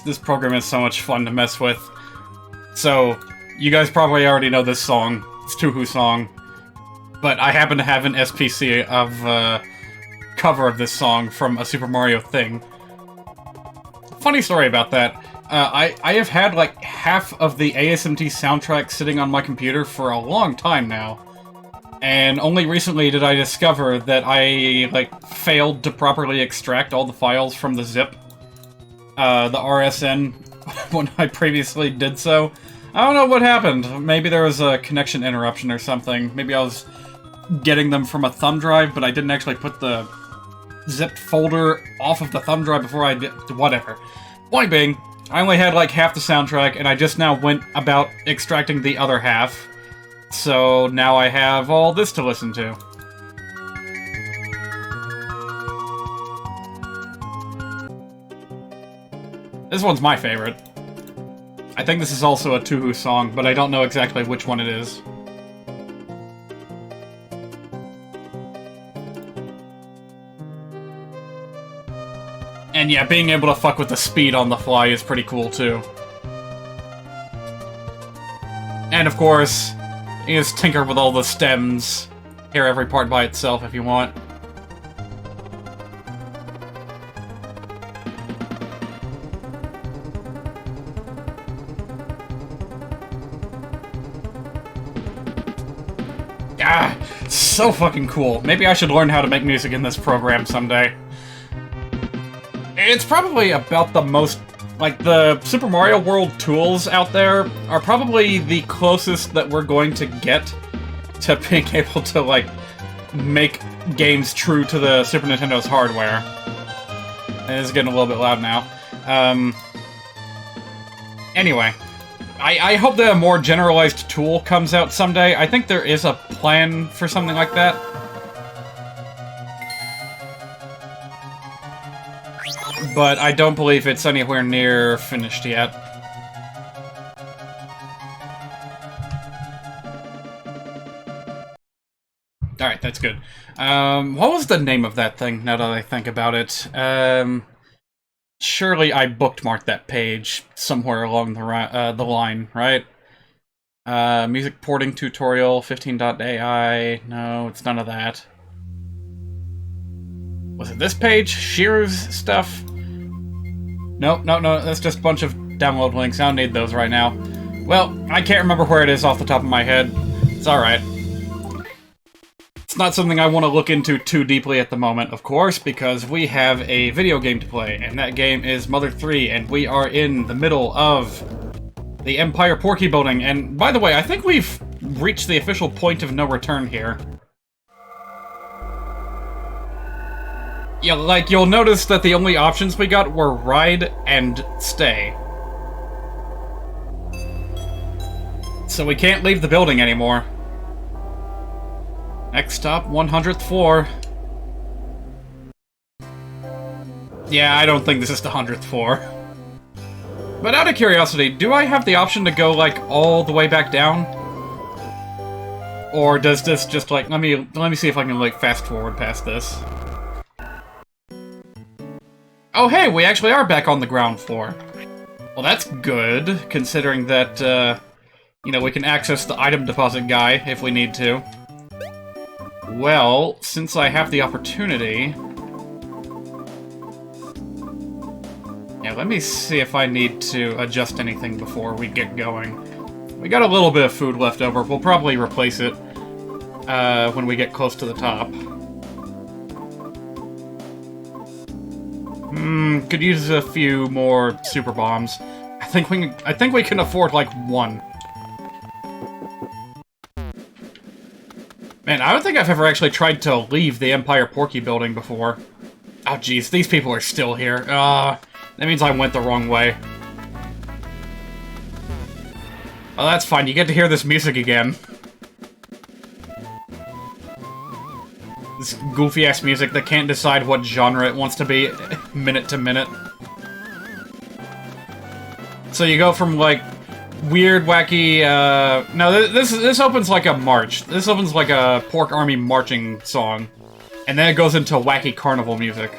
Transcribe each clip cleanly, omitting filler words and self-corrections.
This program is so much fun to mess with. So, you guys probably already know this song. It's Tuhu's song. but I happen to have an SPC of cover of this song from a Super Mario thing. Funny story about that. I have had like half of the ASMT soundtrack sitting on my computer for a long time now. And only recently did I discover that I, like, failed to properly extract all the files from the zip. The RSN, when I previously did so. I don't know what happened. Maybe there was a connection interruption or something. Maybe I was getting them from a thumb drive, but I didn't actually put the zipped folder off of the thumb drive before I did. Whatever. Point being, I only had, like, half the soundtrack, and I just now went about extracting the other half. So now I have all this to listen to. This one's my favorite. I think this is also a Tuhu song, but I don't know exactly which one it is. And yeah, being able to fuck with the speed on the fly is pretty cool too. And of course, you can just tinker with all the stems, hear every part by itself if you want. Ah, so fucking cool. Maybe I should learn how to make music in this program someday. It's probably about the most... Like, the Super Mario World tools out there are probably the closest that we're going to get to being able to, like, make games true to the Super Nintendo's hardware. It is getting a little bit loud now. Anyway, I hope that a more generalized tool comes out someday. I think there is a plan for something like that. But I don't believe it's anywhere near finished yet. Alright, that's good. What was the name of that thing, now that I think about it? Surely I bookmarked that page somewhere along the line, right? Music porting tutorial, 15.ai. No, it's none of that. Was it this page? Shearer's stuff? Nope, no, that's just a bunch of download links. I don't need those right now. Well, I can't remember where it is off the top of my head. It's alright. It's not something I want to look into too deeply at the moment, of course, because we have a video game to play, and that game is Mother 3, and we are in the middle of the Empire Porky building. And by the way, I think we've reached the official point of no return here. Yeah, like, you'll notice that the only options we got were ride and stay. So we can't leave the building anymore. Next stop, 100th floor. Yeah, I don't think this is the 100th floor. But out of curiosity, do I have the option to go, like, all the way back down? Or does this just, like, let me see if I can, like, fast forward past this. Oh, hey, we actually are back on the ground floor. Well, that's good, considering that, you know, we can access the item deposit guy if we need to. Well, since I have the opportunity... Yeah, let me see if I need to adjust anything before we get going. We got a little bit of food left over. We'll probably replace it when we get close to the top. Could use a few more super bombs. I think we can afford like one. Man, I don't think I've ever actually tried to leave the Empire Porky building before. Oh jeez, these people are still here. That means I went the wrong way. Oh, that's fine. You get to hear this music again. This goofy-ass music that can't decide what genre it wants to be minute to minute. So you go from, like, weird, wacky, no, this opens like a march. This opens like a Pork Army marching song. And then it goes into wacky carnival music.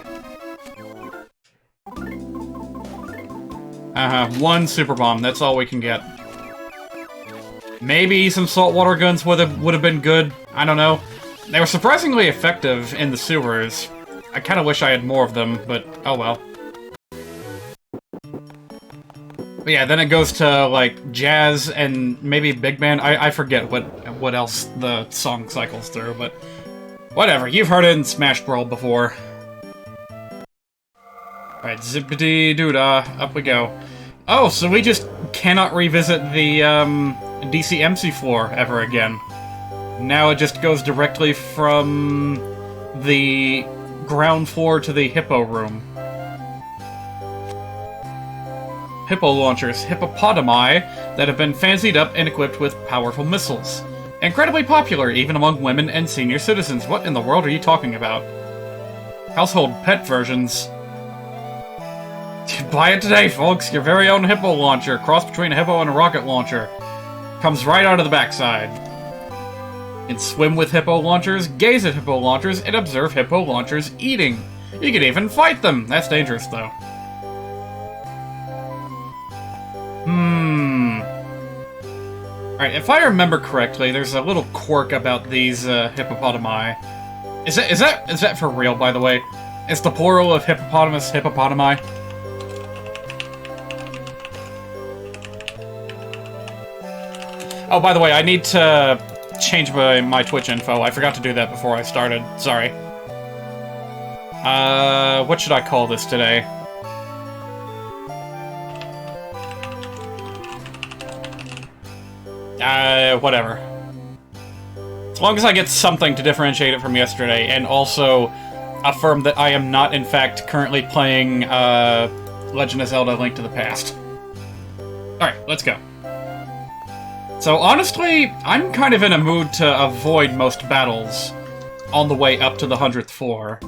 One super bomb, that's all we can get. Maybe some saltwater guns would have been good. I don't know. They were surprisingly effective in the sewers. I kind of wish I had more of them, but oh well. But yeah, then it goes to, like, jazz and maybe big band. I forget what else the song cycles through, but whatever. You've heard it in Smash Brawl before. Alright, zippity-doo-dah, up we go. Oh, so we just cannot revisit the, DCMC floor ever again. Now it just goes directly from the ground floor to the hippo room. Hippo launchers, hippopotami that have been fancied up and equipped with powerful missiles. Incredibly popular, even among women and senior citizens. What in the world are you talking about? Household pet versions. Buy it today, folks. Your very own hippo launcher, cross between a hippo and a rocket launcher. Comes right out of the backside. You can swim with hippo launchers, gaze at hippo launchers, and observe hippo launchers eating. You can even fight them. That's dangerous, though. Alright, if I remember correctly, there's a little quirk about these hippopotami. Is that for real, by the way? Is the plural of hippopotamus hippopotami? Oh, by the way, I need to change my Twitch info. I forgot to do that before I started. Sorry. What should I call this today? Whatever. As long as I get something to differentiate it from yesterday, and also affirm that I am not, in fact, currently playing, Legend of Zelda: Link to the Past. Alright, let's go. So, honestly, I'm kind of in a mood to avoid most battles on the way up to the 100th floor.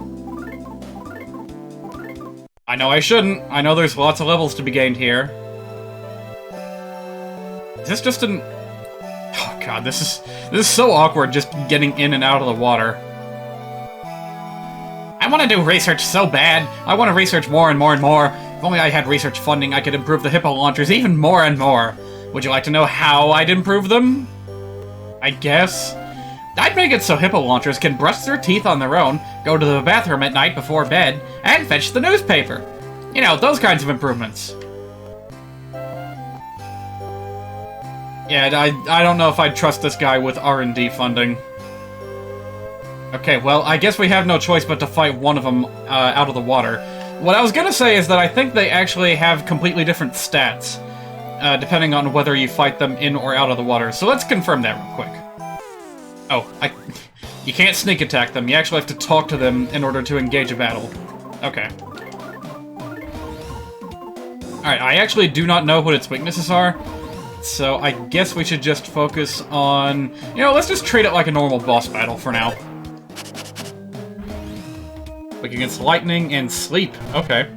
I know I shouldn't. I know there's lots of levels to be gained here. Is this just an... Oh god, this is so awkward, just getting in and out of the water. I want to do research so bad. I want to research more and more and more. If only I had research funding, I could improve the hippo launchers even more and more. Would you like to know how I'd improve them? I guess. I'd make it so hippo launchers can brush their teeth on their own, go to the bathroom at night before bed, and fetch the newspaper. You know, those kinds of improvements. Yeah, I don't know if I'd trust this guy with R&D funding. Okay, well, I guess we have no choice but to fight one of them out of the water. What I was gonna say is that I think they actually have completely different stats, depending on whether you fight them in or out of the water. So let's confirm that real quick. Oh, you can't sneak attack them. You actually have to talk to them in order to engage a battle. Okay. Alright, I actually do not know what its weaknesses are, so I guess we should just focus on... You know, let's just treat it like a normal boss battle for now. Like against lightning and sleep. Okay.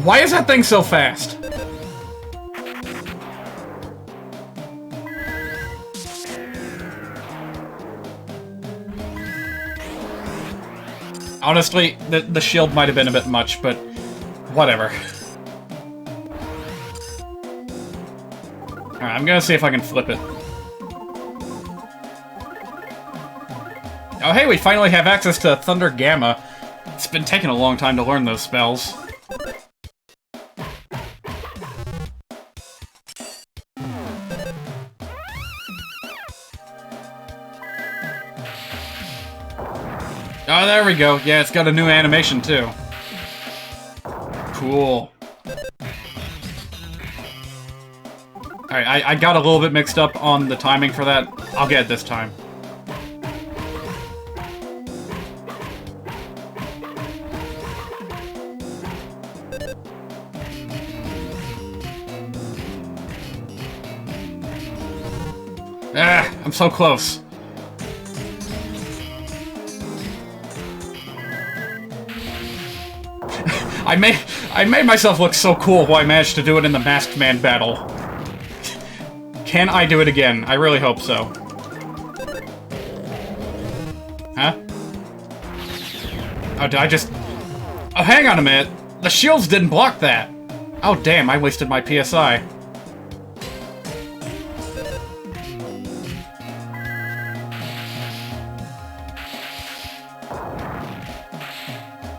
Why is that thing so fast? Honestly, the shield might have been a bit much, but whatever. Alright, I'm gonna see if I can flip it. Oh hey, we finally have access to Thunder Gamma. It's been taking a long time to learn those spells. Oh, there we go. Yeah, it's got a new animation, too. Cool. Alright, I got a little bit mixed up on the timing for that. I'll get it this time. Ah, I'm so close. I made myself look so cool while I managed to do it in the Masked Man battle. Can I do it again? I really hope so. Huh? Oh, did I just... Oh, hang on a minute. The shields didn't block that. Oh, damn, I wasted my PSI.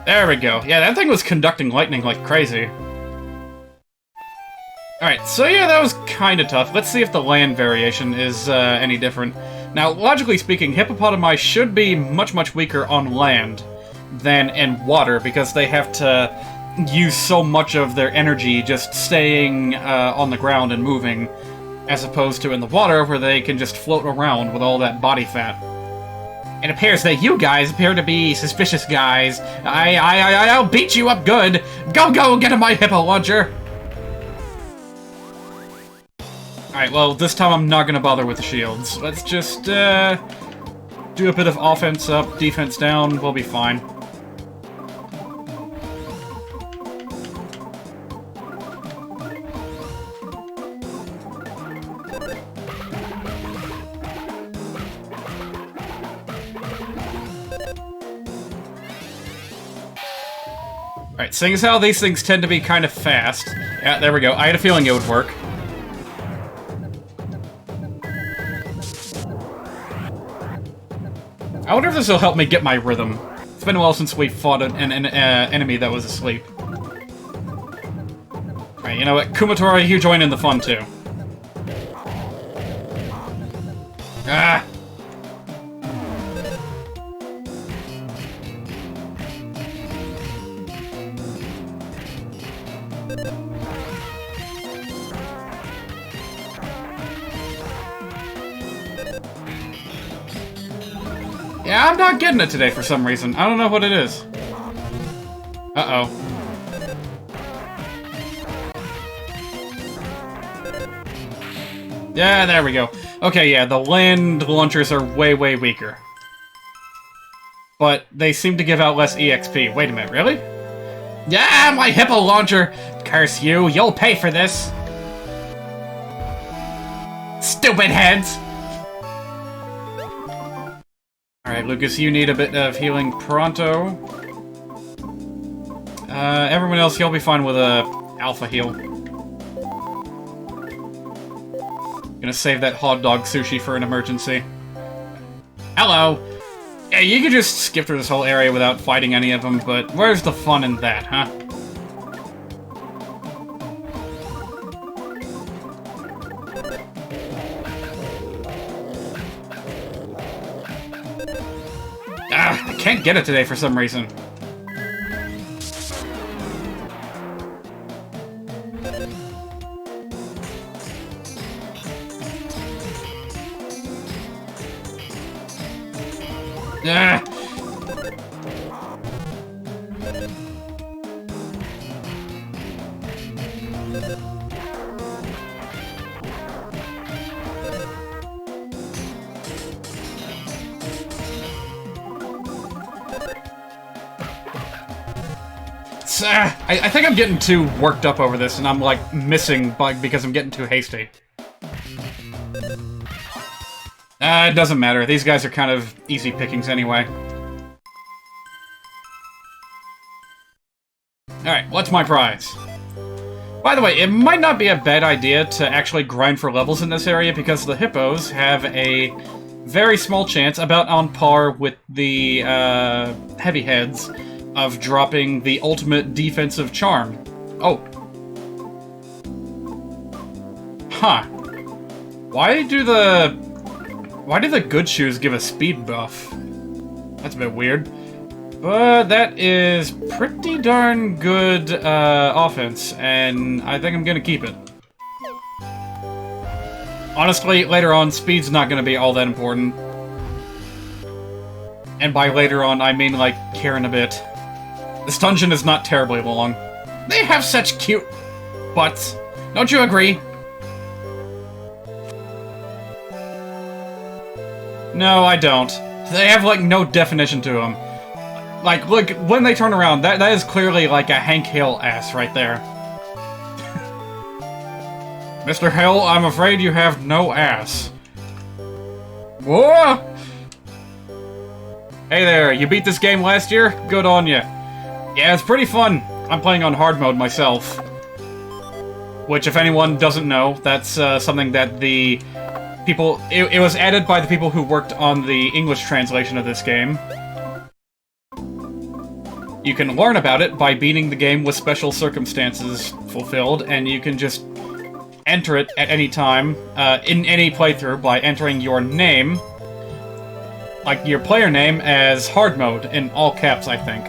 There we go. Yeah, that thing was conducting lightning like crazy. Alright, so yeah, that was kinda tough. Let's see if the land variation is any different. Now, logically speaking, hippopotami should be much, much weaker on land than in water, because they have to use so much of their energy just staying on the ground and moving, as opposed to in the water, where they can just float around with all that body fat. It appears that you guys appear to be suspicious guys. I'll beat you up good. Go, get in my hippo launcher. Alright, well, this time I'm not gonna bother with the shields. Let's just, do a bit of offense up, defense down, we'll be fine. Alright, seeing as how these things tend to be kind of fast. Yeah, there we go. I had a feeling it would work. I wonder if this will help me get my rhythm. It's been a while since we fought an enemy that was asleep. Alright, you know what? Kumatora, you join in the fun too. Ah! Yeah, I'm not getting it today for some reason. I don't know what it is. Uh-oh. Yeah, there we go. Okay, yeah, the land launchers are way, way weaker. But they seem to give out less EXP. Wait a minute, really? Yeah, my hippo launcher! Curse you, you'll pay for this! Stupid heads! Alright, Lucas, you need a bit of healing pronto. Everyone else, you'll be fine with a alpha heal. Gonna save that hot dog sushi for an emergency. Hello! Yeah, you could just skip through this whole area without fighting any of them, but where's the fun in that, huh? Ah, I can't get it today for some reason. Ah. I think I'm getting too worked up over this, and I'm, like, missing because I'm getting too hasty. It doesn't matter. These guys are kind of easy pickings anyway. Alright, what's my prize? By the way, it might not be a bad idea to actually grind for levels in this area, because the hippos have a very small chance, about on par with the heavy heads, of dropping the ultimate defensive charm. Oh. Huh. Why do the good shoes give a speed buff? That's a bit weird. But that is pretty darn good offense, and I think I'm gonna keep it. Honestly, later on, speed's not gonna be all that important. And by later on, I mean like here in a bit. This dungeon is not terribly long. They have such cute butts. Don't you agree? No, I don't. They have, like, no definition to them. Like, look, when they turn around, that is clearly, like, a Hank Hill ass right there. Mr. Hill, I'm afraid you have no ass. Whoa! Hey there, you beat this game last year? Good on ya. Yeah, it's pretty fun. I'm playing on hard mode myself. Which, if anyone doesn't know, that's something that the people... It was added by the people who worked on the English translation of this game. You can learn about it by beating the game with special circumstances fulfilled, and you can just enter it at any time, in any playthrough, by entering your name, like your player name, as hard mode, in all caps, I think.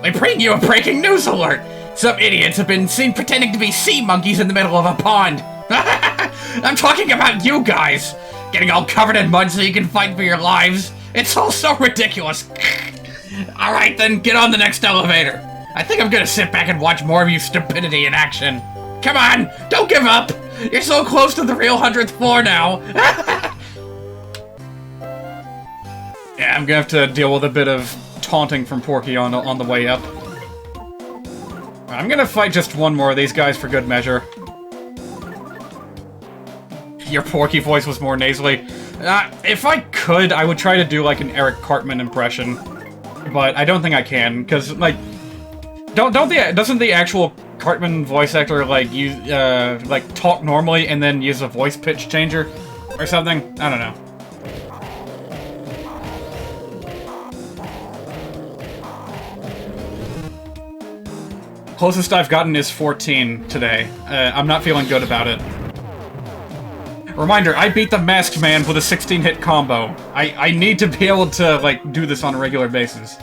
I bring you a breaking news alert! Some idiots have been seen pretending to be sea monkeys in the middle of a pond! I'm talking about you guys! Getting all covered in mud so you can fight for your lives! It's all so ridiculous! Alright then, get on the next elevator! I think I'm gonna sit back and watch more of you stupidity in action! Come on! Don't give up! You're so close to the real 100th floor now! Yeah, I'm gonna have to deal with a bit of taunting from Porky on the way up. I'm gonna fight just one more of these guys for good measure. Your Porky voice was more nasally. If I could, I would try to do like an Eric Cartman impression. But I don't think I can, because, like... Doesn't the actual Cartman voice actor, like, use, like, talk normally and then use a voice pitch changer? Or something? I don't know. Closest I've gotten is 14 today. I'm not feeling good about it. Reminder, I beat the Masked Man with a 16-hit combo. I need to be able to, like, do this on a regular basis.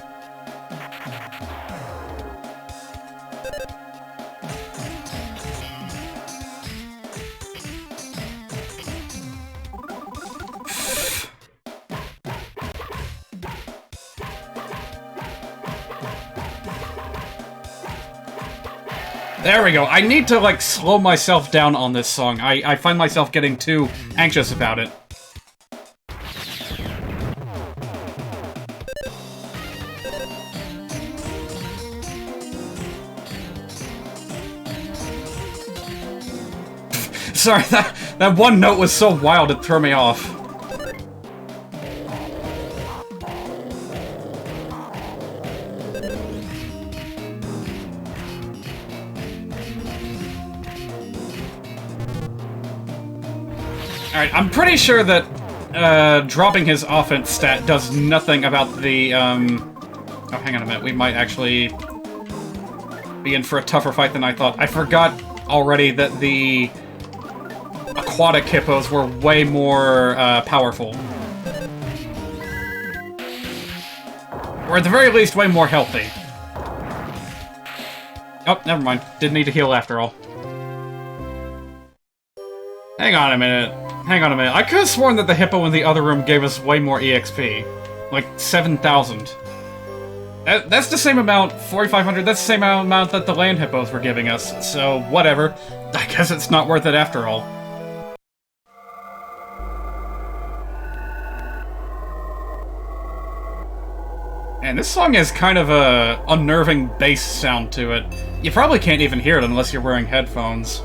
There we go. I need to, like, slow myself down on this song. I find myself getting too anxious about it. Sorry, that one note was so wild it threw me off. Alright, I'm pretty sure that dropping his offense stat does nothing about the, Oh, hang on a minute. We might actually be in for a tougher fight than I thought. I forgot already that the aquatic hippos were way more powerful. Or at the very least, way more healthy. Oh, never mind. Didn't need to heal after all. Hang on a minute. Hang on a minute. I could have sworn that the hippo in the other room gave us way more EXP. Like, 7,000. That's the same amount, 4,500, that's the same amount that the land hippos were giving us, so whatever. I guess it's not worth it after all. And this song has kind of a unnerving bass sound to it. You probably can't even hear it unless you're wearing headphones.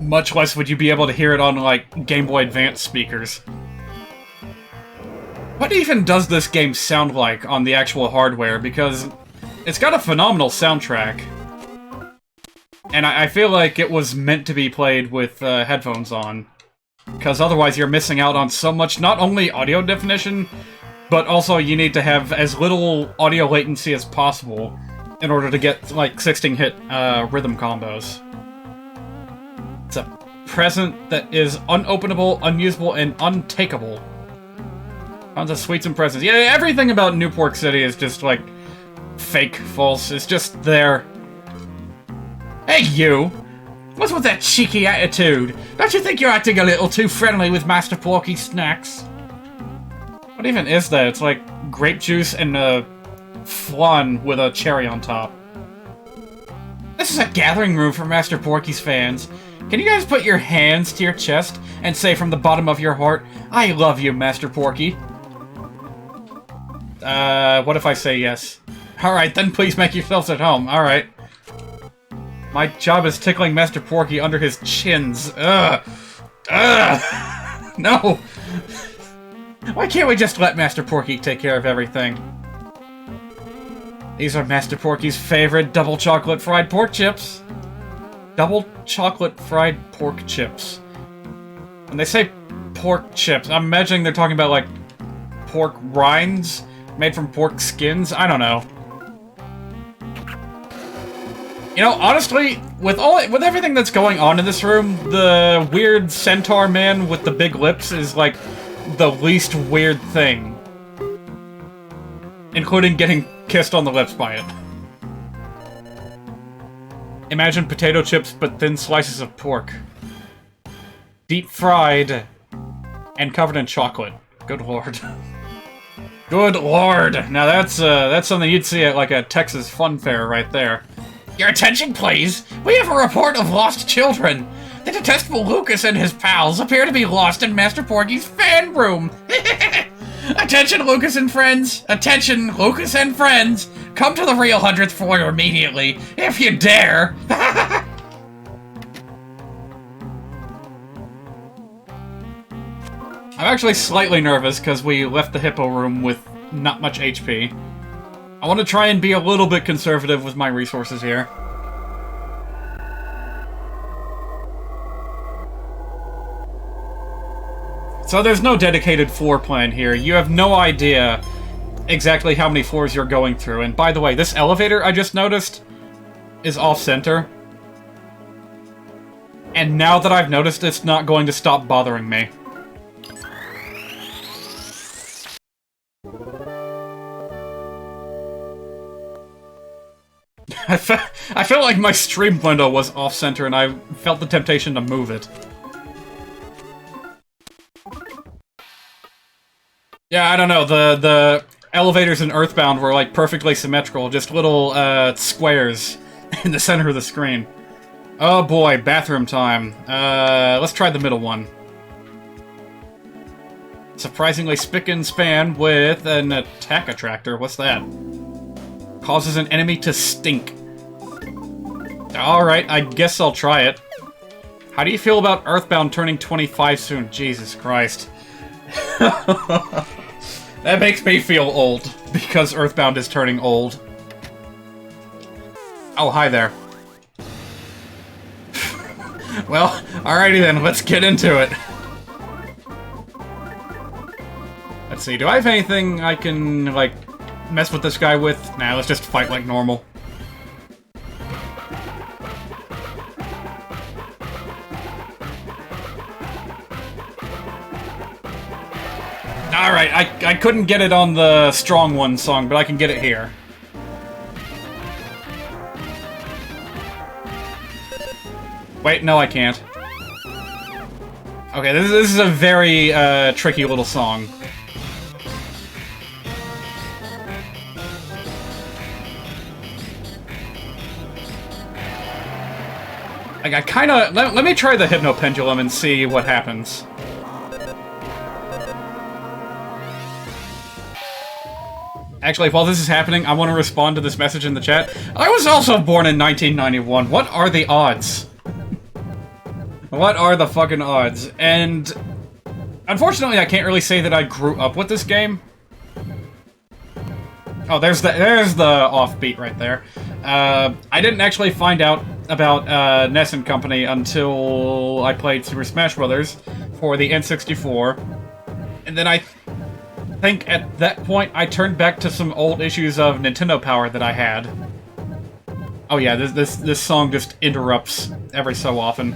Much less would you be able to hear it on, like, Game Boy Advance speakers. What even does this game sound like on the actual hardware? Because it's got a phenomenal soundtrack. And I feel like it was meant to be played with headphones on. Because otherwise you're missing out on so much, not only audio definition, but also you need to have as little audio latency as possible in order to get, like, 16-hit rhythm combos. It's a present that is unopenable, unusable, and untakeable. Tons of sweets and presents. Yeah, everything about Newport City is just, like, fake, false. It's just there. Hey, you! What's with that cheeky attitude? Don't you think you're acting a little too friendly with Master Porky's snacks? What even is that? It's like grape juice and a flan with a cherry on top. This is a gathering room for Master Porky's fans. Can you guys put your hands to your chest and say from the bottom of your heart, I love you, Master Porky? What if I say yes? Alright, then please make yourselves at home. Alright. My job is tickling Master Porky under his chins. Ugh. Ugh. No. Why can't we just let Master Porky take care of everything? These are Master Porky's favorite double chocolate fried pork chips. Double chocolate fried pork chips. When they say pork chips, I'm imagining they're talking about, like, pork rinds made from pork skins. I don't know. You know, honestly, with everything that's going on in this room, the weird centaur man with the big lips is, like, the least weird thing. Including getting kissed on the lips by it. Imagine potato chips, but thin slices of pork. Deep fried and covered in chocolate. Good lord. Good lord! Now that's something you'd see at, like, a Texas fun fair right there. Your attention, please! We have a report of lost children! The detestable Lucas and his pals appear to be lost in Master Porky's fan room! Attention, Lucas and friends! Attention, Lucas and friends! Come to the real 100th floor immediately, if you dare! I'm actually slightly nervous because we left the Hippo room with not much HP. I want to try and be a little bit conservative with my resources here. So there's no dedicated floor plan here. You have no idea exactly how many floors you're going through. And by the way, this elevator I just noticed is off-center. And now that I've noticed, it's not going to stop bothering me. I felt like my stream window was off-center, and I felt the temptation to move it. Yeah, I don't know, the elevators in Earthbound were, like, perfectly symmetrical, just little, squares in the center of the screen. Oh boy, bathroom time. Let's try the middle one. Surprisingly spick and span with an attack attractor. What's that? Causes an enemy to stink. Alright, I guess I'll try it. How do you feel about Earthbound turning 25 soon? Jesus Christ. That makes me feel old, because Earthbound is turning old. Oh, hi there. Well, alrighty then, let's get into it. Let's see, do I have anything I can, like, mess with this guy with? Nah, let's just fight like normal. Alright, I couldn't get it on the Strong One song, but I can get it here. Wait, no I can't. Okay, this is a very, tricky little song. Like, I kinda... Let me try the Hypno Pendulum and see what happens. Actually, while this is happening, I want to respond to this message in the chat. I was also born in 1991. What are the odds? What are the fucking odds? And... unfortunately, I can't really say that I grew up with this game. Oh, there's the offbeat right there. I didn't actually find out about Ness and Company until I played Super Smash Bros. For the N64. And then I think at that point I turned back to some old issues of Nintendo Power that I had. Oh yeah, this song just interrupts every so often.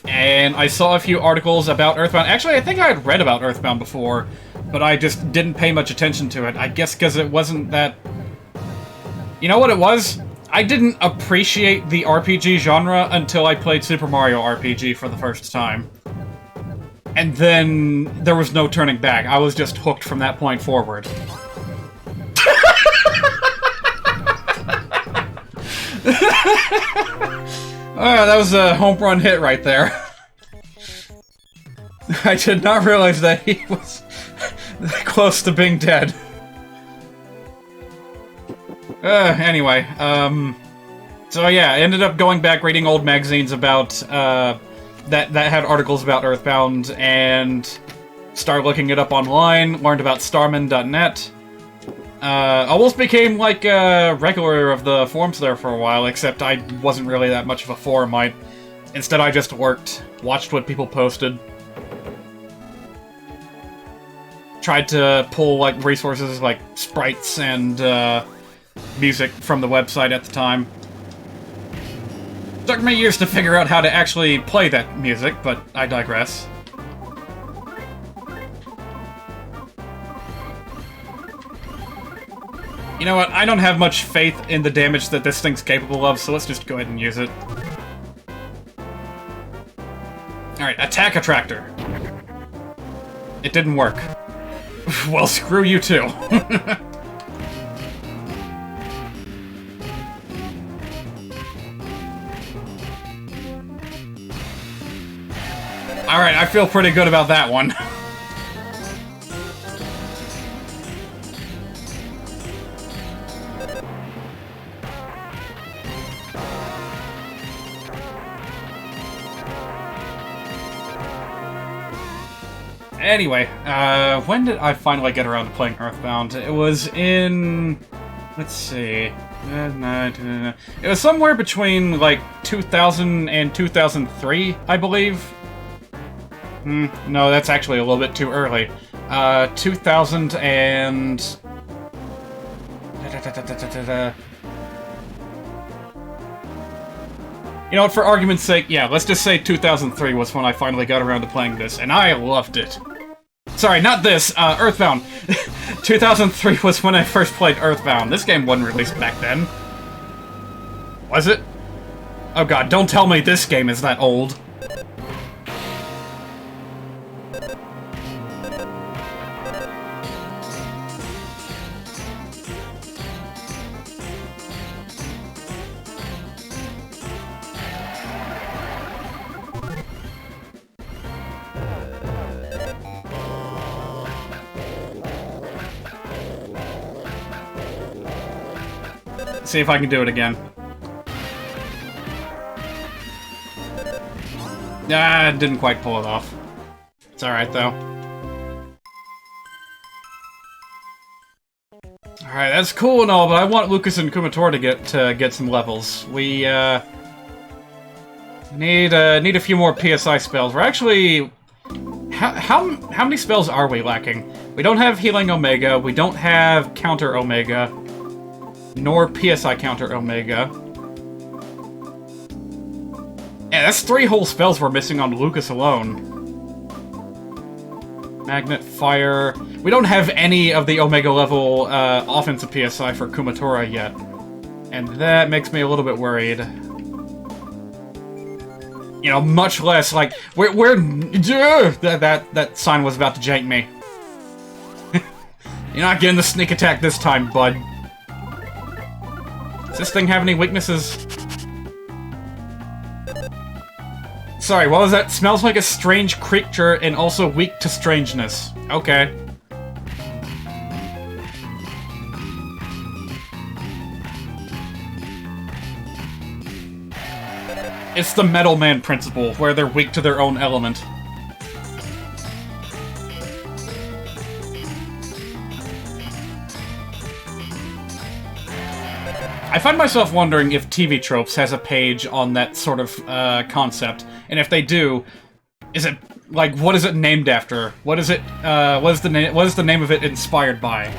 And I saw a few articles about Earthbound. Actually, I think I had read about Earthbound before, but I just didn't pay much attention to it. I guess because it wasn't that... You know what it was? I didn't appreciate the RPG genre until I played Super Mario RPG for the first time. And then there was no turning back. I was just hooked from that point forward. That was a home run hit right there. I did not realize that he was close to being dead. Anyway, so yeah, I ended up going back reading old magazines about, that had articles about Earthbound, and started looking it up online, learned about starman.net. Almost became, like, a regular of the forums there for a while, except I wasn't really that much of a forumite. Instead, I just lurked, watched what people posted. tried to pull, like, resources like sprites and music from the website at the time. Took me years to figure out how to actually play that music, but I digress. You know what, I don't have much faith in the damage that this thing's capable of, so let's just go ahead and use it. Alright, attack attractor. It didn't work. Well, screw you too. Alright, I feel pretty good about that one. Anyway, when did I finally get around to playing Earthbound? It was in... let's see... it was somewhere between, like, 2000 and 2003, I believe. No, that's actually a little bit too early. 2000 and... You know what, for argument's sake, yeah, let's just say 2003 was when I finally got around to playing this, and I loved it. Sorry, not this, Earthbound. 2003 was when I first played Earthbound. This game wasn't released back then. Was it? Oh god, don't tell me this game is that old. See if I can do it again. Ah, didn't quite pull it off. It's alright, though. Alright, that's cool and all, but I want Lucas and Kumatora to get some levels. We, need a few more PSI spells. We're actually... How many spells are we lacking? We don't have Healing Omega, we don't have Counter Omega, nor PSI Counter Omega. Yeah, that's 3 whole spells we're missing on Lucas alone. Magnet, Fire... We don't have any of the Omega level offensive PSI for Kumatora yet. And that makes me a little bit worried. You know, much less, like, that sign was about to jank me. You're not getting the sneak attack this time, bud. Does this thing have any weaknesses? Sorry, what was that? Smells like a strange creature and also weak to strangeness. Okay. It's the Metal Man principle, where they're weak to their own element. I find myself wondering if TV Tropes has a page on that sort of concept, and if they do, is it like what is it named after? What is it? What is the name of it inspired by?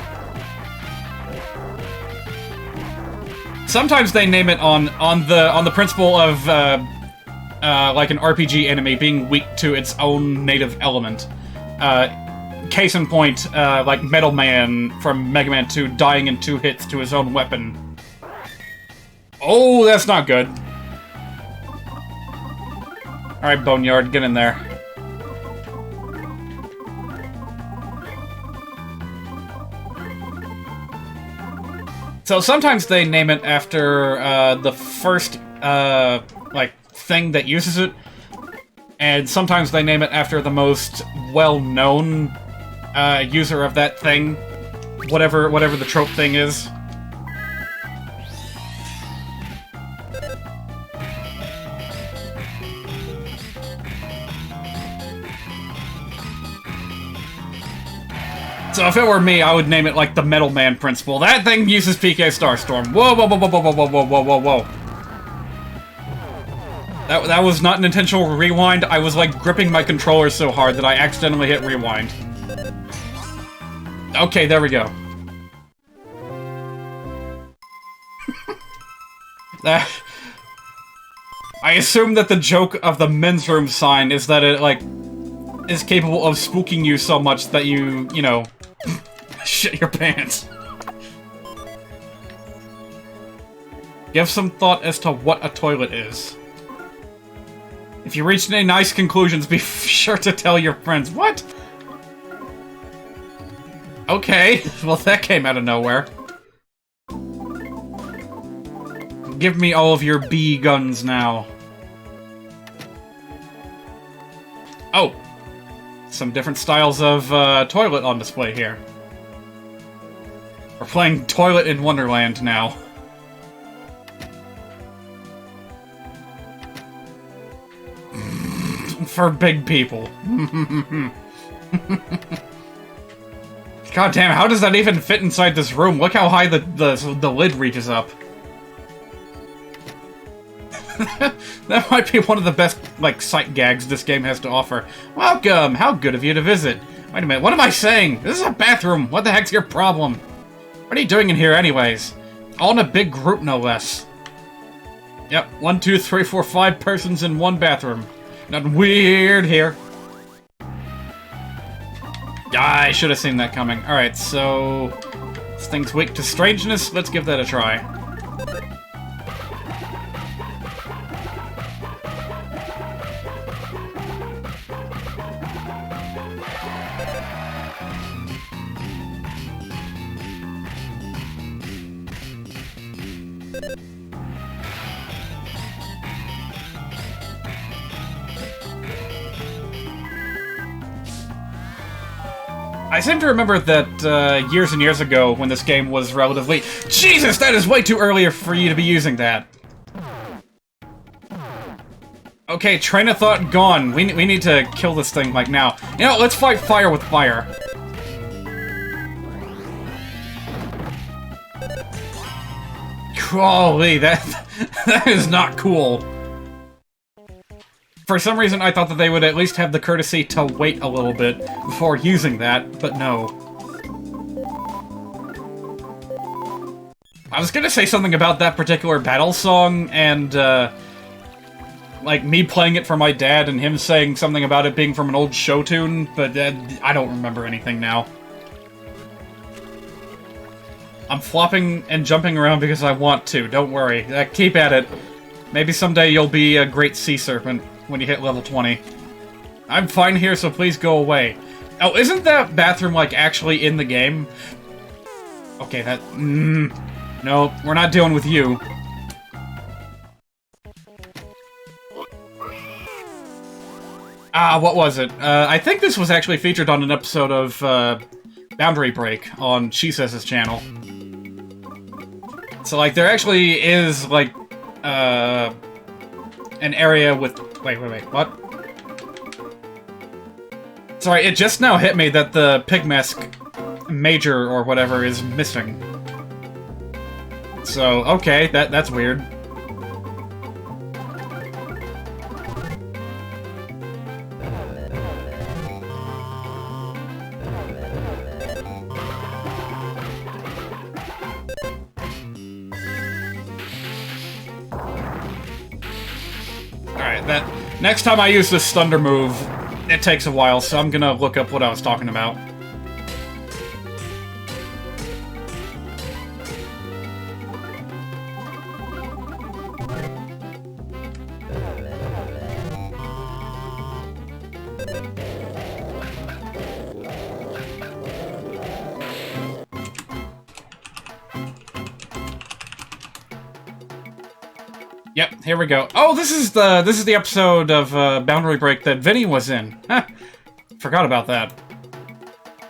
Sometimes they name it on the principle of like an RPG enemy being weak to its own native element. Case in point, like Metal Man from Mega Man 2 dying in 2 hits to his own weapon. Oh, that's not good. Alright, Boneyard, get in there. So sometimes they name it after the first, like, thing that uses it, and sometimes they name it after the most well-known user of that thing, whatever the trope thing is. So if it were me, I would name it like the Metal Man principle. That thing uses PK Starstorm. Whoa, whoa, whoa, whoa, whoa, whoa, whoa, whoa, whoa, whoa. That was not an intentional rewind. I was like gripping my controller so hard that I accidentally hit rewind. Okay, there we go. I assume that the joke of the men's room sign is that it, like, is capable of spooking you so much that you know, shit your pants. Give some thought as to what a toilet is. If you reach any nice conclusions, be sure to tell your friends. What? Okay, well that came out of nowhere. Give me all of your bee guns now. Oh! Some different styles of toilet on display here. We're playing Toilet in Wonderland now. For big people. God damn, how does that even fit inside this room? Look how high the lid reaches up. That might be one of the best, like, sight gags this game has to offer. Welcome! How good of you to visit. Wait a minute, what am I saying? This is a bathroom! What the heck's your problem? What are you doing in here anyways? All in a big group, no less. Yep, 1, 2, 3, 4, 5 persons in one bathroom. Nothing weird here. I should have seen that coming. Alright, so... this thing's weak to strangeness. Let's give that a try. I seem to remember that years and years ago, when this game was relatively— Jesus, that is way too early for you to be using that! Okay, train of thought gone. We need to kill this thing, like, now. You know, let's fight fire with fire. Holy, that is not cool. For some reason, I thought that they would at least have the courtesy to wait a little bit before using that, but no. I was gonna say something about that particular battle song, and, like, me playing it for my dad and him saying something about it being from an old show tune, but I don't remember anything now. I'm flopping and jumping around because I want to, don't worry. Keep at it. Maybe someday you'll be a great sea serpent when you hit level 20. I'm fine here, so please go away. Oh, isn't that bathroom, like, actually in the game? Okay, that... no, we're not dealing with you. Ah, what was it? I think this was actually featured on an episode of, Boundary Break on She Says' channel. So, like, there actually is, like, an area with... Wait, what? Sorry, it just now hit me that the Pigmask Major or whatever is missing. So, okay, that's weird. Alright, next time I use this Thunder move, it takes a while, so I'm gonna look up what I was talking about. Yep, here we go. Oh, this is the episode of Boundary Break that Vinny was in. Forgot about that.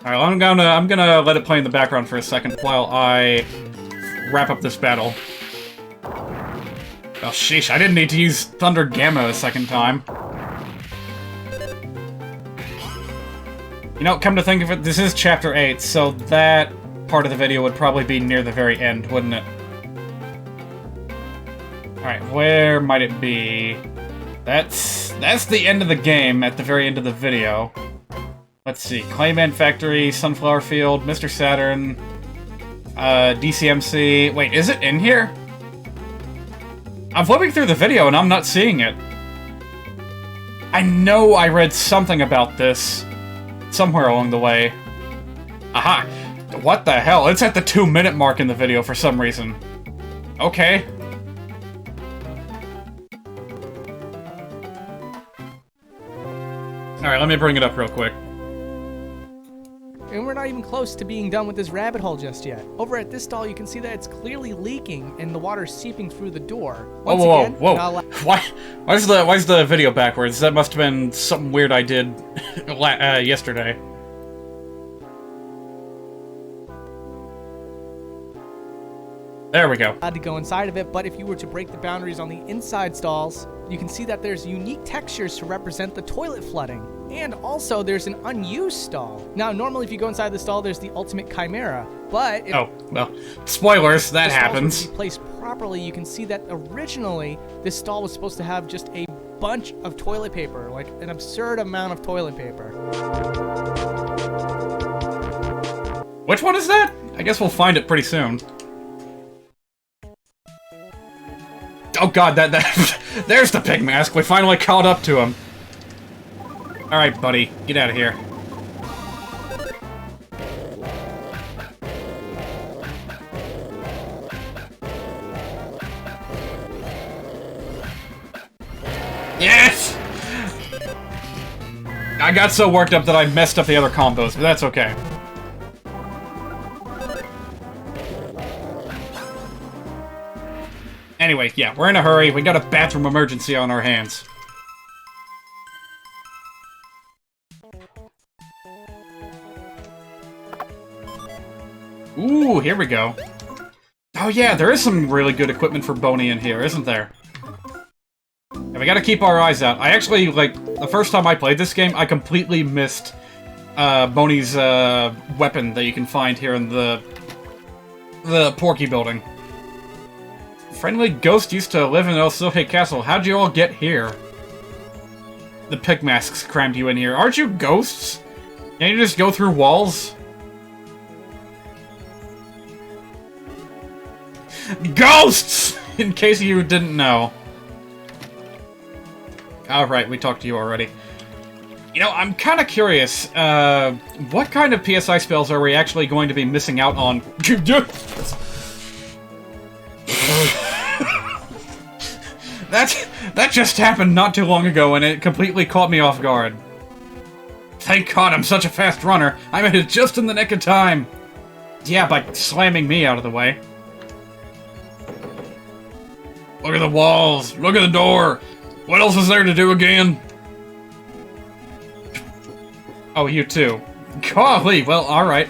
All right, I'm gonna let it play in the background for a second while I wrap up this battle. Oh sheesh, I didn't need to use Thunder Gamma a second time. You know, come to think of it, this is Chapter 8, so that part of the video would probably be near the very end, wouldn't it? Alright, where might it be? That's the end of the game, at the very end of the video. Let's see. Clayman Factory, Sunflower Field, Mr. Saturn, DCMC... Wait, is it in here? I'm flipping through the video and I'm not seeing it. I know I read something about this somewhere along the way. Aha! What the hell? It's at the 2-minute mark in the video for some reason. Okay. Alright, let me bring it up real quick. And we're not even close to being done with this rabbit hole just yet. Over at this stall, you can see that it's clearly leaking and the water's seeping through the door. Once whoa. Why is the video backwards? That must have been something weird I did yesterday. There we go. Allowed to go inside of it, but if you were to break the boundaries on the inside stalls, you can see that there's unique textures to represent the toilet flooding. And also, there's an unused stall. Now, normally if you go inside the stall, there's the ultimate chimera, but... Oh, well, spoilers, that happens. If you place properly, you can see that originally, this stall was supposed to have just a bunch of toilet paper, like an absurd amount of toilet paper. Which one is that? I guess we'll find it pretty soon. Oh god, there's the pig mask. We finally caught up to him. Alright, buddy. Get out of here. Yes! I got so worked up that I messed up the other combos, but that's okay. Anyway, yeah, we're in a hurry. We got a bathroom emergency on our hands. Ooh, here we go. Oh yeah, there is some really good equipment for Boney in here, isn't there? Yeah, we gotta keep our eyes out. I actually, like, the first time I played this game, I completely missed Boney's weapon that you can find here in the Porky building. Friendly Ghost used to live in El Silje Castle. How'd you all get here? The pig masks crammed you in here. Aren't you ghosts? Can't you just go through walls? Ghosts! In case you didn't know. Alright, we talked to you already. You know, I'm kind of curious. What kind of PSI spells are we actually going to be missing out on? That just happened not too long ago, and it completely caught me off guard. Thank God I'm such a fast runner. I made it just in the nick of time. Yeah, by slamming me out of the way. Look at the walls. Look at the door. What else is there to do again? Oh, you too. Golly, well, alright.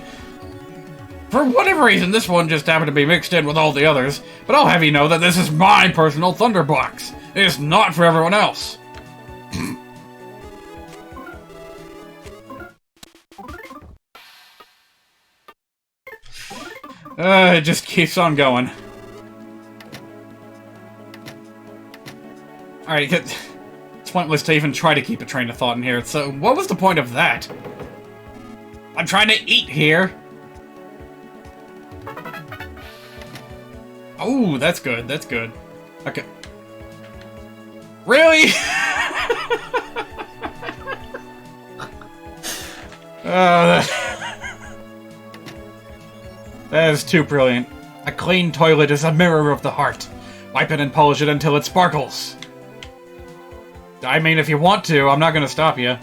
For whatever reason, this one just happened to be mixed in with all the others, but I'll have you know that this is my personal Thunderbox. It is not for everyone else. It just keeps on going. Alright, it's pointless to even try to keep a train of thought in here, so what was the point of that? I'm trying to eat here! Oh, that's good, that's good. Okay. Really? That is too brilliant. A clean toilet is a mirror of the heart. Wipe it and polish it until it sparkles. I mean, if you want to, I'm not gonna stop you.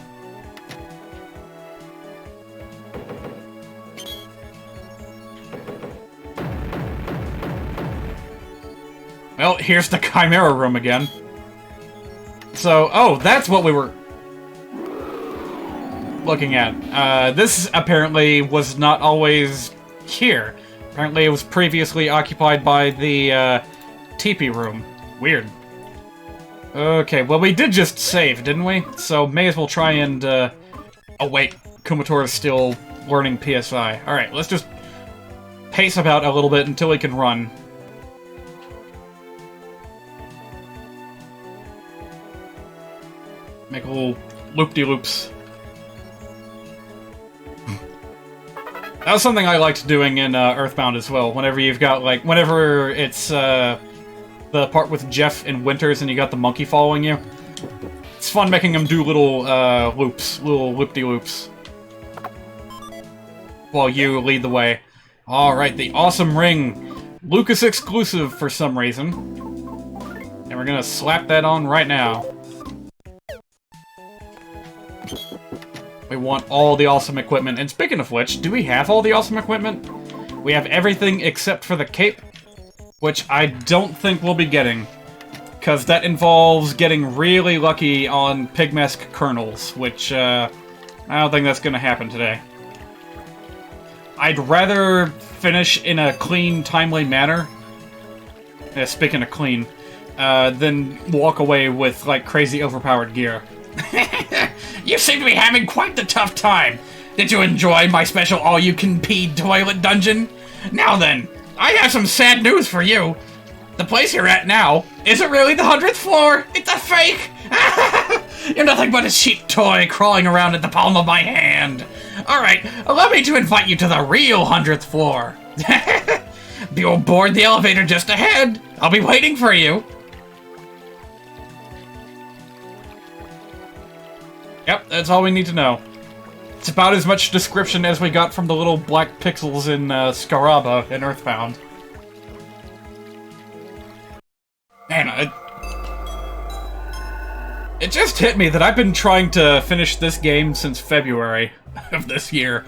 Well, here's the Chimera room again. So, oh, that's what we were looking at. This apparently was not always here. Apparently it was previously occupied by the teepee room. Weird. Okay, well we did just save, didn't we? So may as well try and, oh wait, Kumatora is still learning PSI. Alright, let's just pace about a little bit until he can run. Make a little loop-de-loops. That was something I liked doing in Earthbound as well. Whenever you've got, like, whenever it's the part with Jeff and Winters and you got the monkey following you. It's fun making him do little loops, little loop-de-loops. While you lead the way. Alright, the awesome ring. Lucas exclusive for some reason. And we're gonna slap that on right now. We want all the awesome equipment. And speaking of which, do we have all the awesome equipment? We have everything except for the cape, which I don't think we'll be getting. Because that involves getting really lucky on Pigmask kernels, which I don't think that's going to happen today. I'd rather finish in a clean, timely manner, speaking of clean, than walk away with, like, crazy overpowered gear. You seem to be having quite the tough time. Did you enjoy my special all-you-can-pee toilet dungeon? Now then, I have some sad news for you. The place you're at now isn't really the 100th floor. It's a fake. You're nothing but a cheap toy crawling around at the palm of my hand. Alright, allow me to invite you to the real 100th floor. You'll board the elevator just ahead. I'll be waiting for you. Yep, that's all we need to know. It's about as much description as we got from the little black pixels in Scaraba in Earthbound. Man, it just hit me that I've been trying to finish this game since February of this year.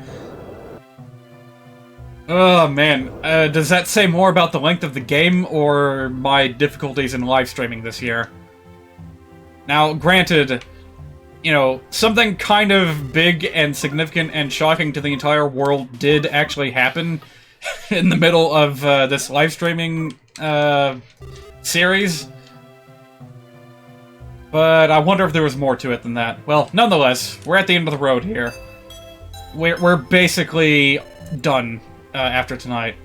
Oh man, does that say more about the length of the game or my difficulties in live streaming this year? Now, granted, you know, something kind of big and significant and shocking to the entire world did actually happen in the middle of this live streaming series. But I wonder if there was more to it than that. Well, nonetheless, we're at the end of the road here. We're basically done after tonight.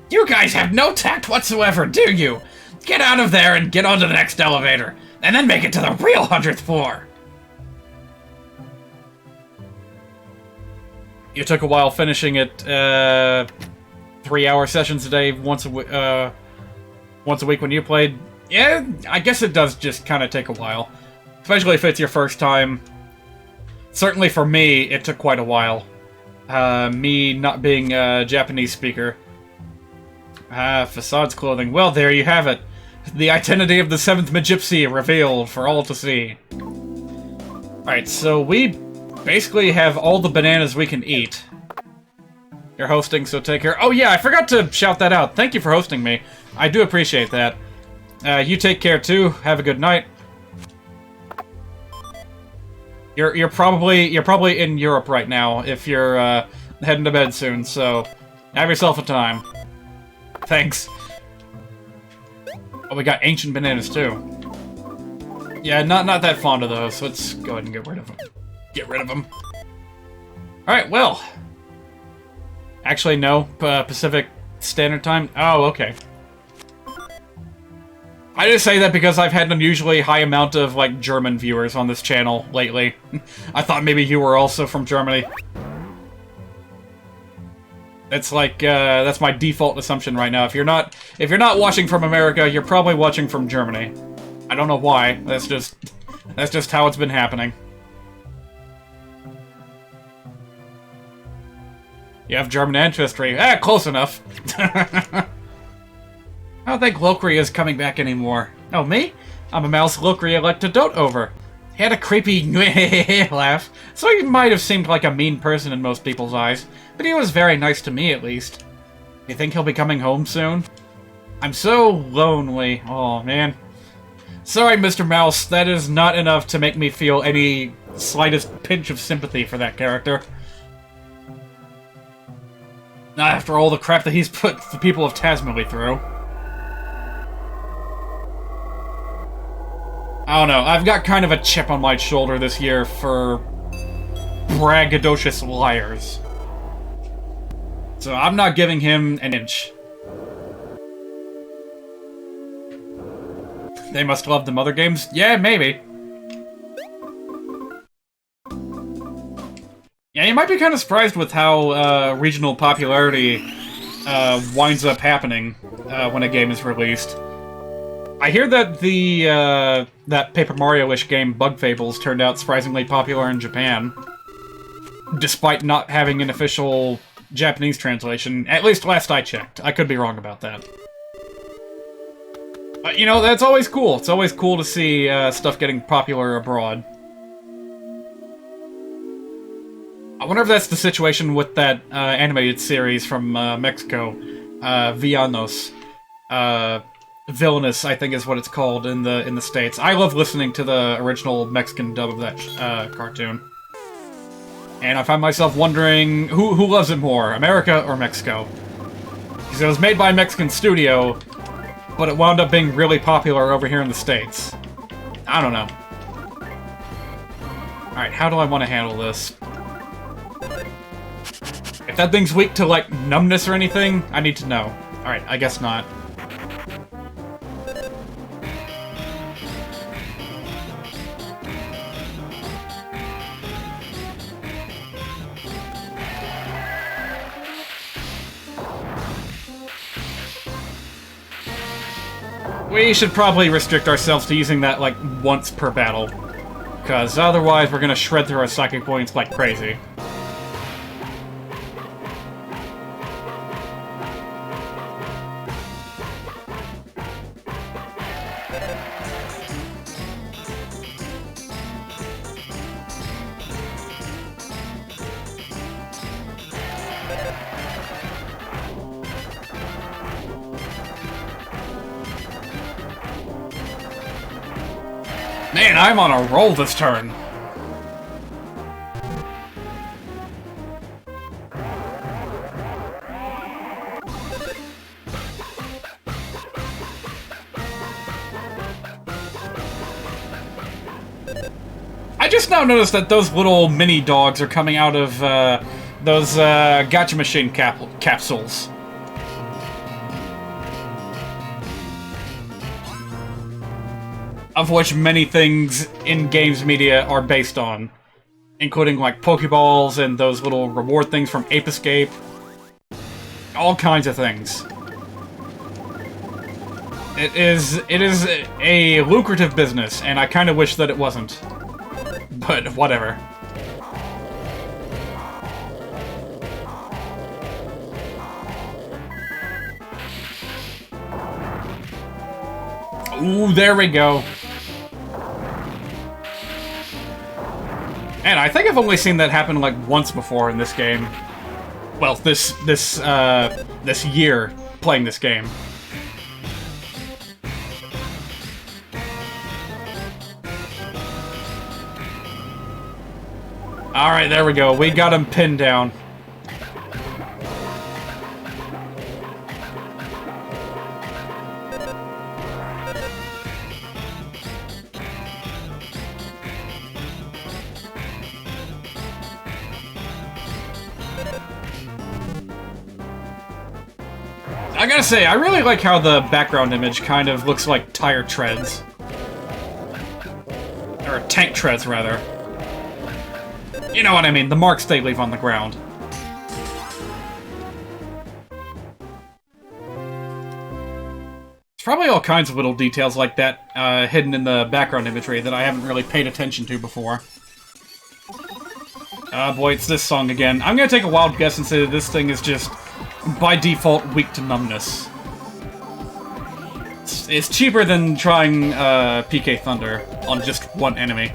You guys have no tact whatsoever, do you? Get out of there and get onto the next elevator, and then make it to the real 100th floor. You took a while finishing it, 3-hour sessions a day, once a week when you played. Yeah, I guess it does just kind of take a while. Especially if it's your first time. Certainly for me, it took quite a while. Me not being a Japanese speaker. Facades clothing. Well, there you have it. The identity of the 7th Magypsy revealed for all to see. Alright, so we basically have all the bananas we can eat. You're hosting, so take care. Oh yeah, I forgot to shout that out. Thank you for hosting me. I do appreciate that. You take care too. Have a good night. You're probably in Europe right now if you're heading to bed soon. So have yourself a time. Thanks. Oh, we got ancient bananas too. Yeah, not that fond of those. So let's go ahead and get rid of them. Get rid of them. All right. Well. Actually, no. Pacific Standard Time. Oh, okay. I just say that because I've had an unusually high amount of, like, German viewers on this channel lately. I thought maybe you were also from Germany. It's like, that's my default assumption right now. If you're not watching from America, you're probably watching from Germany. I don't know why. That's just how it's been happening. You have German ancestry. Close enough. I don't think Lokria is coming back anymore. Oh, me? I'm a mouse Lokria like to dote over. He had a creepy laugh, so he might have seemed like a mean person in most people's eyes, but he was very nice to me at least. You think he'll be coming home soon? I'm so lonely. Oh, man. Sorry, Mr. Mouse, that is not enough to make me feel any slightest pinch of sympathy for that character. Not after all the crap that he's put the people of Tasmily through. I don't know, I've got kind of a chip on my shoulder this year for braggadocious liars. So I'm not giving him an inch. They must love them other games? Yeah, maybe. Yeah, you might be kind of surprised with how regional popularity winds up happening when a game is released. I hear that that Paper Mario-ish game, Bug Fables, turned out surprisingly popular in Japan, despite not having an official Japanese translation, at least last I checked. I could be wrong about that. But, you know, that's always cool. It's always cool to see stuff getting popular abroad. I wonder if that's the situation with that animated series from Mexico, Villanos. Villainous, I think is what it's called in the States. I love listening to the original Mexican dub of that cartoon. And I find myself wondering, who loves it more, America or Mexico? Because it was made by a Mexican studio, but it wound up being really popular over here in the States. I don't know. Alright, how do I want to handle this? If that thing's weak to, like, numbness or anything, I need to know. Alright, I guess not. We should probably restrict ourselves to using that, like, once per battle. Because otherwise we're gonna shred through our psychic points like crazy. Man, I'm on a roll this turn. I just now noticed that those little mini dogs are coming out of those gacha machine capsules. Of which many things in games media are based on, including like Pokeballs and those little reward things from Ape Escape. All kinds of things. It is a lucrative business, and I kind of wish that it wasn't. But whatever. Ooh, there we go. And I think I've only seen that happen like once before in this game. Well, this year playing this game. All right, there we go. We got him pinned down. I gotta say, I really like how the background image kind of looks like tire treads. Or tank treads, rather. You know what I mean, the marks they leave on the ground. There's probably all kinds of little details like that hidden in the background imagery that I haven't really paid attention to before. Boy, it's this song again. I'm gonna take a wild guess and say that this thing is just, by default, weak to numbness. It's cheaper than trying PK Thunder on just one enemy.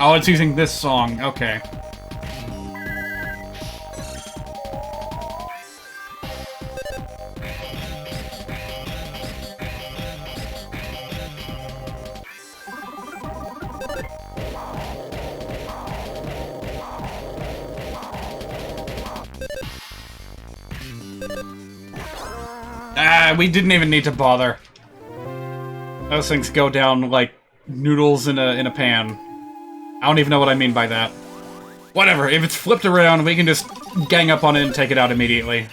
Oh, it's using this song. Okay. We didn't even need to bother. Those things go down like noodles in a pan. I don't even know what I mean by that. Whatever, if it's flipped around, we can just gang up on it and take it out immediately.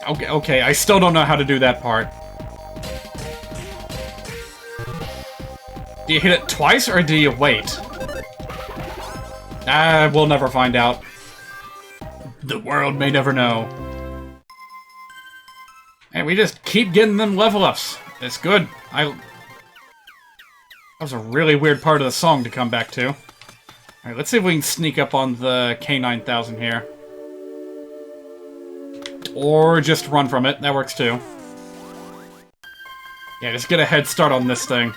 Okay, I still don't know how to do that part. Do you hit it twice, or do you wait? We'll never find out. The world may never know. And we just keep getting them level ups. It's good. That was a really weird part of the song to come back to. Alright, let's see if we can sneak up on the K9000 here. Or just run from it. That works too. Yeah, just get a head start on this thing.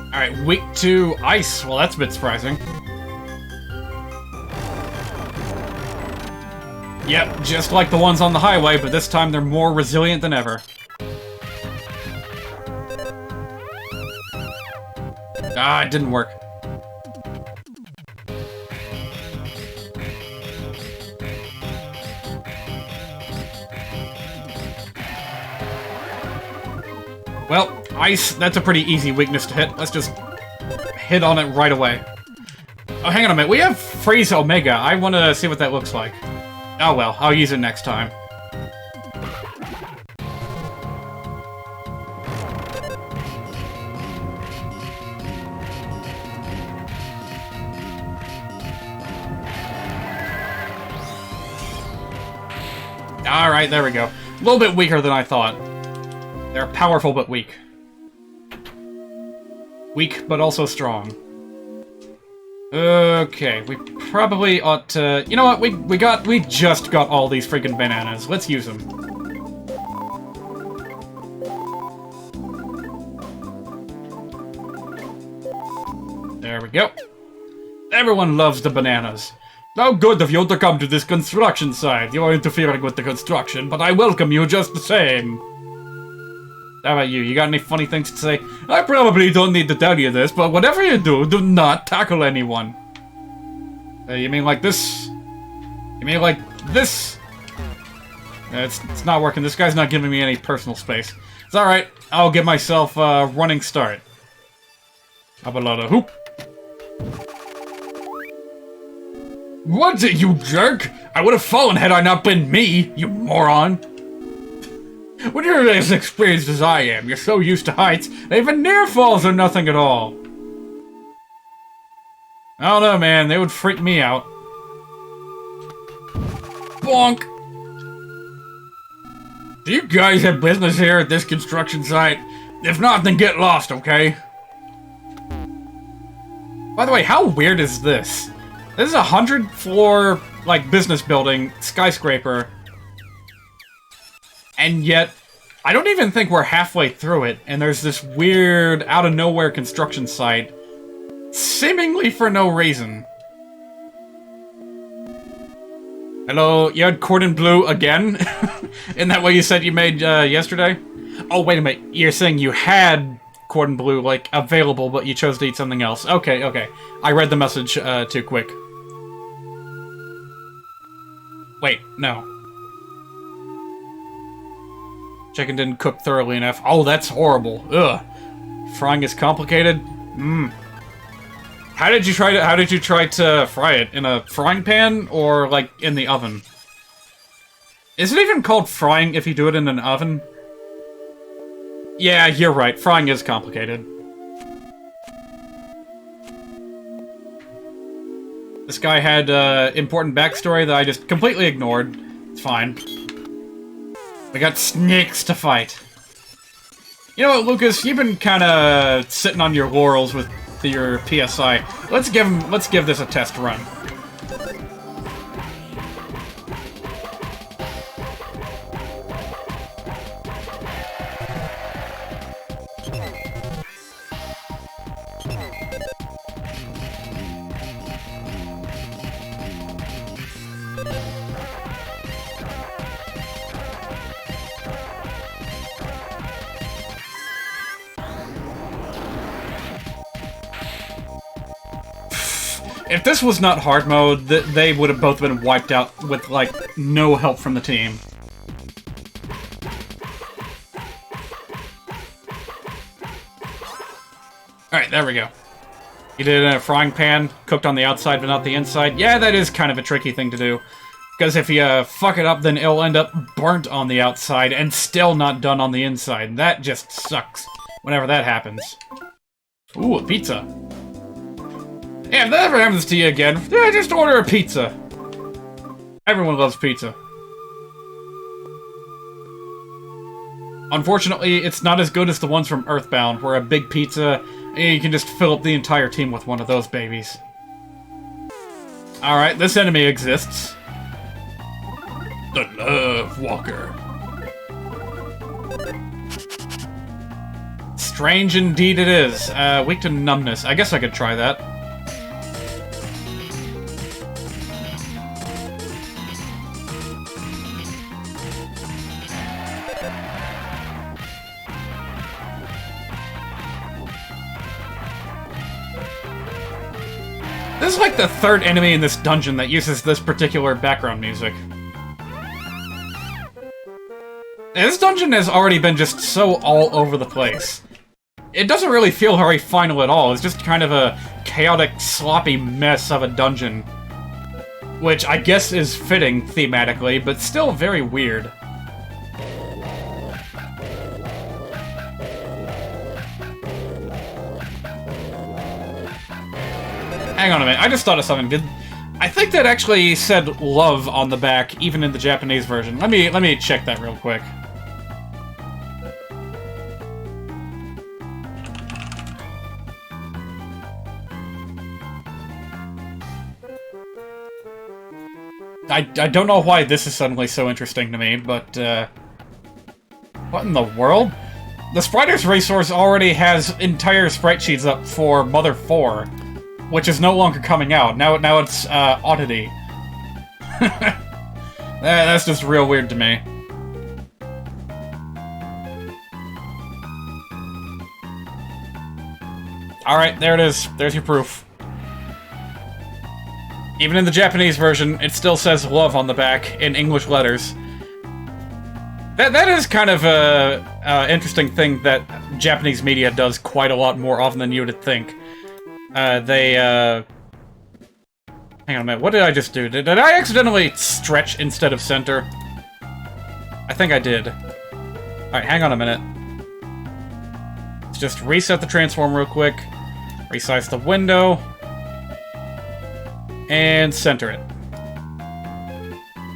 Alright, weak to ice. Well, that's a bit surprising. Yep, just like the ones on the highway, but this time they're more resilient than ever. Ah, it didn't work. Well, ice, that's a pretty easy weakness to hit. Let's just hit on it right away. Oh, hang on a minute. We have Freeze Omega. I want to see what that looks like. Oh well, I'll use it next time. Alright, there we go. A little bit weaker than I thought. They're powerful but weak. Weak but also strong. Okay, we probably ought to... You know what? We just got all these freaking bananas. Let's use them. There we go. Everyone loves the bananas. How good of you to come to this construction site. You are interfering with the construction, but I welcome you just the same. How about you? You got any funny things to say? I probably don't need to tell you this, but whatever you do, do not tackle anyone. You mean like this? You mean like this? It's not working. This guy's not giving me any personal space. It's alright. I'll give myself a running start. How about a hoop? What's it, you jerk? I would have fallen had I not been me, you moron. When you're as experienced as I am, you're so used to heights, that even near falls are nothing at all. I don't know, man. They would freak me out. Bonk! Do you guys have business here at this construction site? If not, then get lost, okay? By the way, how weird is this? This is a 100-floor, like, business building, skyscraper. And yet, I don't even think we're halfway through it, and there's this weird, out-of-nowhere construction site, seemingly for no reason. Hello, you had cordon bleu again? Isn't that what you said you made yesterday? Oh, wait a minute, you're saying you had cordon bleu, like, available, but you chose to eat something else. Okay, okay. I read the message too quick. Wait, no. Chicken didn't cook thoroughly enough. Oh, that's horrible. Ugh. Frying is complicated. Mmm. How did you try to fry it? In a frying pan or like in the oven? Is it even called frying if you do it in an oven? Yeah, you're right. Frying is complicated. This guy had important backstory that I just completely ignored. It's fine. We got snakes to fight. You know what, Lucas? You've been kind of sitting on your laurels with your PSI. Let's give this a test run. If this was not hard mode, they would have both been wiped out with, like, no help from the team. Alright, there we go. You did it in a frying pan, cooked on the outside but not the inside. Yeah, that is kind of a tricky thing to do. Because if you fuck it up, then it'll end up burnt on the outside and still not done on the inside. That just sucks whenever that happens. Ooh, a pizza. Yeah, if that ever happens to you again, yeah, just order a pizza. Everyone loves pizza. Unfortunately, it's not as good as the ones from Earthbound, where a big pizza, you can just fill up the entire team with one of those babies. Alright, this enemy exists. The Love Walker. Strange indeed it is. Weak to numbness. I guess I could try that. This is like the third enemy in this dungeon that uses this particular background music. This dungeon has already been just so all over the place. It doesn't really feel very final at all. It's just kind of a chaotic, sloppy mess of a dungeon. Which I guess is fitting thematically, but still very weird. Hang on a minute, I just thought of something. I think that actually said love on the back, even in the Japanese version. Let me check that real quick. I don't know why this is suddenly so interesting to me, but, what in the world? The Spriters Resource already has entire sprite sheets up for Mother 4, which is no longer coming out. Now it's, Oddity. That's just real weird to me. Alright, there it is. There's your proof. Even in the Japanese version, it still says love on the back in English letters. That is kind of a interesting thing that Japanese media does quite a lot more often than you would think. Hang on a minute, what did I just do? Did I accidentally stretch instead of center? I think I did. Alright, hang on a minute. Let's just reset the transform real quick. Resize the window. And center it.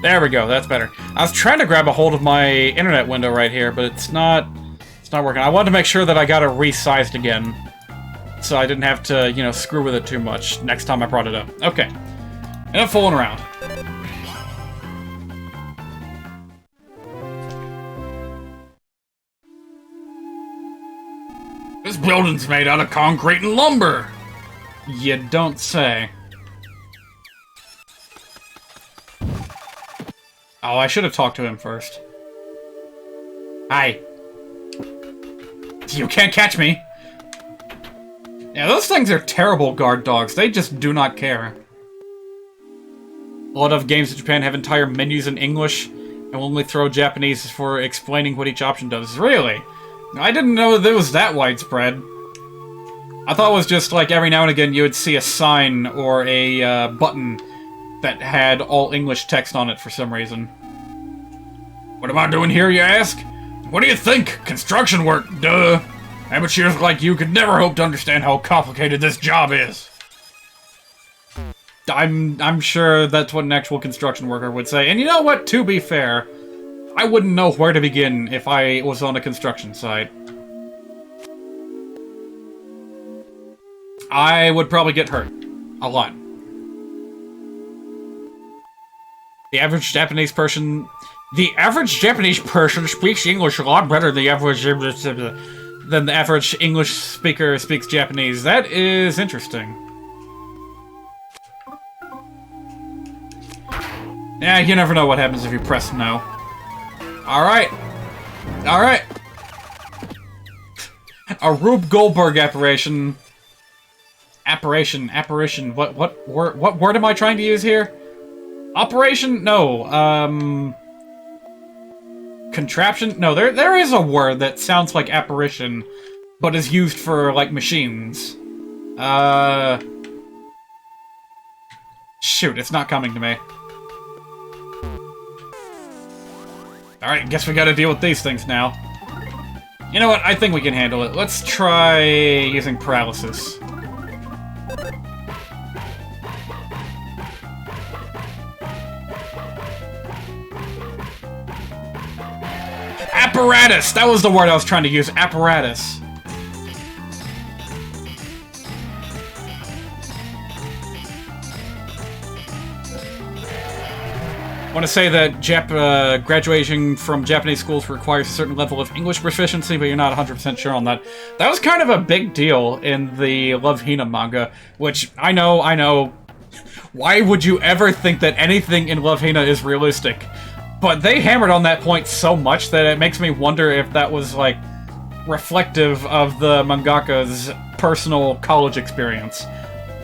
There we go, that's better. I was trying to grab a hold of my internet window right here, but it's not working. I wanted to make sure that I got it resized again, so I didn't have to, you know, screw with it too much next time I brought it up. Okay. Enough fooling around. This building's made out of concrete and lumber! You don't say. Oh, I should have talked to him first. Hi. You can't catch me! Yeah, those things are terrible guard dogs. They just do not care. A lot of games in Japan have entire menus in English, and will only throw Japanese for explaining what each option does. Really? I didn't know that it was that widespread. I thought it was just like every now and again you would see a sign or a button that had all English text on it for some reason. What am I doing here, you ask? What do you think? Construction work, duh! Amateurs like you could never hope to understand how complicated this job is. I'm sure that's what an actual construction worker would say. And you know what? To be fair, I wouldn't know where to begin if I was on a construction site. I would probably get hurt. A lot. The average Japanese person speaks English a lot better than the average English speaker speaks Japanese. That is interesting. Yeah, you never know what happens if you press no. Alright. Alright. A Rube Goldberg apparition. Apparition. What word am I trying to use here? Operation? No. Contraption? No, there is a word that sounds like apparition, but is used for, like, machines. Shoot, it's not coming to me. Alright, guess we gotta deal with these things now. You know what? I think we can handle it. Let's try using paralysis. Apparatus! That was the word I was trying to use. Apparatus. I want to say that graduating from Japanese schools requires a certain level of English proficiency, but you're not 100% sure on that. That was kind of a big deal in the Love Hina manga, which, I know, why would you ever think that anything in Love Hina is realistic? But they hammered on that point so much that it makes me wonder if that was, like, reflective of the mangaka's personal college experience.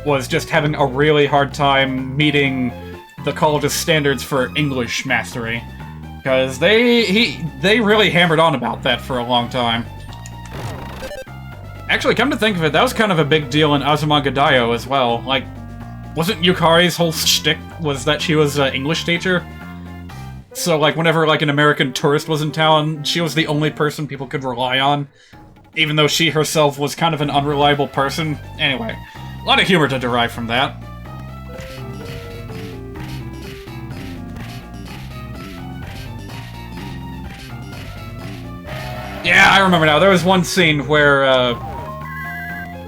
Was just having a really hard time meeting the college's standards for English mastery. Because they really hammered on about that for a long time. Actually, come to think of it, that was kind of a big deal in Azumanga Daioh as well. Like, wasn't Yukari's whole shtick was that she was an English teacher? So, like, whenever, like, an American tourist was in town, she was the only person people could rely on. Even though she herself was kind of an unreliable person. Anyway, a lot of humor to derive from that. Yeah, I remember now. There was one scene where,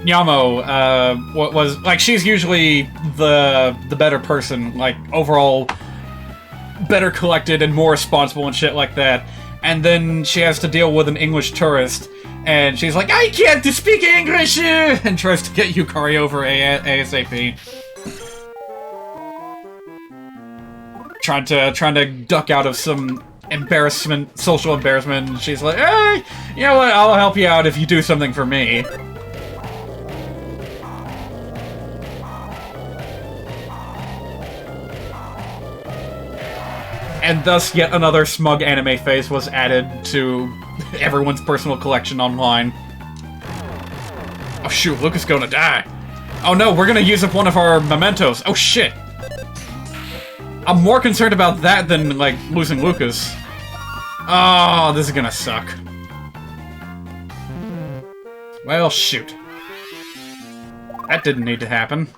Nyamo, was, like, she's usually the better person, like, overall better collected and more responsible and shit like that. And then she has to deal with an English tourist, and she's like, I can't speak English! And tries to get Yukari over ASAP. Trying to duck out of some embarrassment, social embarrassment, and she's like, hey, you know what, I'll help you out if you do something for me. And thus, yet another smug anime face was added to everyone's personal collection online. Oh shoot, Luca's gonna die. Oh no, we're gonna use up one of our mementos. Oh shit. I'm more concerned about that than, like, losing Lucas. Oh, this is gonna suck. Well, shoot. That didn't need to happen.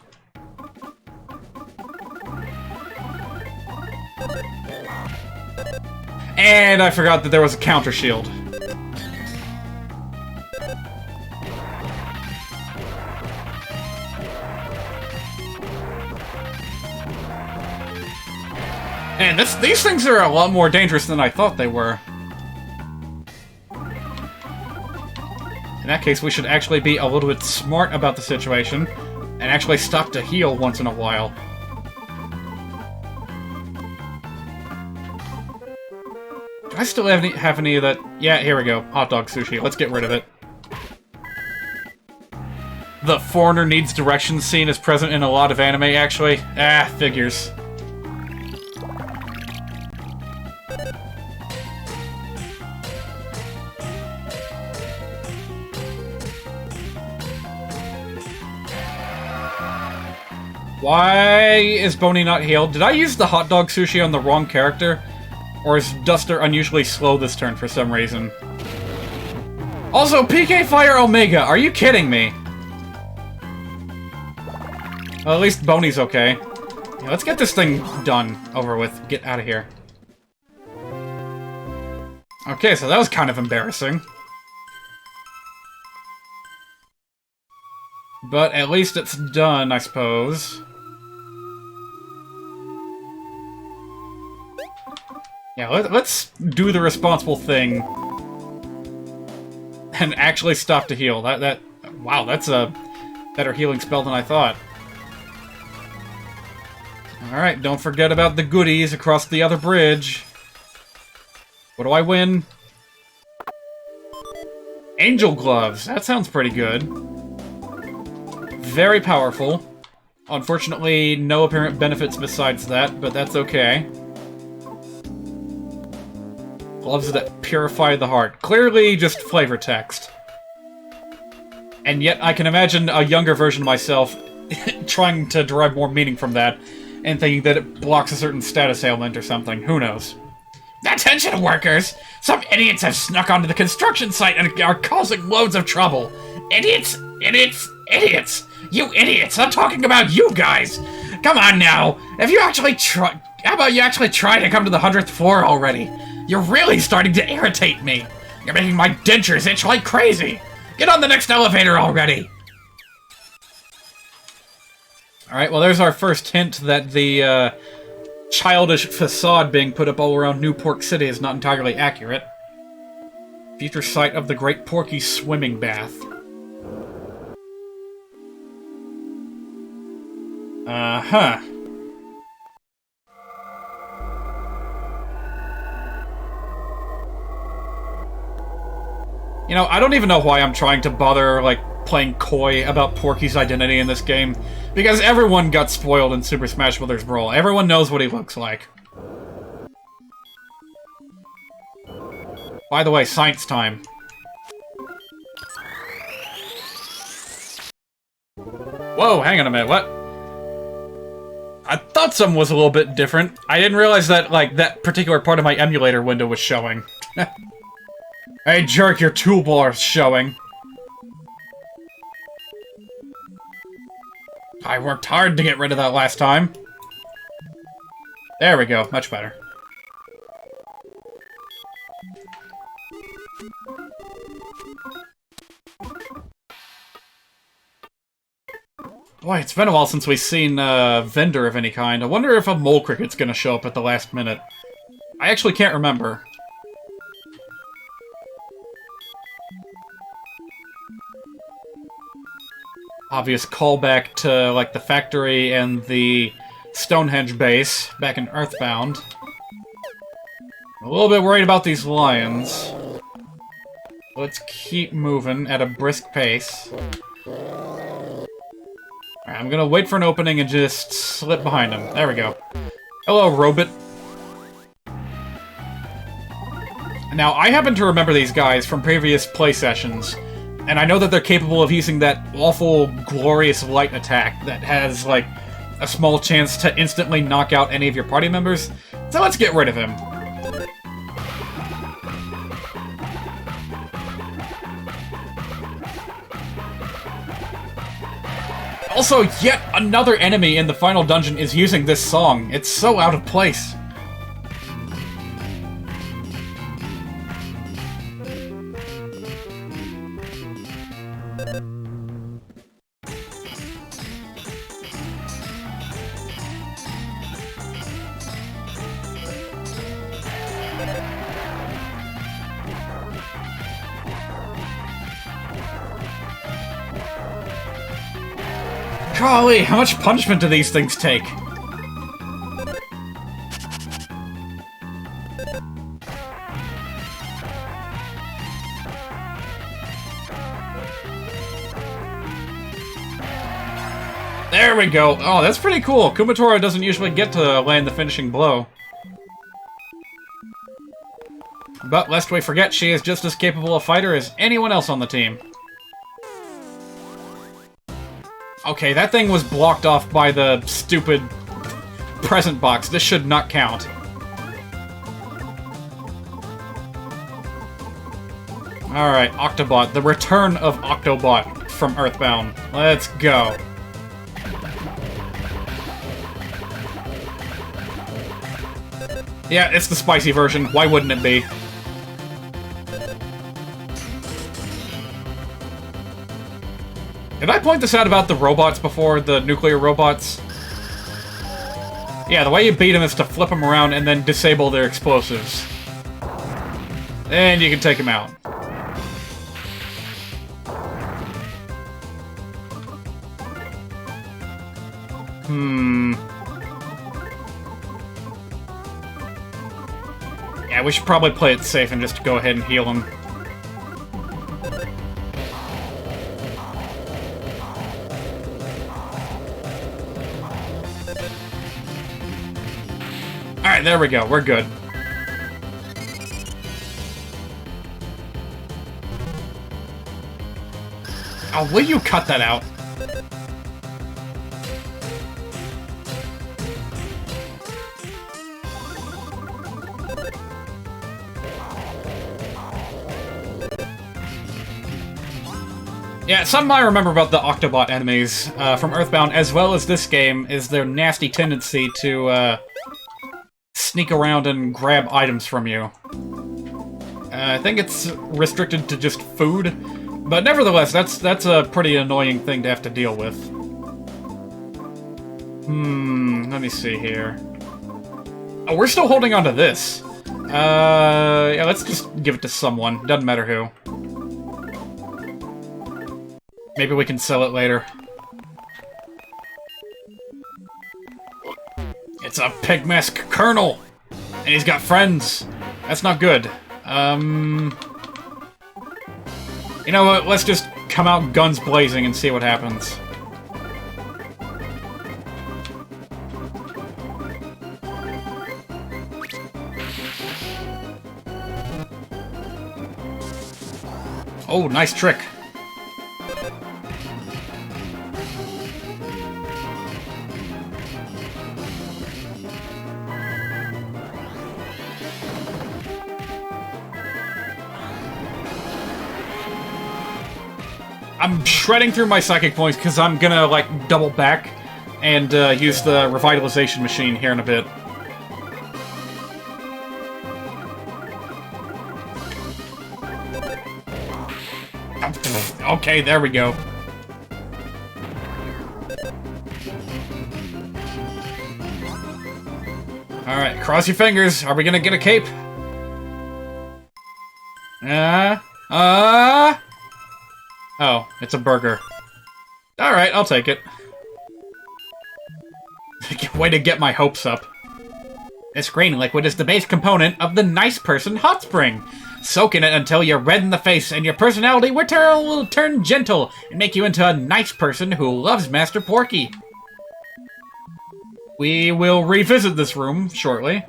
And I forgot that there was a counter shield. And these things are a lot more dangerous than I thought they were. In that case, we should actually be a little bit smart about the situation, and actually stop to heal once in a while. Do I still have any of that? Yeah, here we go. Hot dog sushi. Let's get rid of it. The foreigner needs directions scene is present in a lot of anime, actually. Ah, figures. Why is Boney not healed? Did I use the hot dog sushi on the wrong character? Or is Duster unusually slow this turn for some reason? Also, PK Fire Omega, are you kidding me? Well, at least Boney's okay. Yeah, let's get this thing done, over with. Get out of here. Okay, so that was kind of embarrassing. But at least it's done, I suppose. Yeah, let's do the responsible thing and actually stop to heal. Wow, that's a better healing spell than I thought. Alright, don't forget about the goodies across the other bridge. What do I win? Angel Gloves. That sounds pretty good. Very powerful. Unfortunately, no apparent benefits besides that, but that's okay. Gloves that purify the heart. Clearly just flavor text. And yet I can imagine a younger version of myself trying to derive more meaning from that and thinking that it blocks a certain status ailment or something. Who knows? Attention, workers! Some idiots have snuck onto the construction site and are causing loads of trouble. Idiots! Idiots! Idiots! You idiots! I'm talking about you guys! Come on now! Have you actually tried? How about you actually try to come to the 100th floor already? You're really starting to irritate me. You're making my dentures itch like crazy. Get on the next elevator already! Alright, well there's our first hint that the, childish facade being put up all around New Pork City is not entirely accurate. Future site of the Great Porky swimming bath. Uh-huh. You know, I don't even know why I'm trying to bother, like, playing coy about Porky's identity in this game, because everyone got spoiled in Super Smash Bros. Brawl. Everyone knows what he looks like. By the way, science time. Whoa, hang on a minute, what? I thought something was a little bit different. I didn't realize that, like, that particular part of my emulator window was showing. Hey, jerk, your toolbar's showing. I worked hard to get rid of that last time. There we go, much better. Boy, it's been a while since we've seen a vendor of any kind. I wonder if a mole cricket's gonna show up at the last minute. I actually can't remember. Obvious callback to, like, the factory and the Stonehenge base back in Earthbound. I'm a little bit worried about these lions. Let's keep moving at a brisk pace. Alright, I'm gonna wait for an opening and just slip behind him. There we go. Hello, Robot. Now, I happen to remember these guys from previous play sessions. And I know that they're capable of using that awful, glorious light attack that has, like, a small chance to instantly knock out any of your party members. So let's get rid of him. Also, yet another enemy in the final dungeon is using this song. It's so out of place. Golly, how much punishment do these things take? There we go. Oh, that's pretty cool. Kumatora doesn't usually get to land the finishing blow. But lest we forget, she is just as capable a fighter as anyone else on the team. Okay, that thing was blocked off by the stupid present box. This should not count. Alright, Octobot. The return of Octobot from Earthbound. Let's go. Yeah, it's the spicy version. Why wouldn't it be? Did I point this out about the robots before, the nuclear robots? Yeah, the way you beat them is to flip them around and then disable their explosives. And you can take them out. Yeah, we should probably play it safe and just go ahead and heal him. Alright, there we go. We're good. Oh, will you cut that out? Yeah, something I remember about the Octobot enemies from Earthbound, as well as this game, is their nasty tendency to sneak around and grab items from you. I think it's restricted to just food, but nevertheless, that's a pretty annoying thing to have to deal with. Let me see here. Oh, we're still holding on to this. Yeah, let's just give it to someone. Doesn't matter who. Maybe we can sell it later. It's a Pigmask Colonel! And he's got friends! That's not good. You know what? Let's just come out guns blazing and see what happens. Oh, nice trick. I'm shredding through my psychic points because I'm gonna, like, double back and use the revitalization machine here in a bit. Okay, there we go. Alright, cross your fingers. Are we gonna get a cape? Oh, it's a burger. Alright, I'll take it. Way to get my hopes up. This green liquid is the base component of the Nice Person Hot Spring. Soak in it until you're red in the face and your personality will turn gentle and make you into a nice person who loves Master Porky. We will revisit this room shortly.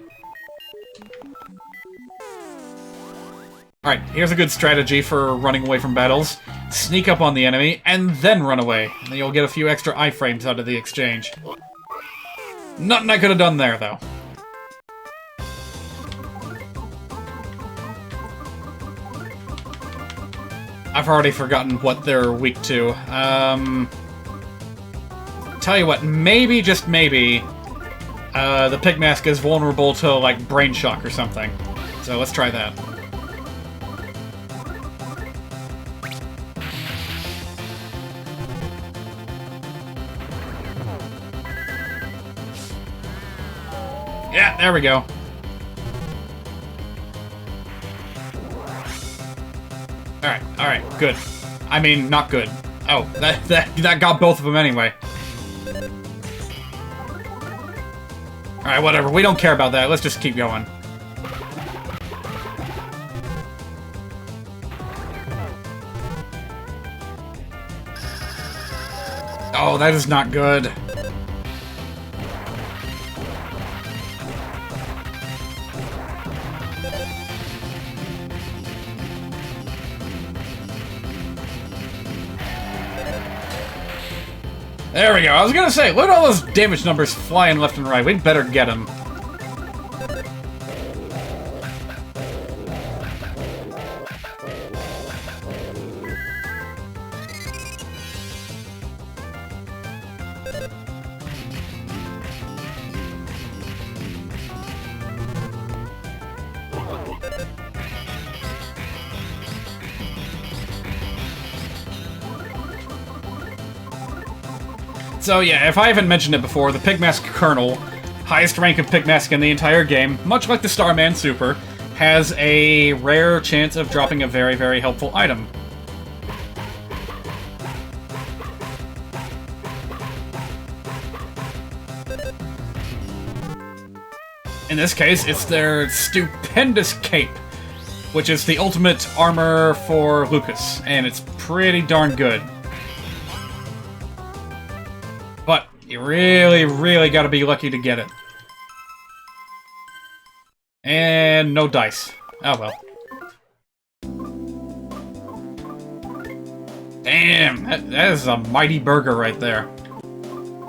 Alright, here's a good strategy for running away from battles. Sneak up on the enemy, and then run away. And then you'll get a few extra iframes out of the exchange. Nothing I could have done there, though. I've already forgotten what they're weak to. Tell you what, maybe, just maybe, the Pigmask is vulnerable to, like, brain shock or something. So let's try that. Yeah, there we go. Alright, good. I mean, not good. Oh, that got both of them anyway. Alright, whatever. We don't care about that. Let's just keep going. Oh, that is not good. There we go. I was gonna say, look at all those damage numbers flying left and right. We'd better get them. So yeah, if I haven't mentioned it before, the Pigmask Colonel, highest rank of Pigmask in the entire game, much like the Starman Super, has a rare chance of dropping a very, very helpful item. In this case, it's their stupendous cape, which is the ultimate armor for Lucas, and it's pretty darn good. But you really, really gotta be lucky to get it. And no dice. Oh well. Damn, that is a mighty burger right there.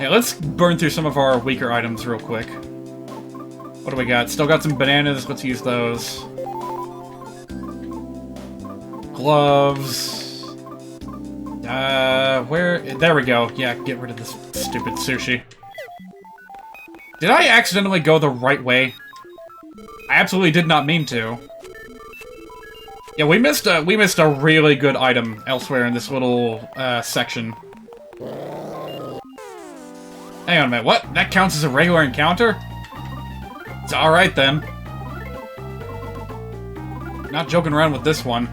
Yeah, let's burn through some of our weaker items real quick. What do we got? Still got some bananas, let's use those. Gloves. Where? There we go. Yeah, get rid of this stupid sushi. Did I accidentally go the right way? I absolutely did not mean to. Yeah, we missed a really good item elsewhere in this little section. Hang on a minute, what? That counts as a regular encounter? It's alright then. Not joking around with this one.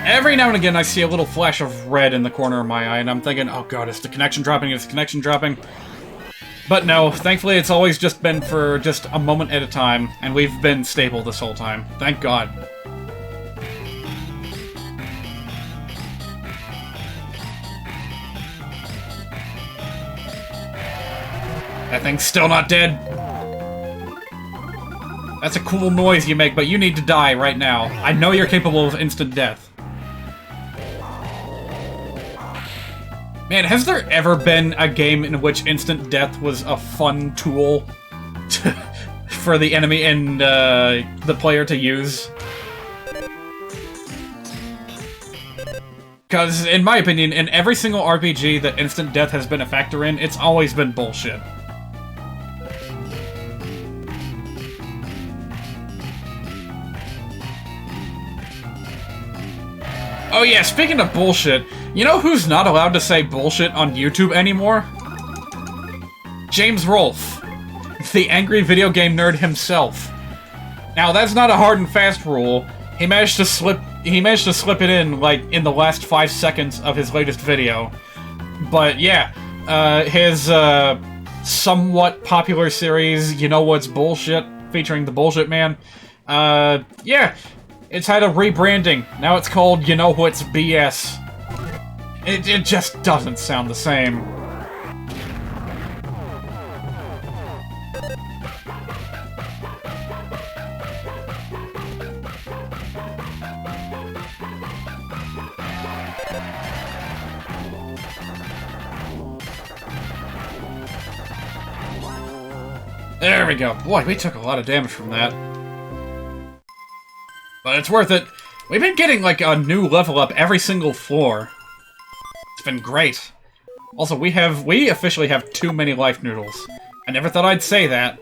Every now and again, I see a little flash of red in the corner of my eye, and I'm thinking, oh god, is the connection dropping? Is the connection dropping? But no, thankfully it's always just been for just a moment at a time, and we've been stable this whole time. Thank god. That thing's still not dead. That's a cool noise you make, but you need to die right now. I know you're capable of instant death. Man, has there ever been a game in which instant death was a fun tool for the enemy and the player to use? Because, in my opinion, in every single RPG that instant death has been a factor in, it's always been bullshit. Oh yeah, speaking of bullshit, you know who's not allowed to say bullshit on YouTube anymore? James Rolfe, the angry video game nerd himself. Now that's not a hard and fast rule. He managed to slip it in, like, in the last 5 seconds of his latest video. But yeah, his somewhat popular series, You Know What's Bullshit, featuring the Bullshit Man, yeah. It's had a rebranding. Now it's called You Know What's BS. It just doesn't sound the same. There we go. Boy, we took a lot of damage from that. But it's worth it. We've been getting, like, a new level up every single floor. It's been great. Also, we officially have too many life noodles. I never thought I'd say that.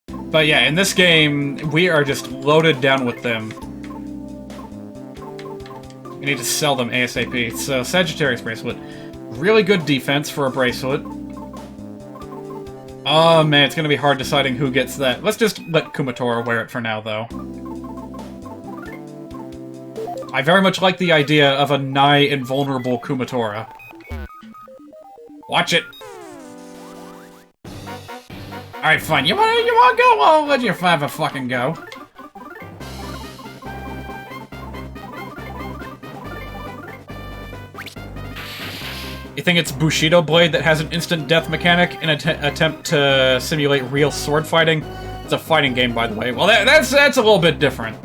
But yeah, in this game, we are just loaded down with them. We need to sell them ASAP. So, Sagittarius Bracelet. Really good defense for a bracelet. Oh man, it's gonna be hard deciding who gets that. Let's just let Kumatora wear it for now, though. I very much like the idea of a nigh invulnerable Kumatora. Watch it! Alright, fine. You wanna go? I'll let you have a fucking go. You think it's Bushido Blade that has an instant death mechanic in an attempt to simulate real sword fighting? It's a fighting game, by the way. Well, that's a little bit different.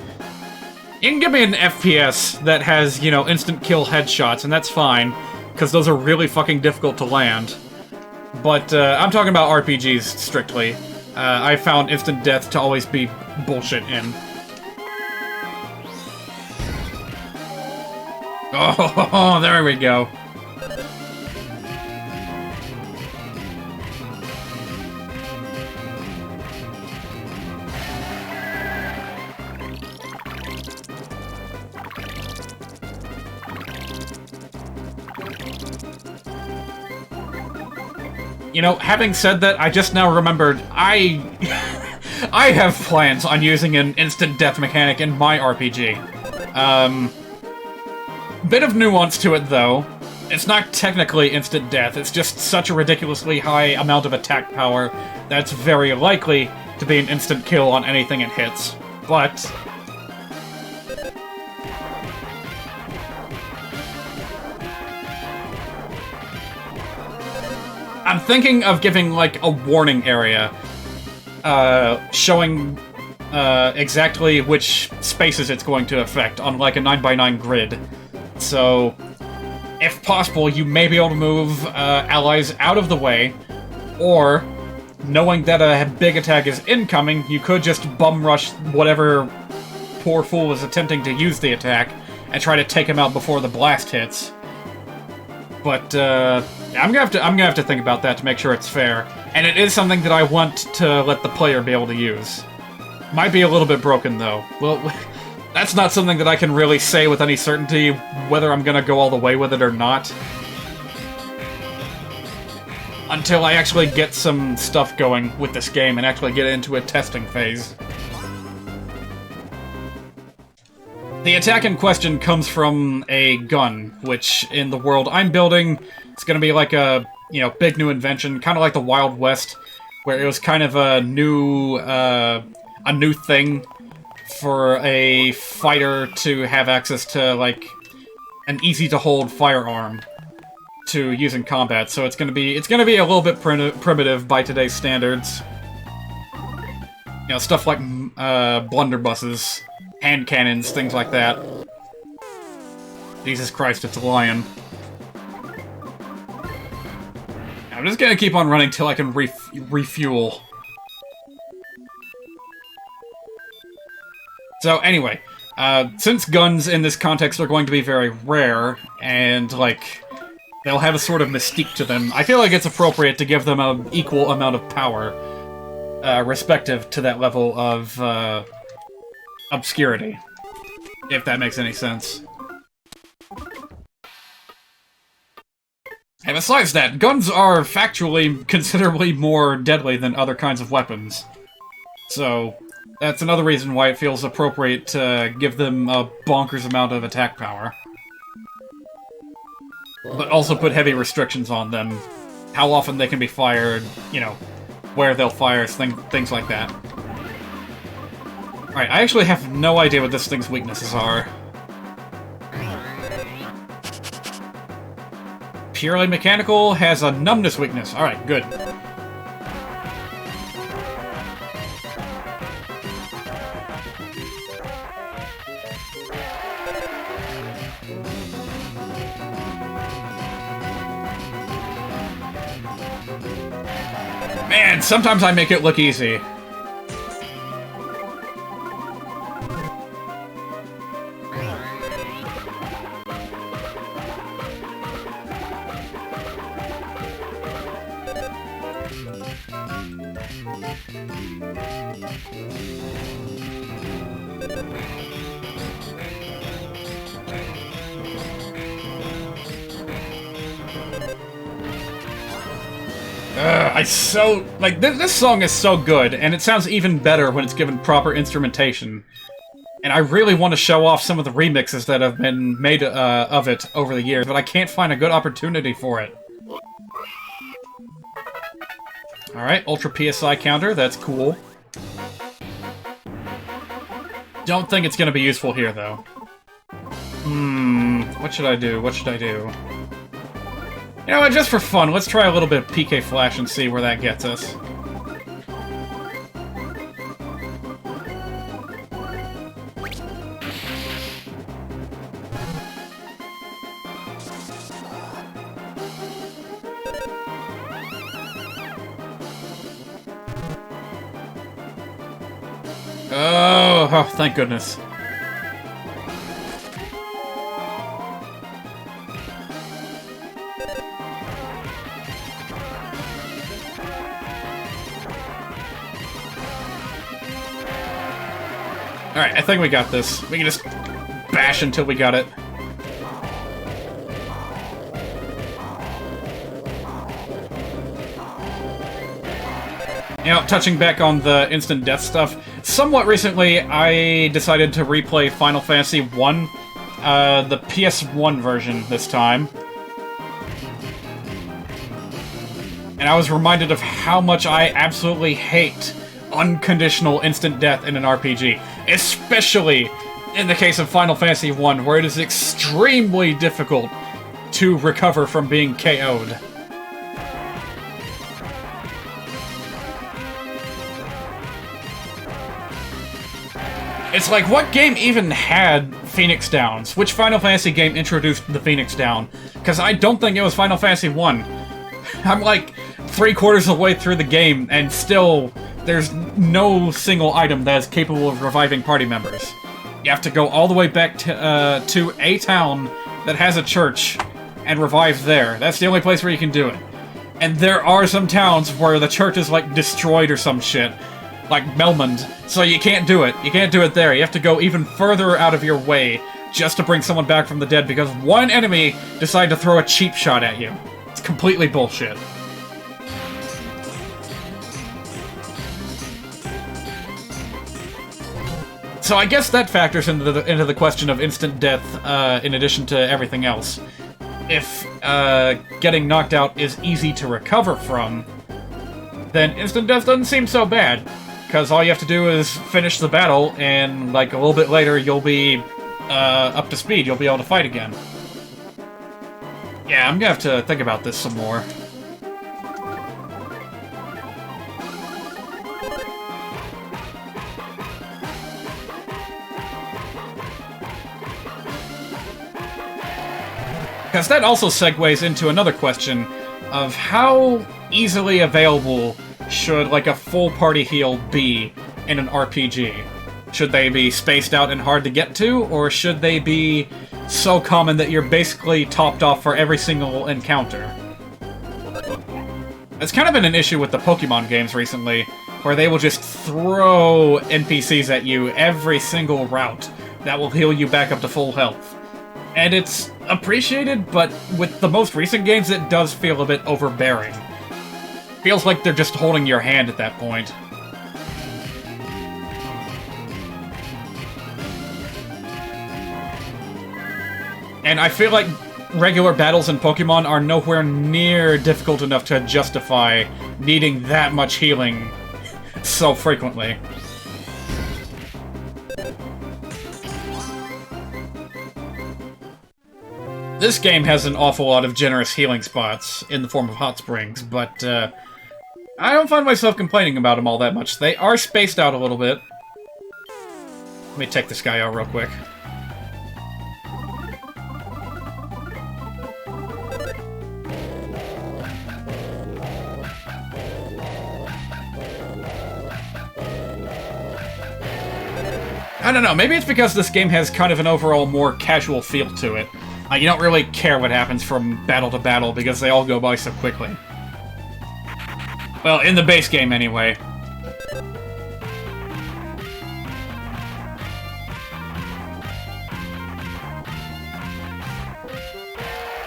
You can give me an FPS that has, you know, instant kill headshots, and that's fine, because those are really fucking difficult to land. But, I'm talking about RPGs, strictly. I found instant death to always be bullshit in. Oh, there we go. You know, having said that, I just now remembered, I have plans on using an instant death mechanic in my RPG. Bit of nuance to it, though. It's not technically instant death, it's just such a ridiculously high amount of attack power that it's very likely to be an instant kill on anything it hits. But I'm thinking of giving, like, a warning area, showing exactly which spaces it's going to affect on, like, a 9x9 grid. So, if possible, you may be able to move allies out of the way, or, knowing that a big attack is incoming, you could just bum rush whatever poor fool is attempting to use the attack and try to take him out before the blast hits. But I'm gonna have to think about that to make sure it's fair, and it is something that I want to let the player be able to use. Might be a little bit broken though. Well, that's not something that I can really say with any certainty whether I'm gonna go all the way with it or not, until I actually get some stuff going with this game and actually get into a testing phase. The attack in question comes from a gun, which in the world I'm building, it's gonna be like a, you know, big new invention, kind of like the Wild West, where it was kind of a new thing for a fighter to have access to, like, an easy-to-hold firearm to use in combat. So it's gonna be a little bit primitive by today's standards. You know, stuff like blunderbusses, hand cannons, things like that. Jesus Christ, it's a lion. I'm just gonna keep on running till I can refuel. So anyway, since guns in this context are going to be very rare, and, like, they'll have a sort of mystique to them, I feel like it's appropriate to give them an equal amount of power, respective to that level of, obscurity, if that makes any sense. And besides that, guns are factually considerably more deadly than other kinds of weapons. So, that's another reason why it feels appropriate to give them a bonkers amount of attack power. But also put heavy restrictions on them. How often they can be fired, you know, where they'll fire, things like that. Alright, I actually have no idea what this thing's weaknesses are. Purely mechanical has a numbness weakness. Alright, good. Man, sometimes I make it look easy. This song is so good, and it sounds even better when it's given proper instrumentation. And I really want to show off some of the remixes that have been made of it over the years, but I can't find a good opportunity for it. Alright, Ultra PSI counter, that's cool. Don't think it's gonna be useful here, though. What should I do? What should I do? You know what, just for fun, let's try a little bit of PK Flash and see where that gets us. Oh, thank goodness. Alright, I think we got this. We can just bash until we got it. You know, touching back on the instant death stuff, somewhat recently I decided to replay Final Fantasy 1, the PS1 version this time. and I was reminded of how much I absolutely hate unconditional instant death in an RPG, especially in the case of Final Fantasy I, where it is extremely difficult to recover from being KO'd. It's like, what game even had Phoenix Downs? Which Final Fantasy game introduced the Phoenix Down? Because I don't think it was Final Fantasy I. I'm like 3/4 of the way through the game, and still, there's no single item that is capable of reviving party members. You have to go all the way back to a town that has a church and revive there. That's the only place where you can do it. And there are some towns where the church is, like, destroyed or some shit. Like Melmond. So you can't do it. You can't do it there. You have to go even further out of your way just to bring someone back from the dead because one enemy decided to throw a cheap shot at you. It's completely bullshit. So I guess that factors into the question of instant death, in addition to everything else. If getting knocked out is easy to recover from, then instant death doesn't seem so bad. Because all you have to do is finish the battle, and like a little bit later, you'll be up to speed. You'll be able to fight again. Yeah, I'm gonna have to think about this some more. Because that also segues into another question of how easily available should, like, a full party heal be in an RPG? Should they be spaced out and hard to get to, or should they be so common that you're basically topped off for every single encounter? It's kind of been an issue with the Pokemon games recently, where they will just throw NPCs at you every single route that will heal you back up to full health. And it's appreciated, but with the most recent games, it does feel a bit overbearing. Feels like they're just holding your hand at that point. And I feel like regular battles in Pokemon are nowhere near difficult enough to justify needing that much healing so frequently. This game has an awful lot of generous healing spots in the form of hot springs, but I don't find myself complaining about them all that much. They are spaced out a little bit. Let me take this guy out real quick. I don't know, maybe it's because this game has kind of an overall more casual feel to it. You don't really care what happens from battle to battle because they all go by so quickly. Well, in the base game, anyway.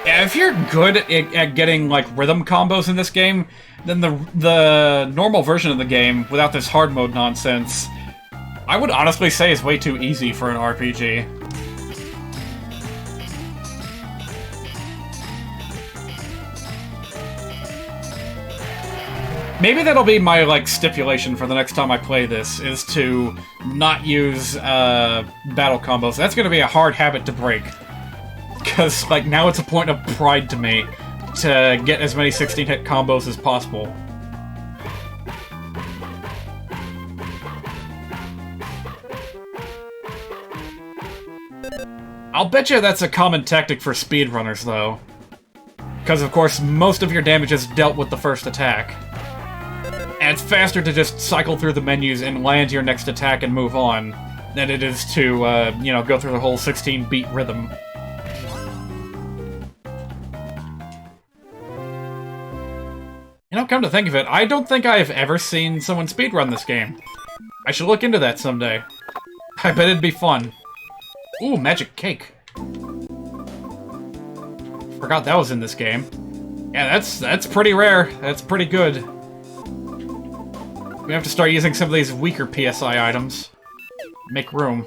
Yeah, if you're good at getting, like, rhythm combos in this game, then the normal version of the game, without this hard mode nonsense, I would honestly say is way too easy for an RPG. Maybe that'll be my, like, stipulation for the next time I play this, is to not use, battle combos. That's gonna be a hard habit to break. Because, like, now it's a point of pride to me to get as many 16-hit combos as possible. I'll bet you that's a common tactic for speedrunners, though. Because, of course, most of your damage is dealt with the first attack. And it's faster to just cycle through the menus and land your next attack and move on than it is to, you know, go through the whole 16-beat rhythm. You know, come to think of it, I don't think I've ever seen someone speedrun this game. I should look into that someday. I bet it'd be fun. Ooh, magic cake. Forgot that was in this game. Yeah, that's pretty rare. That's pretty good. We have to start using some of these weaker PSI items. Make room.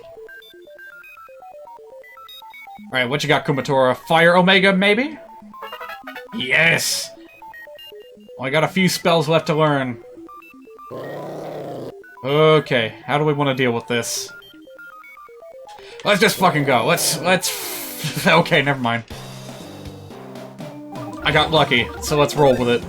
Alright, what you got, Kumatora? Fire Omega, maybe? Yes! Well, I got a few spells left to learn. Okay, how do we want to deal with this? Let's just fucking go. Let's... Okay, never mind. I got lucky, so let's roll with it.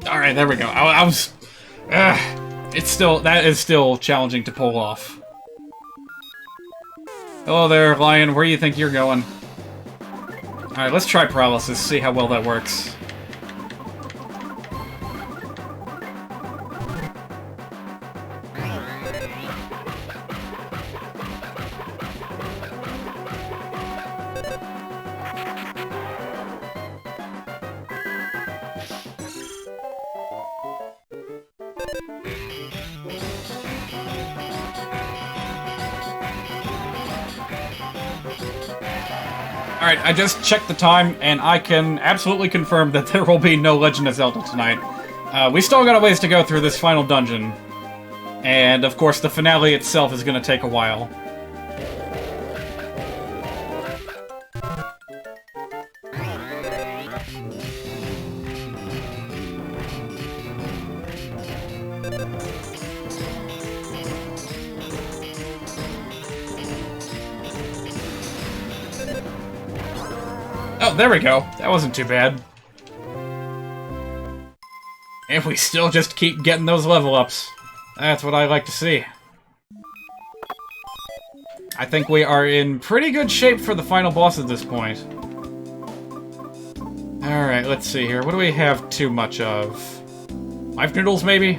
Alright, there we go. I was... it's still... That is still challenging to pull off. Hello there, Lion. Where do you think you're going? Alright, let's try paralysis, see how well that works. Alright, I just checked the time, and I can absolutely confirm that there will be no Legend of Zelda tonight. We still got a ways to go through this final dungeon. And, of course, the finale itself is gonna take a while. Oh, there we go. That wasn't too bad. And we still just keep getting those level ups. That's what I like to see. I think we are in pretty good shape for the final boss at this point. Alright, let's see here. What do we have too much of? Life noodles, maybe?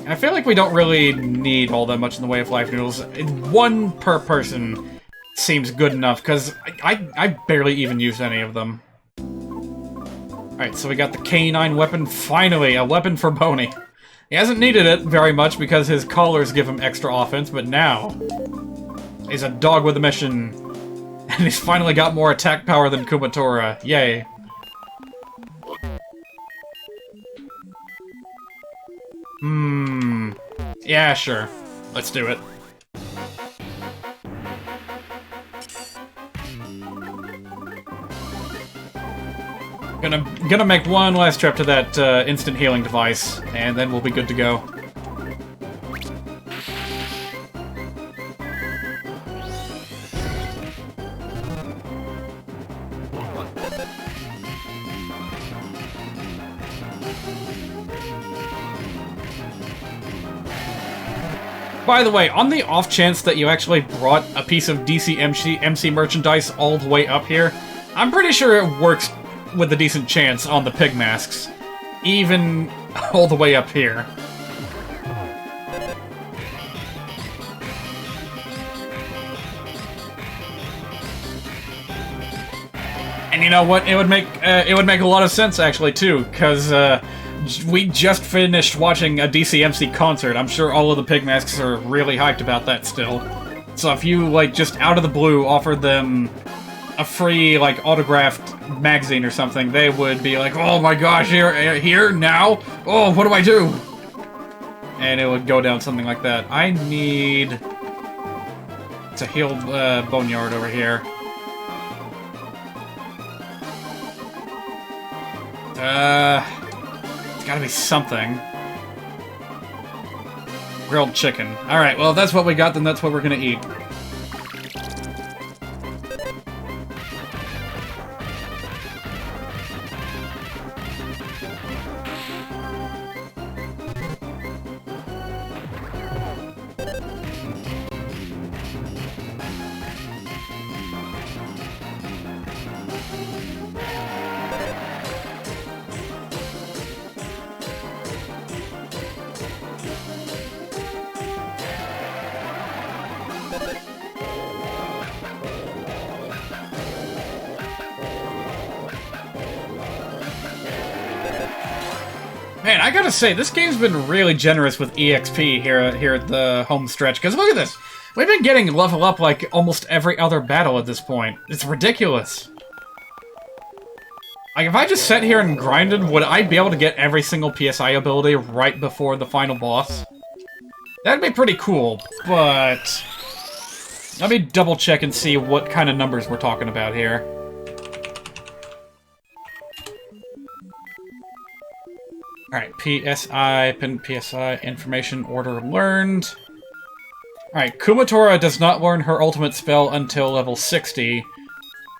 I feel like we don't really need all that much in the way of life noodles. One per person seems good enough, because I barely even use any of them. Alright, so we got the Canine Weapon. Finally, a weapon for Boney. He hasn't needed it very much because his collars give him extra offense, but now he's a dog with a mission. And he's finally got more attack power than Kumatora. Yay. Yeah, sure. Let's do it. Gonna make one last trip to that instant healing device, and then we'll be good to go. By the way, on the off chance that you actually brought a piece of DC MC merchandise all the way up here, I'm pretty sure it works with a decent chance on the pig masks, even all the way up here. And you know what? It would make a lot of sense actually too, because we just finished watching a DCMC concert. I'm sure all of the pig masks are really hyped about that still. So if you like just out of the blue offered them a free like autographed magazine or something, they would be like, "Oh my gosh, here now? Oh, what do I do?" And it would go down something like that. I need to heal Boneyard over here. It's gotta be something. Grilled chicken. Alright, well, if that's what we got, then that's what we're gonna eat. Man, I gotta say, this game's been really generous with EXP here at the home stretch, because look at this! We've been getting level up like almost every other battle at this point. It's ridiculous. Like, if I just sat here and grinded, would I be able to get every single PSI ability right before the final boss? That'd be pretty cool, but... let me double check and see what kind of numbers we're talking about here. Alright, PSI, pin PSI, information order learned. Alright, Kumatora does not learn her ultimate spell until level 60.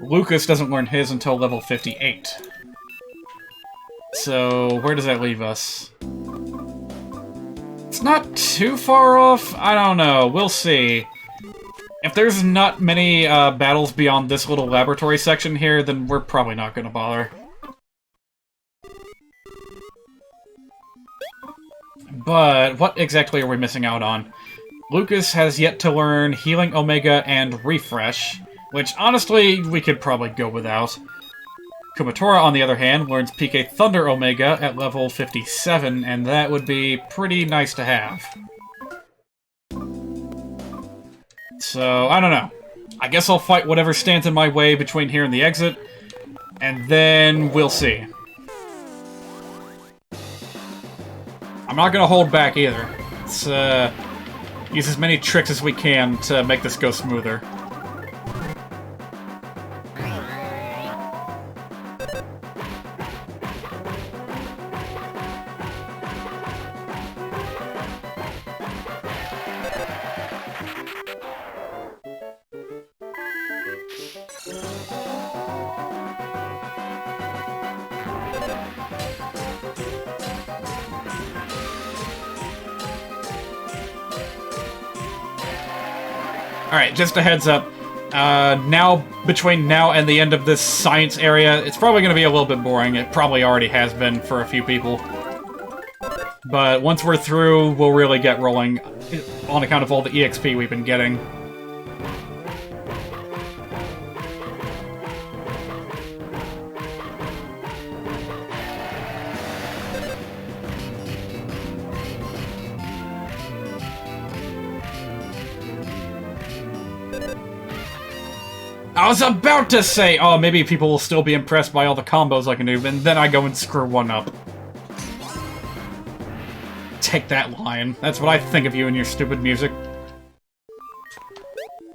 Lucas doesn't learn his until level 58. So, where does that leave us? It's not too far off? I don't know, we'll see. If there's not many battles beyond this little laboratory section here, then we're probably not gonna bother. But what exactly are we missing out on? Lucas has yet to learn Healing Omega and Refresh, which honestly we could probably go without. Kumatora, on the other hand, learns PK Thunder Omega at level 57, and that would be pretty nice to have. So, I don't know. I guess I'll fight whatever stands in my way between here and the exit, and then we'll see. I'm not gonna hold back either. Let's use as many tricks as we can to make this go smoother. Alright, just a heads up. Now, between now and the end of this science area, it's probably going to be a little bit boring. It probably already has been for a few people. But once we're through, we'll really get rolling on account of all the EXP we've been getting. I was about to say, oh, maybe people will still be impressed by all the combos I can do, and then I go and screw one up. Take that, Lion. That's what I think of you and your stupid music.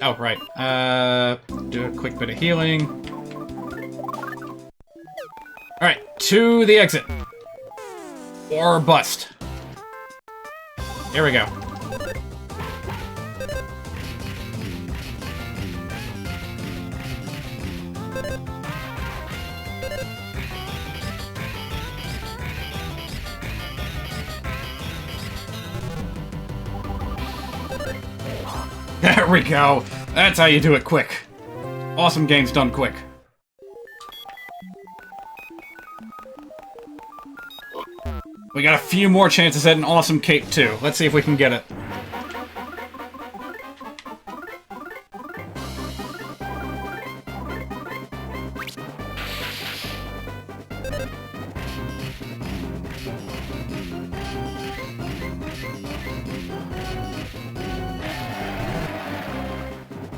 Oh, right. Do a quick bit of healing. Alright, to the exit. Or bust. Here we go. There we go. That's how you do it quick. Awesome games done quick. We got a few more chances at an awesome cape, too. Let's see if we can get it.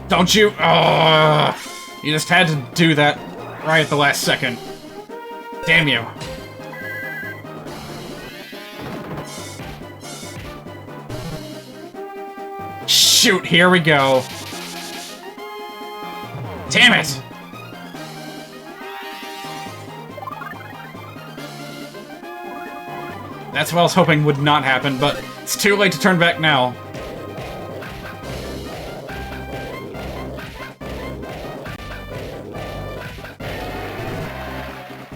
Don't you? You just had to do that right at the last second. Damn you. Shoot, here we go. Damn it! That's what I was hoping would not happen, but it's too late to turn back now.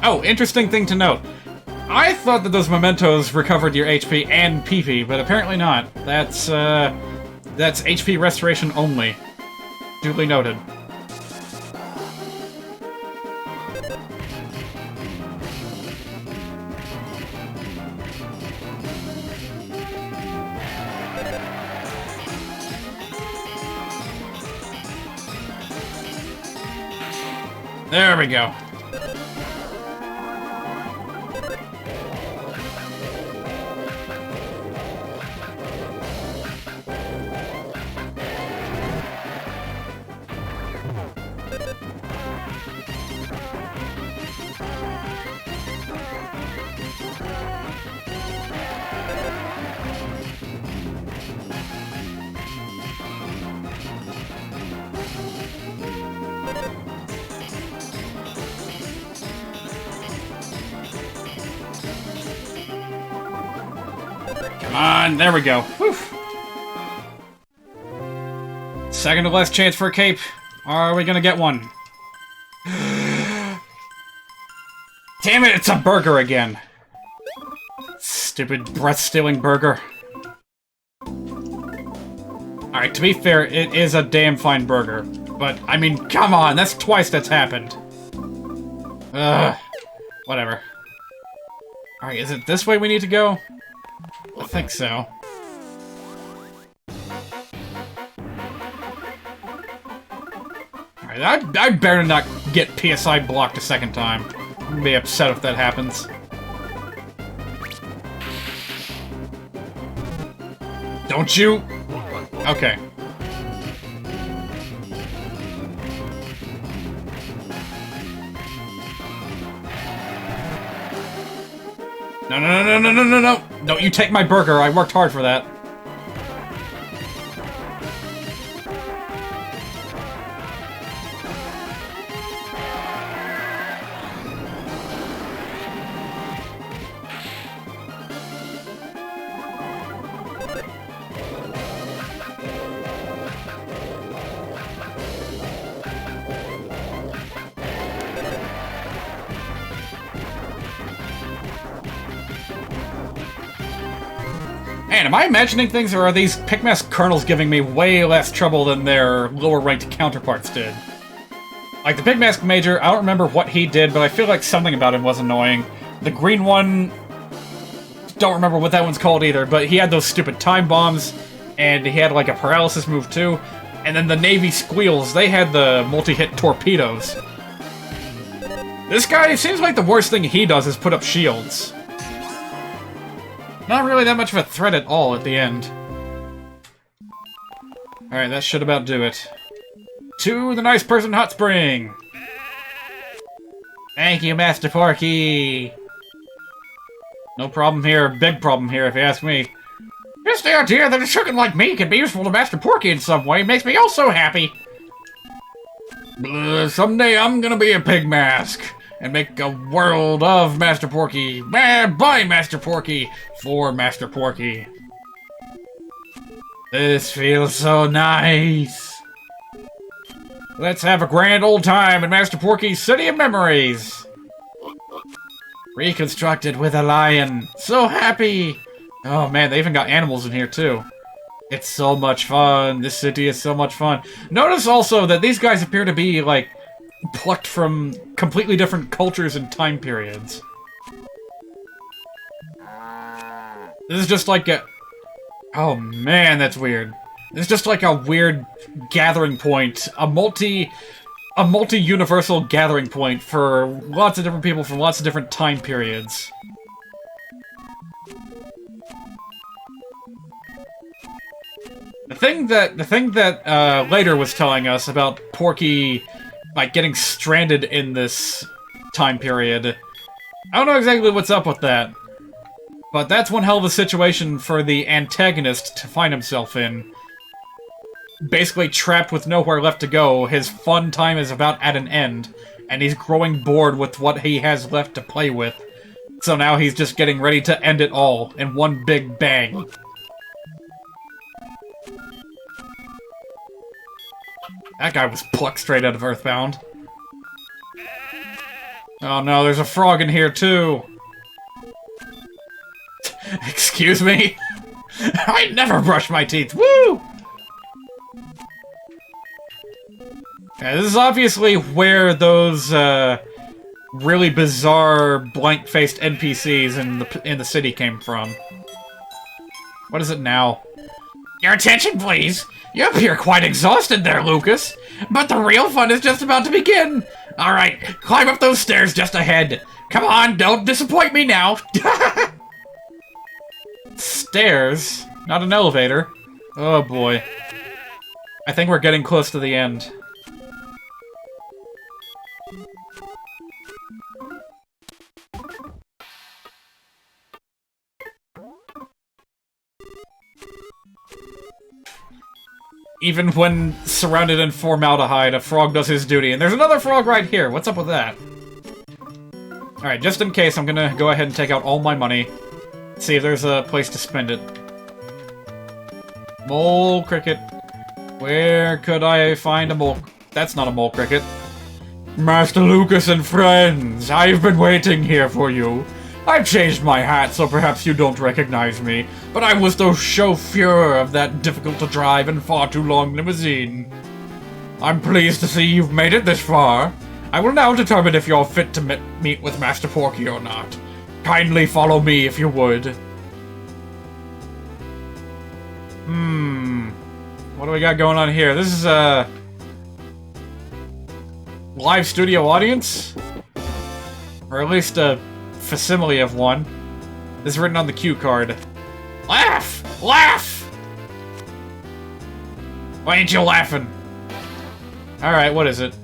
Oh, interesting thing to note. I thought that those mementos recovered your HP and PP, but apparently not. That's HP restoration only. Duly noted. There we go. Come on, there we go. Whew. Second to last chance for a cape. Are we gonna get one? Damn it, it's a burger again. Stupid breath-stealing burger. Alright, to be fair, it is a damn fine burger. But, I mean, come on, that's twice that's happened. Ugh. Whatever. Alright, is it this way we need to go? I think so. Alright, I'd better not get PSI blocked a second time. I'm gonna be upset if that happens. Don't you? Okay. No, no, no, no, no, no, no, no! Don't you take my burger, I worked hard for that. Man, am I imagining things, or are these Pigmask Colonels giving me way less trouble than their lower-ranked counterparts did? Like, the Pigmask Major, I don't remember what he did, but I feel like something about him was annoying. The green one... don't remember what that one's called either, but he had those stupid time bombs, and he had, like, a paralysis move, too. And then the Navy Squeals, they had the multi-hit torpedoes. This guy, it seems like the worst thing he does is put up shields. Not really that much of a threat at all at the end. Alright, that should about do it. To the Nice Person Hot Spring! Thank you, Master Porky! No problem here, big problem here if you ask me. Just the idea that a chicken like me can be useful to Master Porky in some way makes me also happy! Someday I'm gonna be a pig mask! And make a world of Master Porky, by Master Porky, for Master Porky. This feels so nice. Let's have a grand old time in Master Porky's City of Memories. Reconstructed with a lion. So happy. Oh man, they even got animals in here too. It's so much fun. This city is so much fun. Notice also that these guys appear to be, like, plucked from completely different cultures and time periods. This is just like a... oh man, that's weird. This is just like a weird gathering point. A multi-universal gathering point for lots of different people from lots of different time periods. The thing that later was telling us about Porky, like, getting stranded in this time period. I don't know exactly what's up with that. But that's one hell of a situation for the antagonist to find himself in. Basically trapped with nowhere left to go, his fun time is about at an end, and he's growing bored with what he has left to play with. So now he's just getting ready to end it all in one big bang. That guy was plucked straight out of Earthbound. Oh no, there's a frog in here too! Excuse me? I never brush my teeth, woo! Yeah, this is obviously where those, really bizarre, blank-faced NPCs in the city came from. What is it now? Your attention, please! You appear quite exhausted there, Lucas. But the real fun is just about to begin. Alright, climb up those stairs just ahead. Come on, don't disappoint me now. Stairs? Not an elevator. Oh boy. I think we're getting close to the end. Even when surrounded in formaldehyde, a frog does his duty. And there's another frog right here. What's up with that? Alright, just in case, I'm gonna go ahead and take out all my money. See if there's a place to spend it. Mole cricket. Where could I find a mole? That's not a mole cricket. Master Lucas and friends, I've been waiting here for you. I've changed my hat, so perhaps you don't recognize me, but I was the chauffeur of that difficult-to-drive and far-too-long limousine. I'm pleased to see you've made it this far. I will now determine if you're fit to meet with Master Porky or not. Kindly follow me if you would. What do we got going on here? This is a live studio audience? Or at least a facsimile of one. This is written on the cue card. Laugh! Laugh! Why ain't you laughing? Alright, what is it?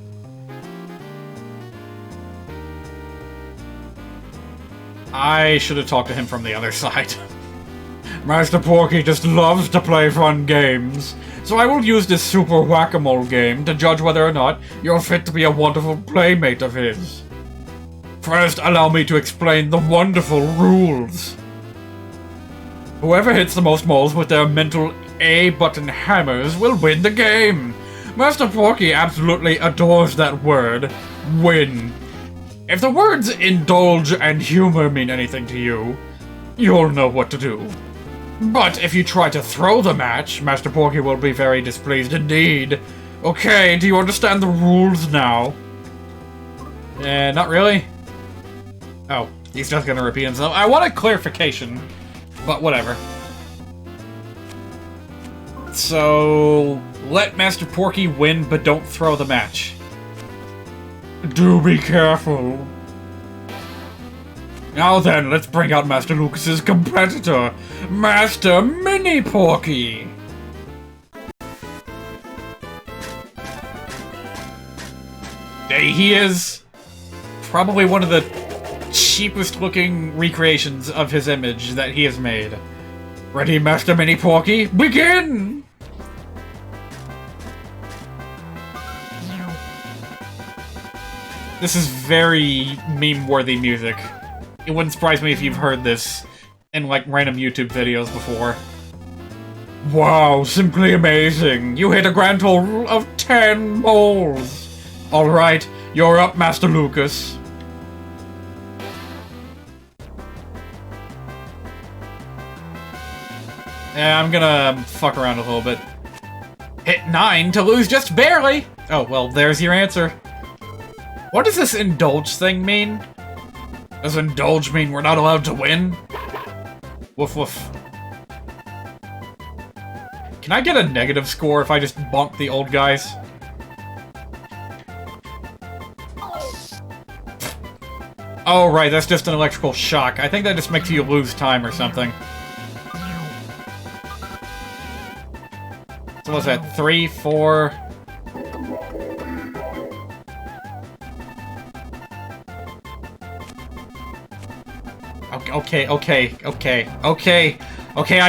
I should have talked to him from the other side. Master Porky just loves to play fun games, so I will use this super whack-a-mole game to judge whether or not you're fit to be a wonderful playmate of his. First, allow me to explain the wonderful rules. Whoever hits the most moles with their mental A-button hammers will win the game. Master Porky absolutely adores that word, win. If the words indulge and humor mean anything to you, you'll know what to do. But if you try to throw the match, Master Porky will be very displeased indeed. Okay, do you understand the rules now? Not really. Oh, he's just gonna repeat himself. I want a clarification, but whatever. So, let Master Porky win, but don't throw the match. Do be careful. Now then, let's bring out Master Lucas's competitor, Master Mini Porky. He is probably one of the cheapest looking recreations of his image that he has made. Ready, Master Mini Porky? Begin! This is very meme-worthy music. It wouldn't surprise me if you've heard this in, like, random YouTube videos before. Wow, simply amazing! You hit a grand total of 10 moles! Alright, you're up, Master Lucas. Yeah, I'm gonna fuck around a little bit. Hit 9 to lose just barely! Oh, well, there's your answer. What does this indulge thing mean? Does indulge mean we're not allowed to win? Woof woof. Can I get a negative score if I just bonk the old guys? Oh, right, that's just an electrical shock. I think that just makes you lose time or something. So what's that? 3, 4... Okay, I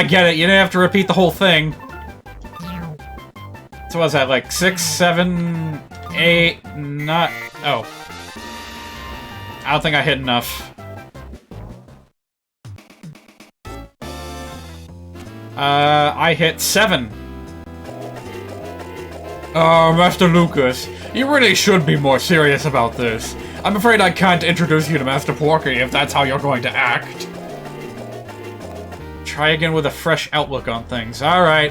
get it. You didn't have to repeat the whole thing. So what's that, like 6, 7, 8, not... Oh. I don't think I hit enough. I hit 7. Oh, Master Lucas, you really should be more serious about this. I'm afraid I can't introduce you to Master Porky if that's how you're going to act. Try again with a fresh outlook on things. Alright.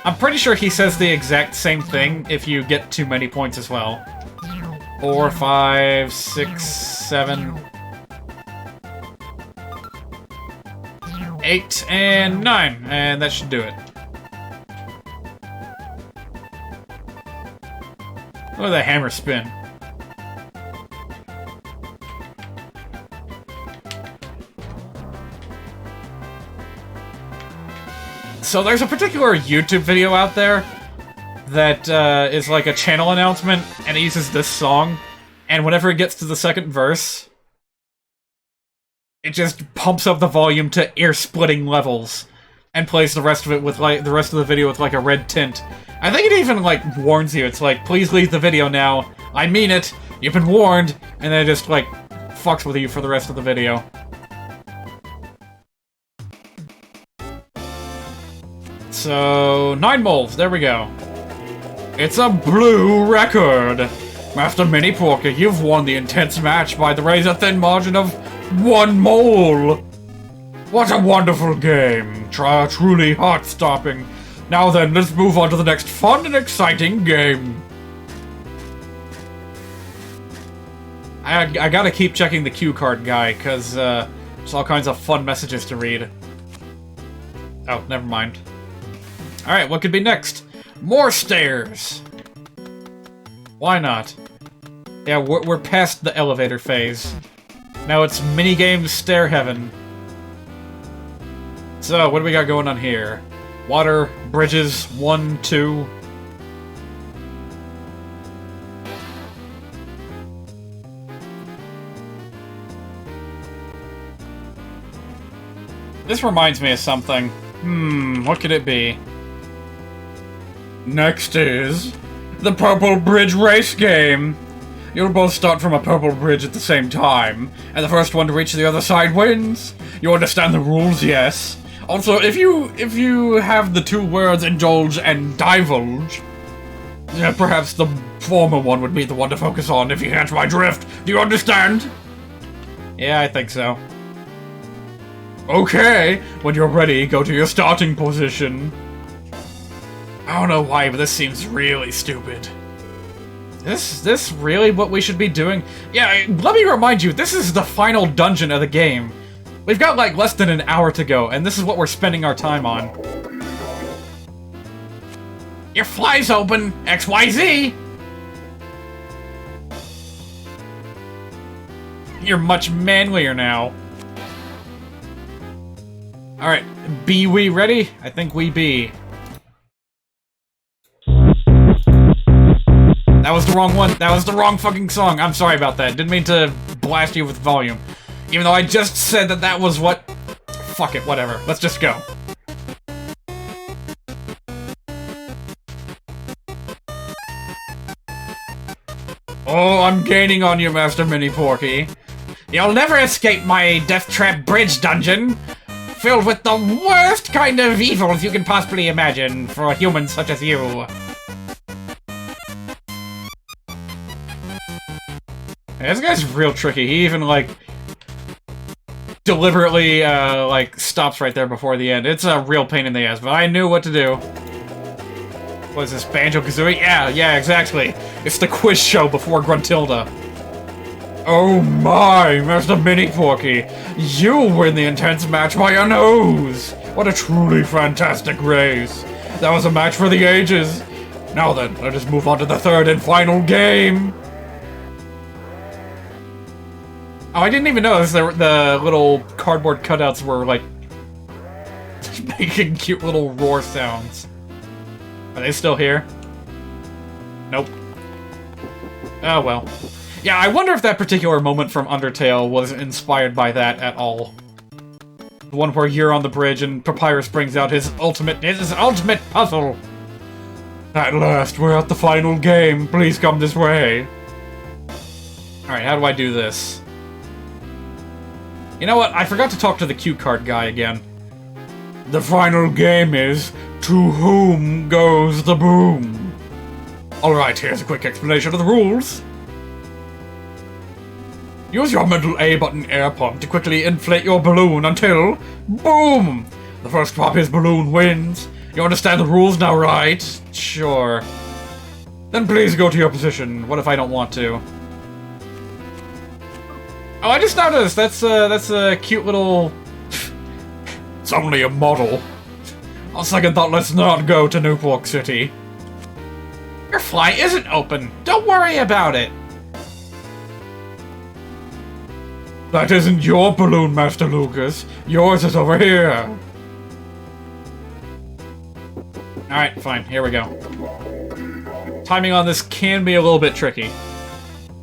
I'm pretty sure he says the exact same thing if you get too many points as well. 4, 5, 6, 7... 8, and 9. And that should do it. Look at that hammer spin. So there's a particular YouTube video out there that is like a channel announcement, and it uses this song, and whenever it gets to the second verse, it just pumps up the volume to ear-splitting levels, and plays the rest of it with, like, the rest of the video with, like, a red tint. I think it even, like, warns you. It's like, please leave the video now. I mean it. You've been warned. And then it just, like, fucks with you for the rest of the video. So, 9 moles, there we go. It's a blue record! Master Mini Porky, you've won the intense match by the razor-thin margin of 1 mole! What a wonderful game! Truly heart-stopping. Now then, let's move on to the next fun and exciting game. I gotta keep checking the cue card guy, because there's all kinds of fun messages to read. Oh, never mind. Alright, what could be next? More stairs! Why not? Yeah, we're past the elevator phase. Now it's minigame stair heaven. So, what do we got going on here? Water, bridges, 1, 2... This reminds me of something. What could it be? Next is... the Purple Bridge Race Game! You'll both start from a purple bridge at the same time, and the first one to reach the other side wins! You understand the rules, yes? Also, if you have the 2 words indulge and divulge, perhaps the former one would be the one to focus on if you catch my drift. Do you understand? Yeah, I think so. Okay, when you're ready, go to your starting position. I don't know why, but this seems really stupid. This really what we should be doing? Yeah, let me remind you, this is the final dungeon of the game. We've got like less than an hour to go, and this is what we're spending our time on. Your fly's open, XYZ! You're much manlier now. Alright, be we ready? I think we be. That was the wrong one. That was the wrong fucking song. I'm sorry about that. Didn't mean to blast you with volume. Even though I just said that that was what... Fuck it, whatever. Let's just go. Oh, I'm gaining on you, Master Mini Porky. You'll never escape my Death Trap Bridge dungeon, filled with the worst kind of evils you can possibly imagine for a human such as you. Yeah, this guy's real tricky. He even, like, deliberately, like, stops right there before the end. It's a real pain in the ass, but I knew what to do. What is this, Banjo-Kazooie? Yeah, exactly. It's the quiz show before Gruntilda. Oh my, Master Mini Porky! You win the intense match by a nose! What a truly fantastic race! That was a match for the ages! Now then, let us move on to the third and final game! Oh, I didn't even notice the little cardboard cutouts were, like, making cute little roar sounds. Are they still here? Nope. Oh, well. Yeah, I wonder if that particular moment from Undertale was inspired by that at all. The one where you're on the bridge and Papyrus brings out his ultimate puzzle! At last, we're at the final game. Please come this way. Alright, how do I do this? You know what? I forgot to talk to the cue card guy again. The final game is, to whom goes the boom? Alright, here's a quick explanation of the rules. Use your mental A button air pump to quickly inflate your balloon until, boom! The first to pop his balloon wins. You understand the rules now, right? Sure. Then please go to your position. What if I don't want to? Oh, I just noticed, that's a cute little... It's only a model. On second thought, let's not go to Newport City. Your fly isn't open. Don't worry about it. That isn't your balloon, Master Lucas. Yours is over here. Alright, fine. Here we go. Timing on this can be a little bit tricky.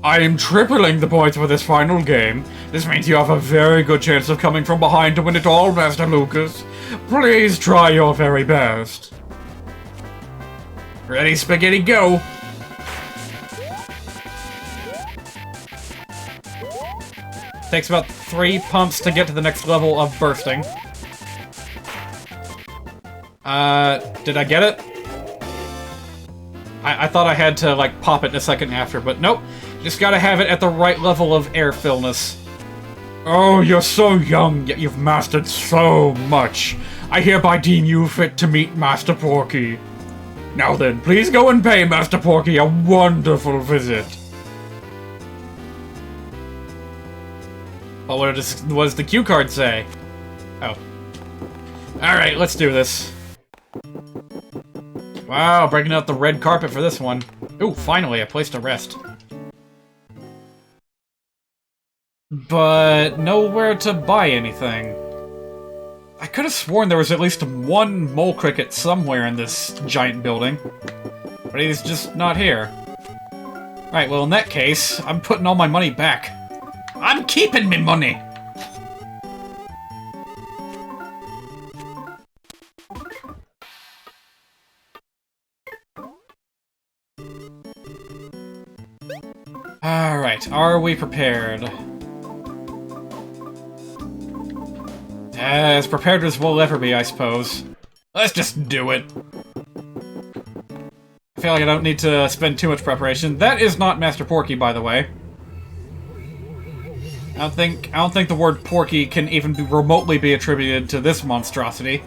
I am tripling the points for this final game. This means you have a very good chance of coming from behind to win it all, Master Lucas. Please try your very best. Ready, spaghetti, go! Takes about 3 pumps to get to the next level of bursting. Did I get it? I thought I had to, like, pop it a second after, but nope. Just gotta have it at the right level of air fillness. Oh, you're so young, yet you've mastered so much. I hereby deem you fit to meet Master Porky. Now then, please go and pay Master Porky a wonderful visit. Oh, what does the cue card say? Oh. Alright, let's do this. Wow, breaking out the red carpet for this one. Ooh, finally, a place to rest. But nowhere to buy anything. I could have sworn there was at least one mole cricket somewhere in this giant building. But he's just not here. Alright, well in that case, I'm putting all my money back. I'm keeping me money! Alright, are we prepared? As prepared as we'll ever be, I suppose. Let's just do it. I feel like I don't need to spend too much preparation. That is not Master Porky, by the way. I don't think the word Porky can even remotely be attributed to this monstrosity.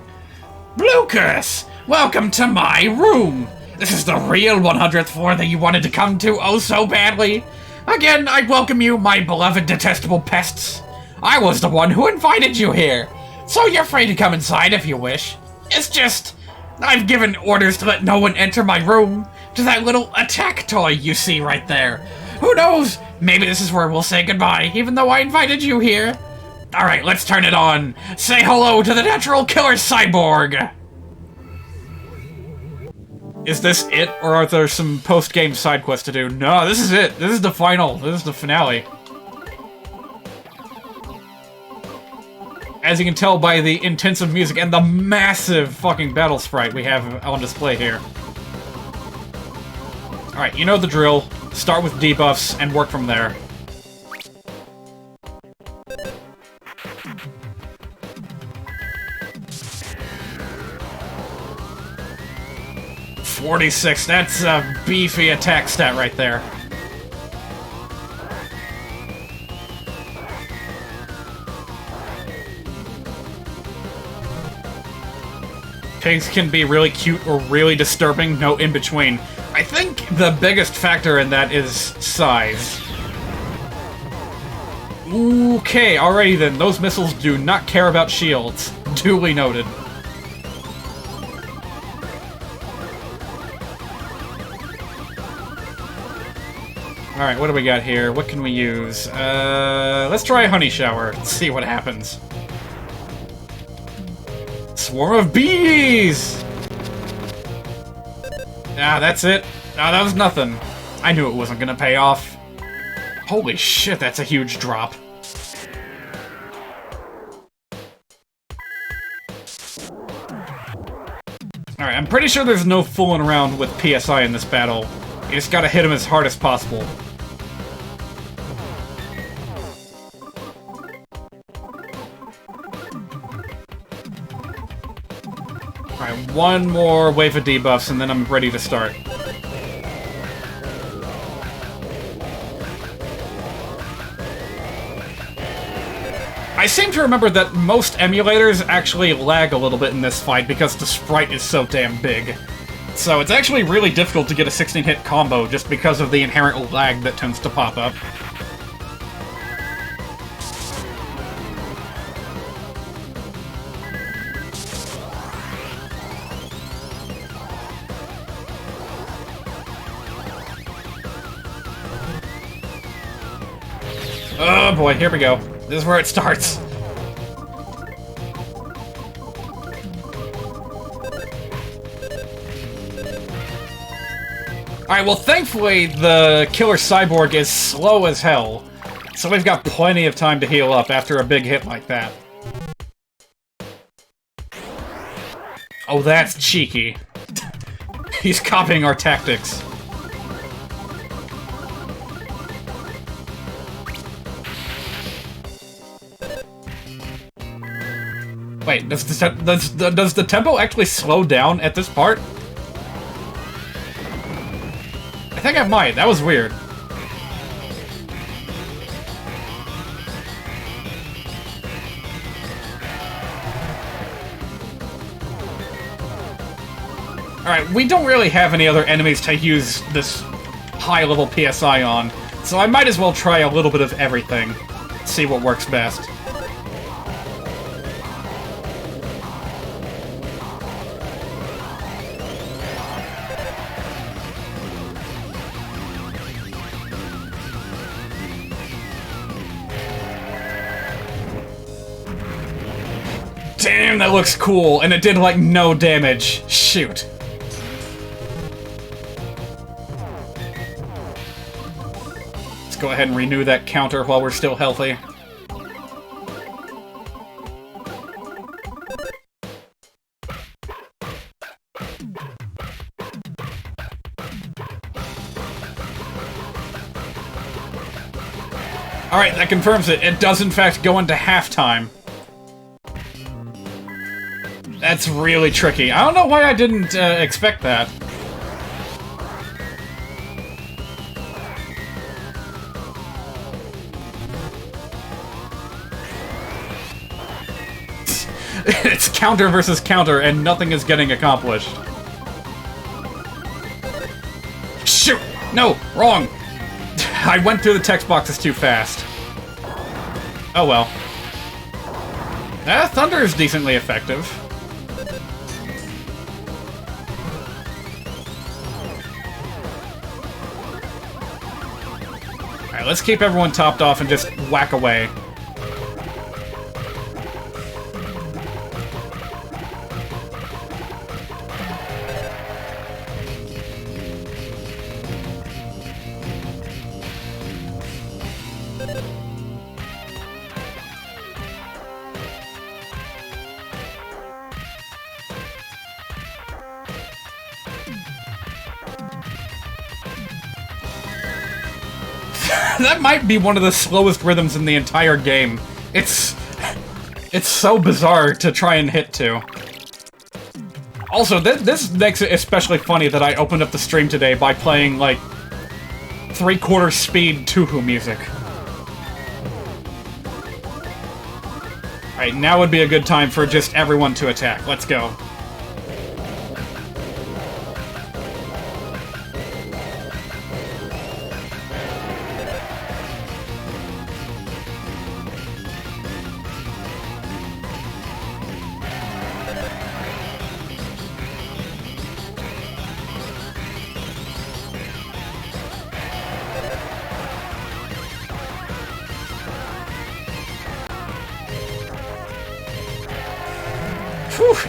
Blucas! Welcome to my room! This is the real 100th floor that you wanted to come to oh so badly. Again, I welcome you, my beloved detestable pests. I was the one who invited you here, so you're free to come inside if you wish. It's just, I've given orders to let no one enter my room, to that little attack toy you see right there. Who knows, maybe this is where we'll say goodbye, even though I invited you here. Alright, let's turn it on. Say hello to the natural killer cyborg! Is this it, or are there some post-game side quests to do? No, this is it. This is the final. This is the finale. As you can tell by the intensive music and the massive fucking battle sprite we have on display here. Alright, you know the drill. Start with debuffs and work from there. .46, that's a beefy attack stat right there. Pigs can be really cute or really disturbing, no in between. I think the biggest factor in that is size. Okay, alrighty then, those missiles do not care about shields. Duly noted. Alright, what do we got here? What can we use? Let's try a honey shower and see what happens. Swarm of bees! Ah, that's it. Ah, that was nothing. I knew it wasn't gonna pay off. Holy shit, that's a huge drop. Alright, I'm pretty sure there's no fooling around with PSI in this battle. You just gotta hit him as hard as possible. Alright, one more wave of debuffs and then I'm ready to start. I seem to remember that most emulators actually lag a little bit in this fight because the sprite is so damn big. So it's actually really difficult to get a 16-hit combo just because of the inherent lag that tends to pop up. Oh boy, here we go. This is where it starts. Alright, well thankfully the killer cyborg is slow as hell, so we've got plenty of time to heal up after a big hit like that. Oh, that's cheeky. He's copying our tactics. Wait, does the tempo actually slow down at this part? I think it might. That was weird. Alright, we don't really have any other enemies to use this high-level PSI on, so I might as well try a little bit of everything. See what works best. Damn, that looks cool, and it did, like, no damage. Shoot. Let's go ahead and renew that counter while we're still healthy. Alright, that confirms it. It does in fact go into halftime. That's really tricky. I don't know why I didn't expect that. It's counter versus counter, and nothing is getting accomplished. Shoot! No! Wrong! I went through the text boxes too fast. Oh well. Thunder is decently effective. Alright, let's keep everyone topped off and just whack away. That might be one of the slowest rhythms in the entire game. It's so bizarre to try and hit to. Also, this makes it especially funny that I opened up the stream today by playing, like, 3/4 speed Tuhu music. Alright, now would be a good time for just everyone to attack. Let's go.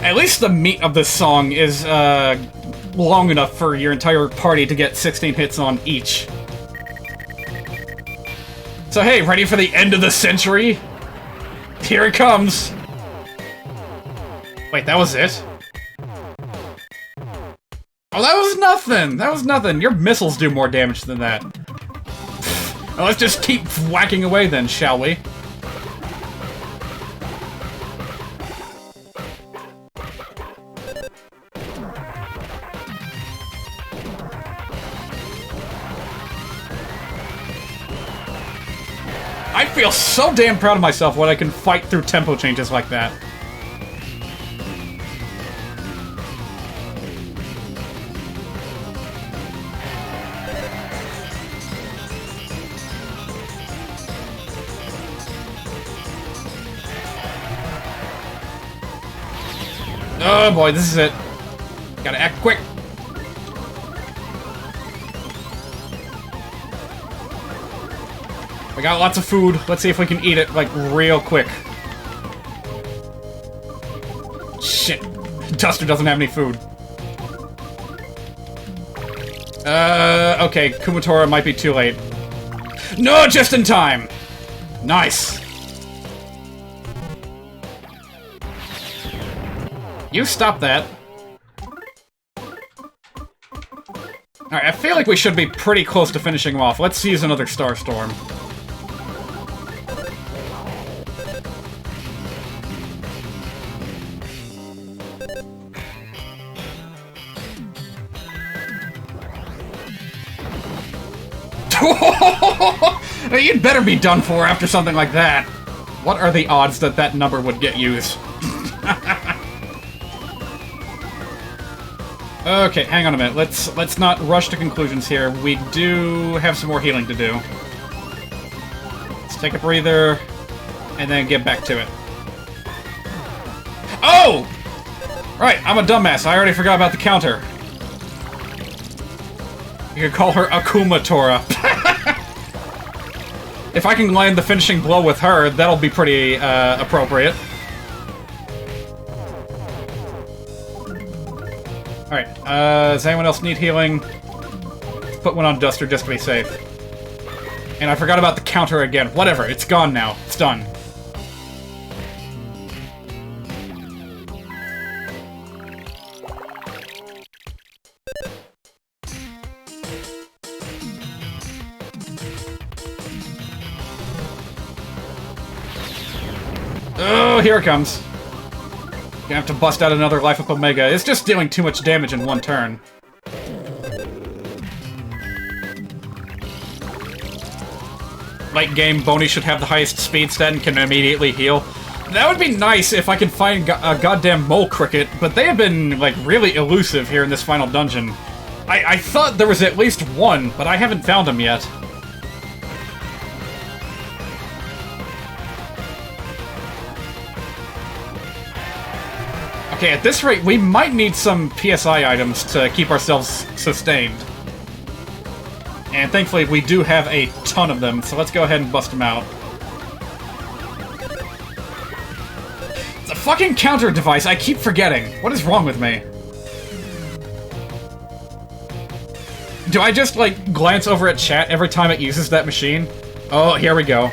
At least the meat of this song is long enough for your entire party to get 16 hits on each. So hey, ready for the end of the century? Here it comes! Wait, that was it? Oh, that was nothing! That was nothing! Your missiles do more damage than that. Well, let's just keep whacking away then, shall we? I feel so damn proud of myself when I can fight through tempo changes like that. Oh boy, this is it. Gotta act quick. We got lots of food. Let's see if we can eat it, like, real quick. Shit. Duster doesn't have any food. Okay. Kumatora might be too late. No, just in time! Nice. You stop that. Alright, I feel like we should be pretty close to finishing him off. Let's use another Star Storm. You'd better be done for after something like that. What are the odds that that number would get used? Okay, hang on a minute. Let's not rush to conclusions here. We do have some more healing to do. Let's take a breather, and then get back to it. Oh! Right, I'm a dumbass. I already forgot about the counter. You could call her Akuma Tora. If I can land the finishing blow with her, that'll be pretty appropriate. Alright, does anyone else need healing? Let's put one on Duster just to be safe. And I forgot about the counter again. Whatever, it's gone now. It's done. Oh, here it comes. Gonna have to bust out another Life Up Omega. It's just dealing too much damage in one turn. Late game, Boney should have the highest speed stat and can immediately heal. That would be nice if I could find a goddamn mole cricket, but they have been, like, really elusive here in this final dungeon. I thought there was at least one, but I haven't found him yet. Okay, at this rate, we might need some PSI items to keep ourselves sustained. And thankfully, we do have a ton of them, so let's go ahead and bust them out. It's a fucking counter device, I keep forgetting. What is wrong with me? Do I just, like, glance over at chat every time it uses that machine? Oh, here we go.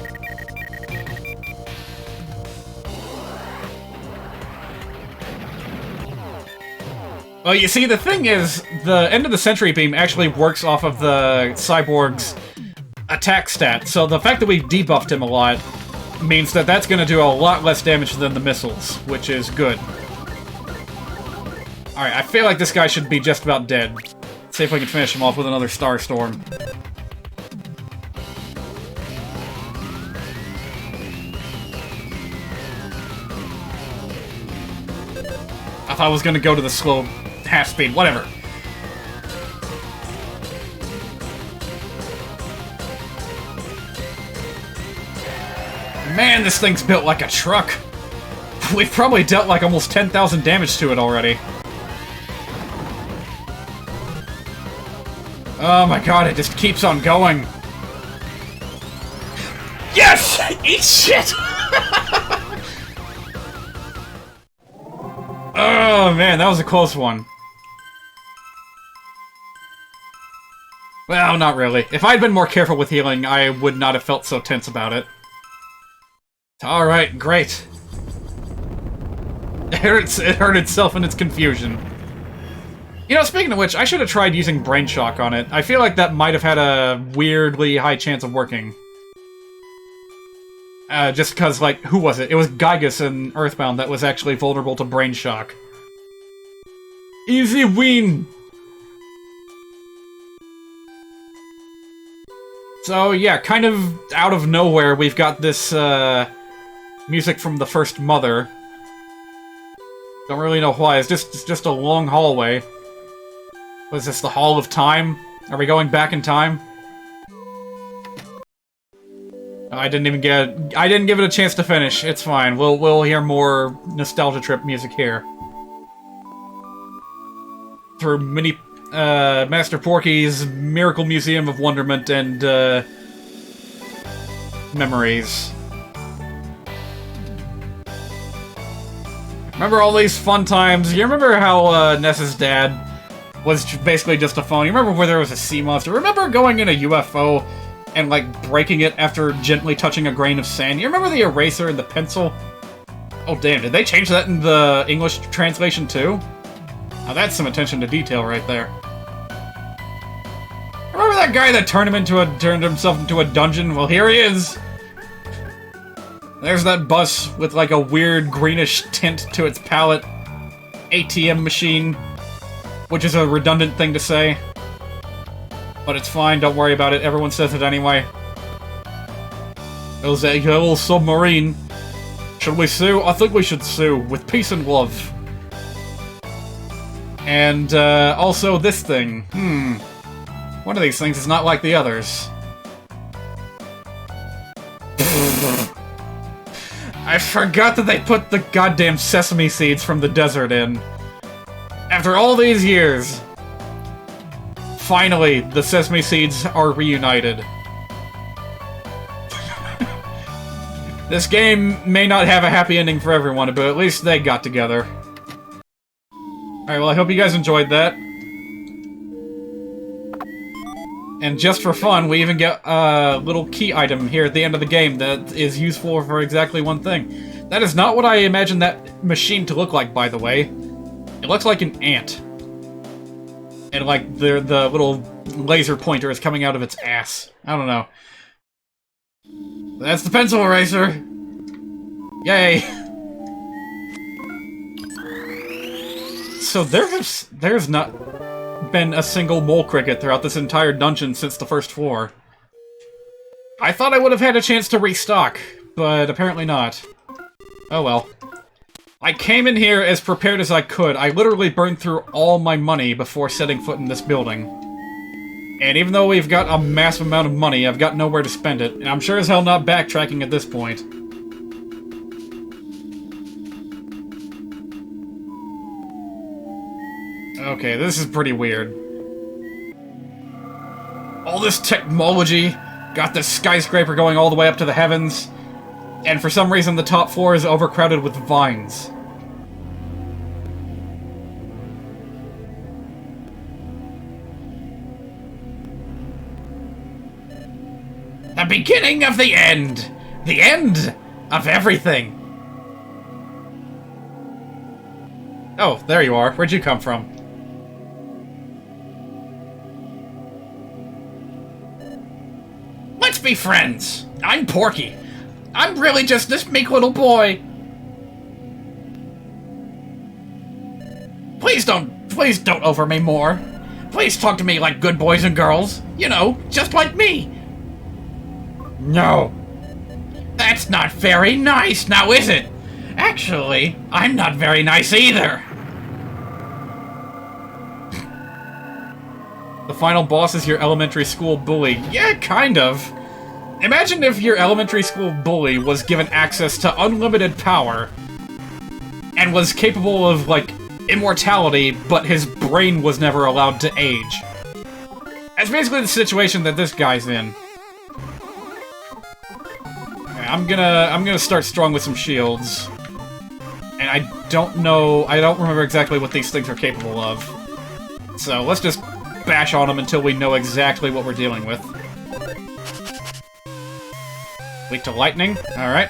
Well, you see, the thing is, the end of the Sentry Beam actually works off of the Cyborg's attack stat, so the fact that we've debuffed him a lot means that that's going to do a lot less damage than the missiles, which is good. Alright, I feel like this guy should be just about dead. Let's see if we can finish him off with another Star Storm. I thought I was going to go to the slow half speed, whatever. Man, this thing's built like a truck. We've probably dealt like almost 10,000 damage to it already. Oh my god, it just keeps on going. Yes! Eat shit! Oh man, that was a close one. Well, not really. If I'd been more careful with healing, I would not have felt so tense about it. Alright, great. It hurt itself in its confusion. You know, speaking of which, I should have tried using Brain Shock on it. I feel like that might have had a weirdly high chance of working. Just because, like, who was it? It was Gygus in Earthbound that was actually vulnerable to Brain Shock. Easy win! So, yeah, kind of out of nowhere, we've got this, music from the First Mother. Don't really know why, it's just a long hallway. What is this, the Hall of Time? Are we going back in time? I didn't give it a chance to finish. It's fine. We'll hear more Nostalgia Trip music here. Through Master Porky's Miracle Museum of Wonderment and, memories. Remember all these fun times? You remember how, Ness's dad was basically just a phone? You remember where there was a sea monster? Remember going in a UFO and, like, breaking it after gently touching a grain of sand? You remember the eraser and the pencil? Oh, damn, did they change that in the English translation, too? Now that's some attention to detail right there. Remember that guy that turned himself into a dungeon? Well, here he is! There's that bus with, like, a weird greenish tint to its palette. ATM machine. Which is a redundant thing to say. But it's fine, don't worry about it, everyone says it anyway. It was a little submarine. Should we sue? I think we should sue, with peace and love. And, also this thing. One of these things is not like the others. I forgot that they put the goddamn sesame seeds from the desert in. After all these years, finally, the sesame seeds are reunited. This game may not have a happy ending for everyone, but at least they got together. Alright, well, I hope you guys enjoyed that. And just for fun, we even get a little key item here at the end of the game that is useful for exactly one thing. That is not what I imagined that machine to look like, by the way. It looks like an ant. And like the little laser pointer is coming out of its ass. I don't know. That's the pencil eraser! Yay! So there's not been a single mole cricket throughout this entire dungeon since the first floor. I thought I would have had a chance to restock, but apparently not. Oh well. I came in here as prepared as I could. I literally burned through all my money before setting foot in this building. And even though we've got a massive amount of money, I've got nowhere to spend it, and I'm sure as hell not backtracking at this point. Okay, this is pretty weird. All this technology, got this skyscraper going all the way up to the heavens, and for some reason the top floor is overcrowded with vines. The beginning of the end! The end of everything! Oh, there you are. Where'd you come from? Let's be friends! I'm Porky. I'm really just this meek little boy. Please don't over me more. Please talk to me like good boys and girls. You know, just like me. No. That's not very nice, now is it? Actually, I'm not very nice either. The final boss is your elementary school bully. Yeah, kind of. Imagine if your elementary school bully was given access to unlimited power and was capable of, like, immortality, but his brain was never allowed to age. That's basically the situation that this guy's in. Okay, I'm gonna start strong with some shields. And I don't remember exactly what these things are capable of. So let's just bash on them until we know exactly what we're dealing with. Weak to lightning? Alright.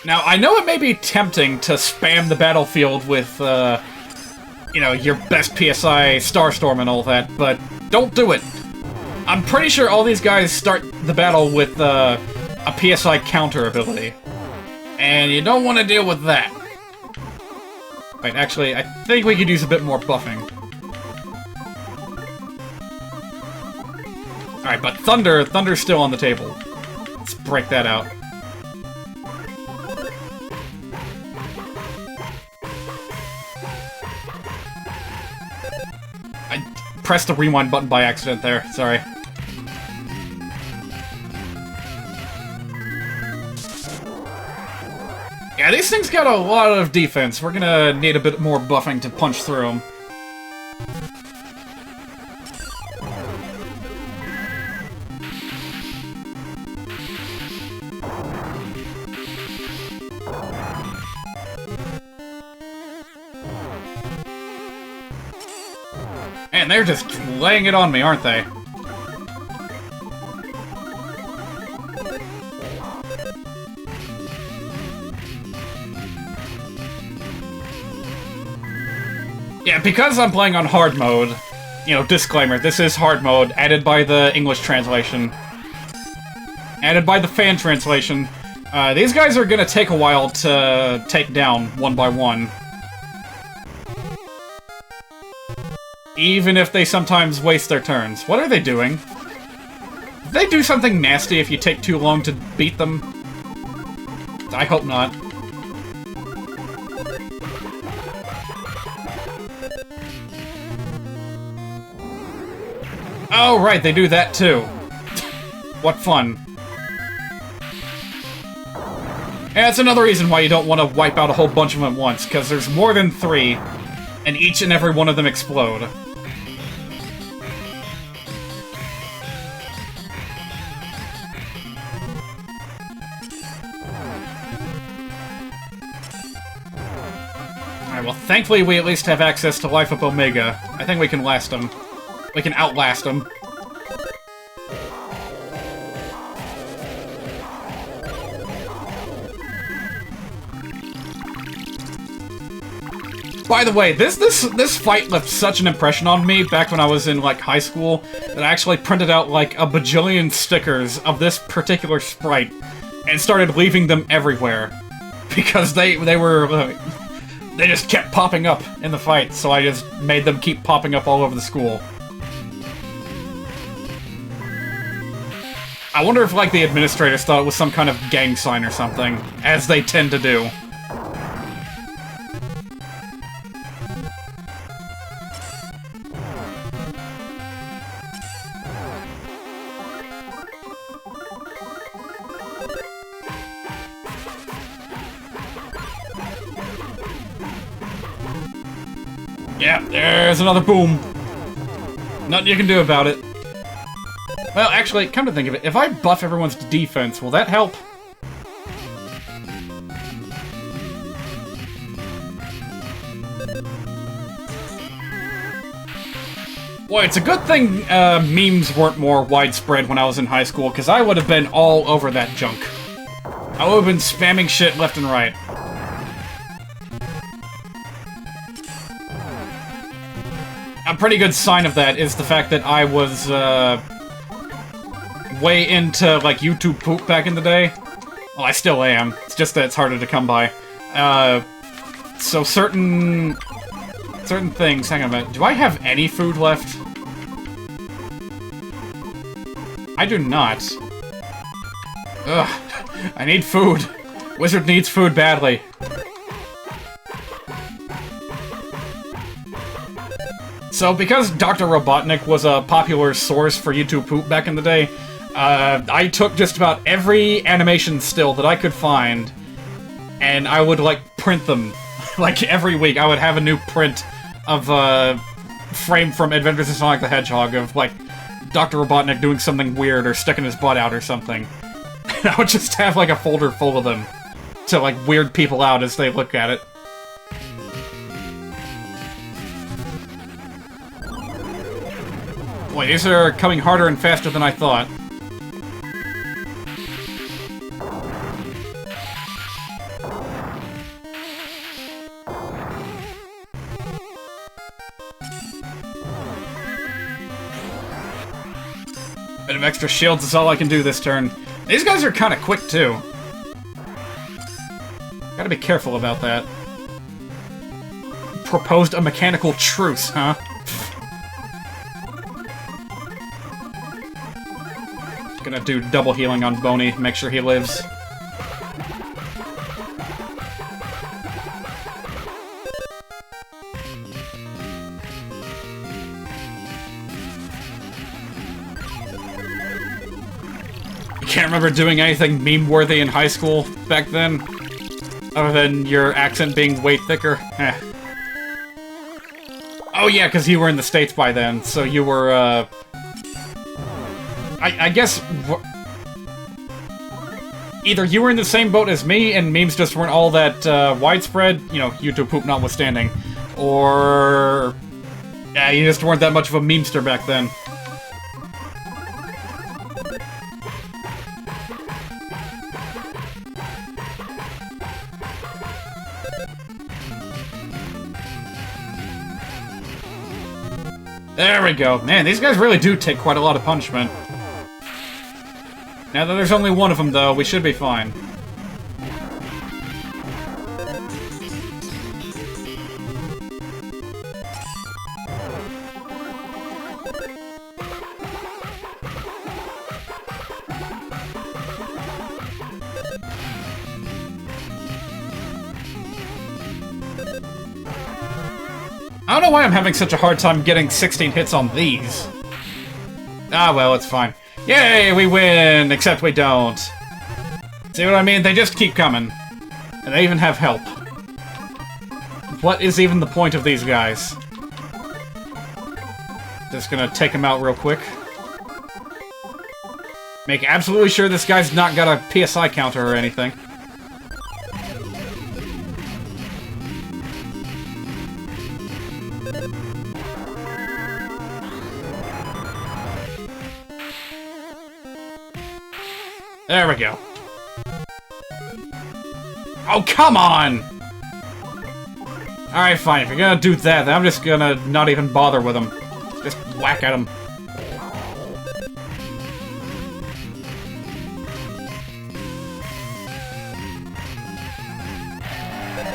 Now, I know it may be tempting to spam the battlefield with, you know, your best PSI Starstorm and all that, but don't do it. I'm pretty sure all these guys start the battle with, a PSI counter ability. And you don't want to deal with that. Wait, actually, I think we could use a bit more buffing. Alright, but Thunder's still on the table. Let's break that out. I pressed the rewind button by accident there, sorry. Yeah, these things got a lot of defense. We're gonna need a bit more buffing to punch through them. Man, they're just laying it on me, aren't they? Yeah, because I'm playing on hard mode, you know, disclaimer, this is hard mode, added by the English translation. added by the fan translation. These guys are gonna take a while to take down one by one. Even if they sometimes waste their turns. What are they doing? Do they do something nasty if you take too long to beat them? I hope not. Oh, right, they do that too. What fun. And that's another reason why you don't want to wipe out a whole bunch of them at once, because there's more than 3, and each and every one of them explode. Alright, well, thankfully we at least have access to Life Up Omega. I think we can last them. We can outlast them. By the way, this fight left such an impression on me back when I was in, like, high school that I actually printed out, like, a bajillion stickers of this particular sprite and started leaving them everywhere. Because they were, they just kept popping up in the fight, so I just made them keep popping up all over the school. I wonder if, like, the administrators thought it was some kind of gang sign or something, as they tend to do. Yeah, there's another boom. Nothing you can do about it. Well, actually, come to think of it, if I buff everyone's defense, will that help? Boy, it's a good thing memes weren't more widespread when I was in high school, because I would have been all over that junk. I would have been spamming shit left and right. A pretty good sign of that is the fact that I was, way into, like, YouTube poop back in the day. Well, I still am. It's just that it's harder to come by. So certain things... Hang on a minute. Do I have any food left? I do not. Ugh. I need food. Wizard needs food badly. So, because Dr. Robotnik was a popular source for YouTube poop back in the day, I took just about every animation still that I could find, and I would, like, print them. Like, every week I would have a new print of, frame from Adventures in Sonic the Hedgehog of, like, Dr. Robotnik doing something weird or sticking his butt out or something. And I would just have, like, a folder full of them to, like, weird people out as they look at it. Boy, these are coming harder and faster than I thought. Bit of extra shields is all I can do this turn. These guys are kind of quick, too. Gotta be careful about that. Proposed a mechanical truce, huh? Gonna do double healing on Boney, make sure he lives. You can't remember doing anything meme-worthy in high school back then? Other than your accent being way thicker? Eh. Oh yeah, because you were in the States by then, so you were, I guess... Either you were in the same boat as me, and memes just weren't all that, widespread, you know, YouTube poop notwithstanding, or... Yeah, you just weren't that much of a memester back then. There we go. Man, these guys really do take quite a lot of punishment. Now that there's only one of them, though, we should be fine. I don't know why I'm having such a hard time getting 16 hits on these. Ah, well, it's fine. Yay, we win! Except we don't. See what I mean? They just keep coming. And they even have help. What is even the point of these guys? Just gonna take them out real quick. Make absolutely sure this guy's not got a PSI counter or anything. There we go. Oh, come on! Alright, fine. If you're gonna do that, then I'm just gonna not even bother with him. Just whack at him.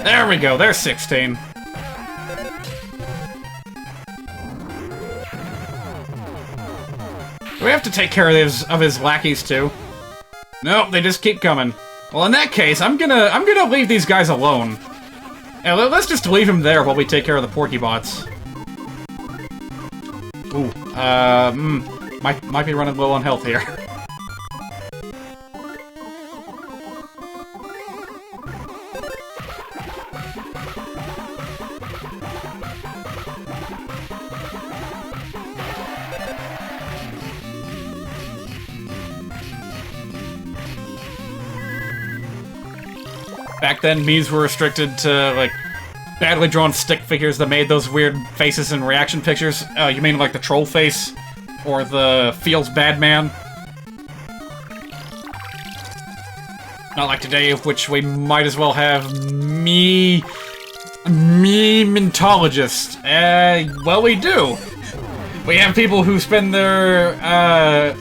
There we go. There's 16. Do we have to take care of his lackeys, too? Nope, they just keep coming. Well, in that case, I'm gonna leave these guys alone. Yeah, let's just leave him there while we take care of the Porky bots. Ooh, might be running low on health here. Back then, memes were restricted to, like, badly drawn stick figures that made those weird faces and reaction pictures. Oh, you mean like the troll face? Or the feels bad man? Not like today, which we might as well have memementologist. Well, we do. We have people who spend their,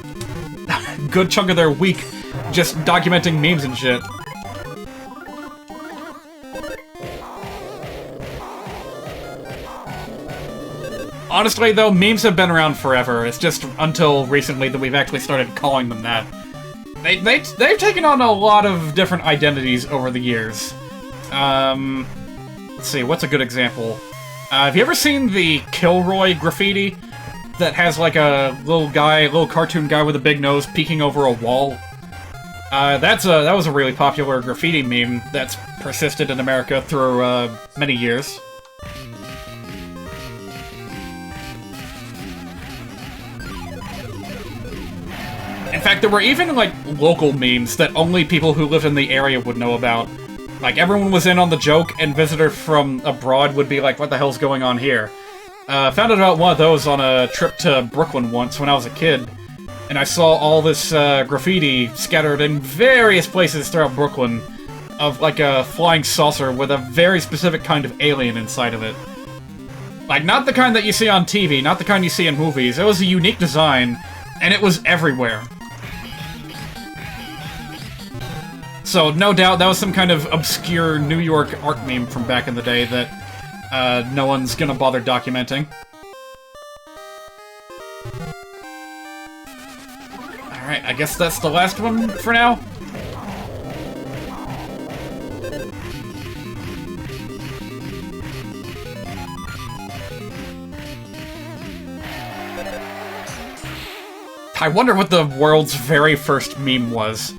good chunk of their week just documenting memes and shit. Honestly, though, memes have been around forever. It's just until recently that we've actually started calling them that. They've taken on a lot of different identities over the years. Let's see, what's a good example? Have you ever seen the Kilroy graffiti? That has, like, a little cartoon guy with a big nose peeking over a wall? That was a really popular graffiti meme that's persisted in America through, many years. In fact, there were even, like, local memes that only people who lived in the area would know about. Like, everyone was in on the joke, and visitors from abroad would be like, what the hell's going on here? Found out about one of those on a trip to Brooklyn once when I was a kid. And I saw all this graffiti scattered in various places throughout Brooklyn of, like, a flying saucer with a very specific kind of alien inside of it. Like, not the kind that you see on TV, not the kind you see in movies. It was a unique design, and it was everywhere. So, no doubt, that was some kind of obscure New York art meme from back in the day that no one's gonna bother documenting. Alright, I guess that's the last one for now. I wonder what the world's very first meme was.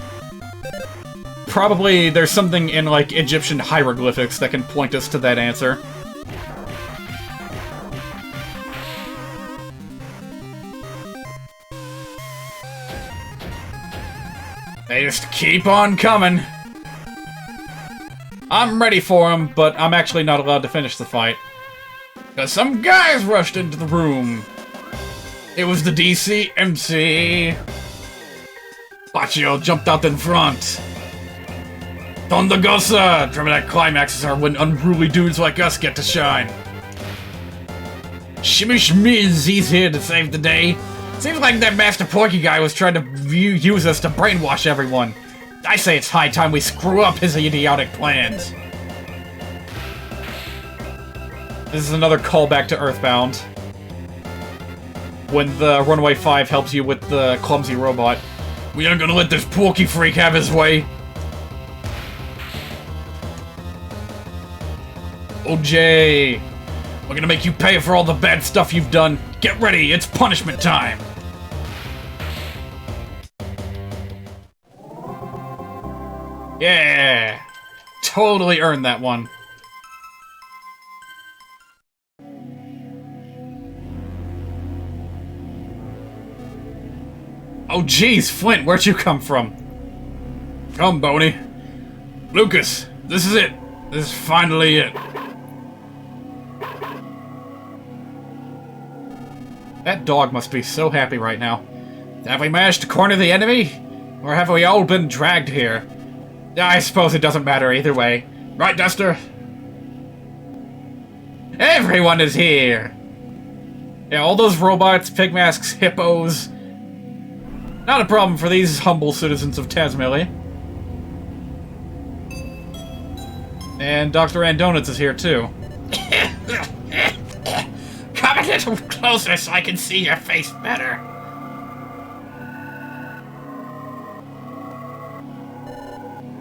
Probably there's something in, like, Egyptian hieroglyphics that can point us to that answer. They just keep on coming. I'm ready for them, but I'm actually not allowed to finish the fight. Because some guys rushed into the room. It was the DC MC. Baccio jumped out in front. Thundergosa! Dramatic climaxes are when unruly dudes like us get to shine. Shimmy Shmiz, he's here to save the day. Seems like that Master Porky guy was trying to use us to brainwash everyone. I say it's high time we screw up his idiotic plans. This is another callback to Earthbound. When the Runaway 5 helps you with the clumsy robot. We aren't gonna let this Porky freak have his way. Oh, Jay. We're gonna make you pay for all the bad stuff you've done. Get ready, it's punishment time. Yeah. Totally earned that one. Oh geez, Flint, where'd you come from? Come, Boney. Lucas, this is it. This is finally it. That dog must be so happy right now. Have we managed to corner the enemy? Or have we all been dragged here? I suppose it doesn't matter either way. Right, Duster? Everyone is here! Yeah, all those robots, pig masks, hippos... Not a problem for these humble citizens of Tazmily. And Dr. Andonuts is here, too. Come a little closer so I can see your face better.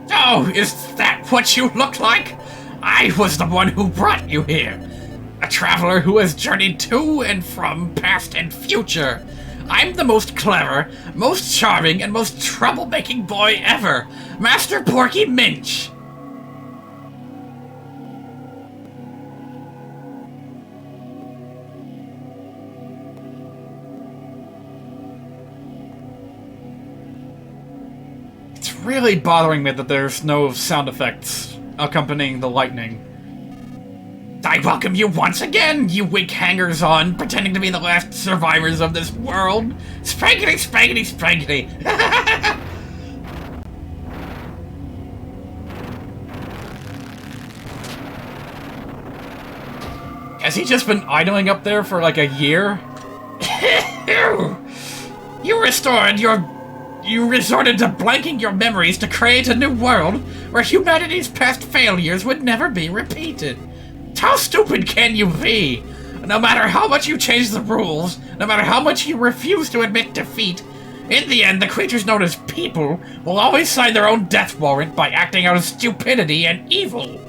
Oh, is that what you look like? I was the one who brought you here. A traveler who has journeyed to and from past and future. I'm the most clever, most charming, and most troublemaking boy ever, Master Porky Minch. It's really bothering me that there's no sound effects accompanying the lightning. I welcome you once again, you weak hangers-on, pretending to be the last survivors of this world. Sprankety, sprankety, sprankety. Has he just been idling up there for like a year? You resorted to blanking your memories to create a new world where humanity's past failures would never be repeated. How stupid can you be? No matter how much you change the rules, no matter how much you refuse to admit defeat, in the end, the creatures known as people will always sign their own death warrant by acting out of stupidity and evil.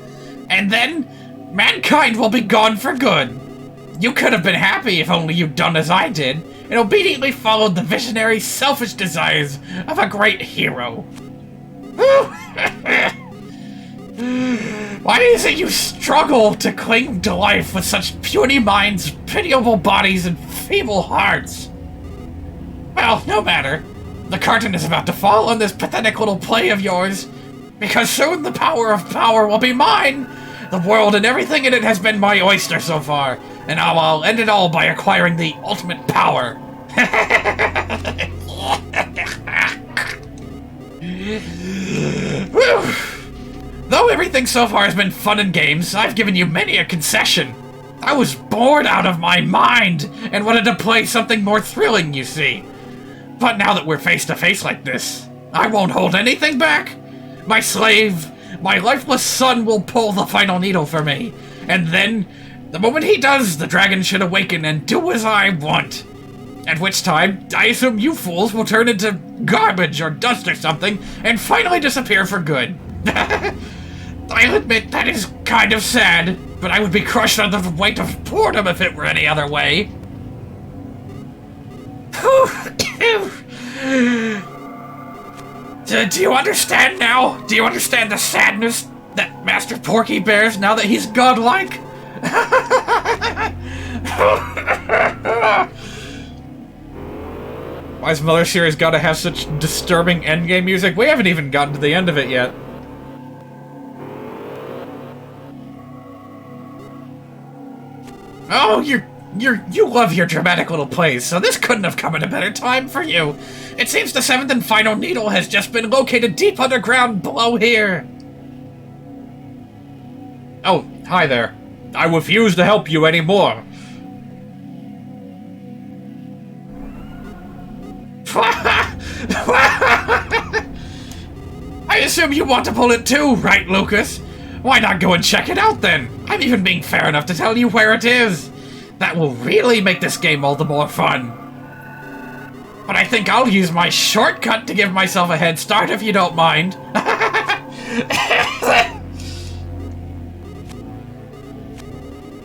And then, mankind will be gone for good. You could have been happy if only you'd done as I did, and obediently followed the visionary, selfish desires of a great hero. Why is it you struggle to cling to life with such puny minds, pitiable bodies, and feeble hearts? Well, no matter. The curtain is about to fall on this pathetic little play of yours, because soon the power of power will be mine! The world and everything in it has been my oyster so far, and now I'll end it all by acquiring the ultimate power. Though everything so far has been fun and games, I've given you many a concession. I was bored out of my mind and wanted to play something more thrilling, you see. But now that we're face to face like this, I won't hold anything back. My slave, my lifeless son will pull the final needle for me. And then, the moment he does, the dragon should awaken and do as I want. At which time, I assume you fools will turn into garbage or dust or something and finally disappear for good. I'll admit that is kind of sad, but I would be crushed under the weight of boredom if it were any other way. Do you understand now? Do you understand the sadness that Master Porky bears now that he's godlike? Why's Mother series gotta have such disturbing endgame music? We haven't even gotten to the end of it yet. Oh, you love your dramatic little plays, so this couldn't have come at a better time for you. It seems the seventh and final needle has just been located deep underground below here. Oh, hi there. I refuse to help you anymore. I assume you want to pull it too, right, Lucas? Why not go and check it out then? I'm even being fair enough to tell you where it is. That will really make this game all the more fun. But I think I'll use my shortcut to give myself a head start if you don't mind.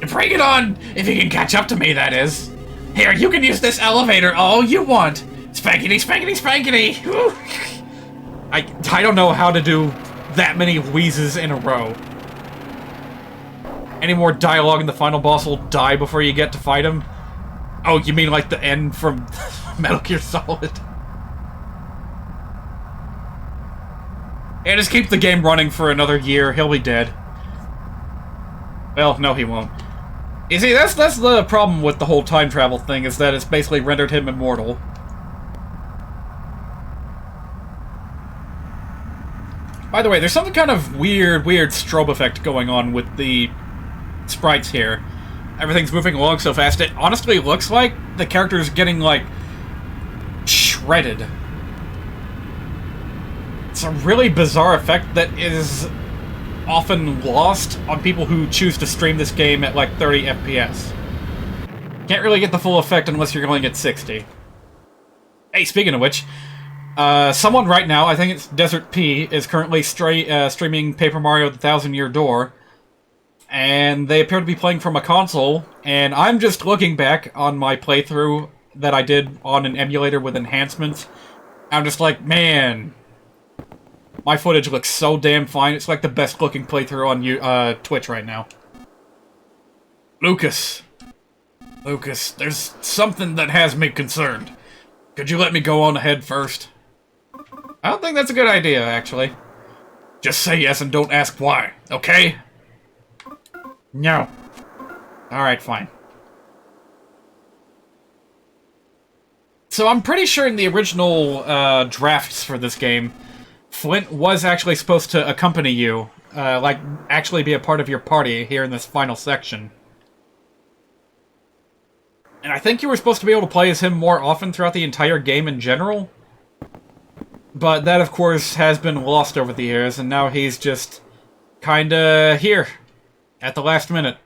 Bring it on, if you can catch up to me, that is. Here, you can use this elevator all you want. Spankity, spankity, spankity. Whew. I don't know how to do that many wheezes in a row. Any more dialogue and the final boss will die before you get to fight him? Oh, you mean like the end from Metal Gear Solid? Yeah, just keep the game running for another year, he'll be dead. Well, no he won't. You see, that's the problem with the whole time travel thing, is that it's basically rendered him immortal. By the way, there's something kind of weird strobe effect going on with the sprites here. Everything's moving along so fast, it honestly looks like the character's getting, like, shredded. It's a really bizarre effect that is often lost on people who choose to stream this game at, like, 30 FPS. Can't really get the full effect unless you're going at 60. Hey, speaking of which, someone right now, I think it's Desert P, is currently streaming Paper Mario The Thousand Year Door, and they appear to be playing from a console, and I'm just looking back on my playthrough that I did on an emulator with enhancements. I'm just like, man, my footage looks so damn fine. It's like the best looking playthrough on Twitch right now. Lucas, there's something that has me concerned. Could you let me go on ahead first? I don't think that's a good idea, actually. Just say yes and don't ask why, okay? No. Alright, fine. So I'm pretty sure in the original drafts for this game, Flint was actually supposed to accompany you, like, actually be a part of your party here in this final section. And I think you were supposed to be able to play as him more often throughout the entire game in general. But that, of course, has been lost over the years, and now he's just kinda here, at the last minute.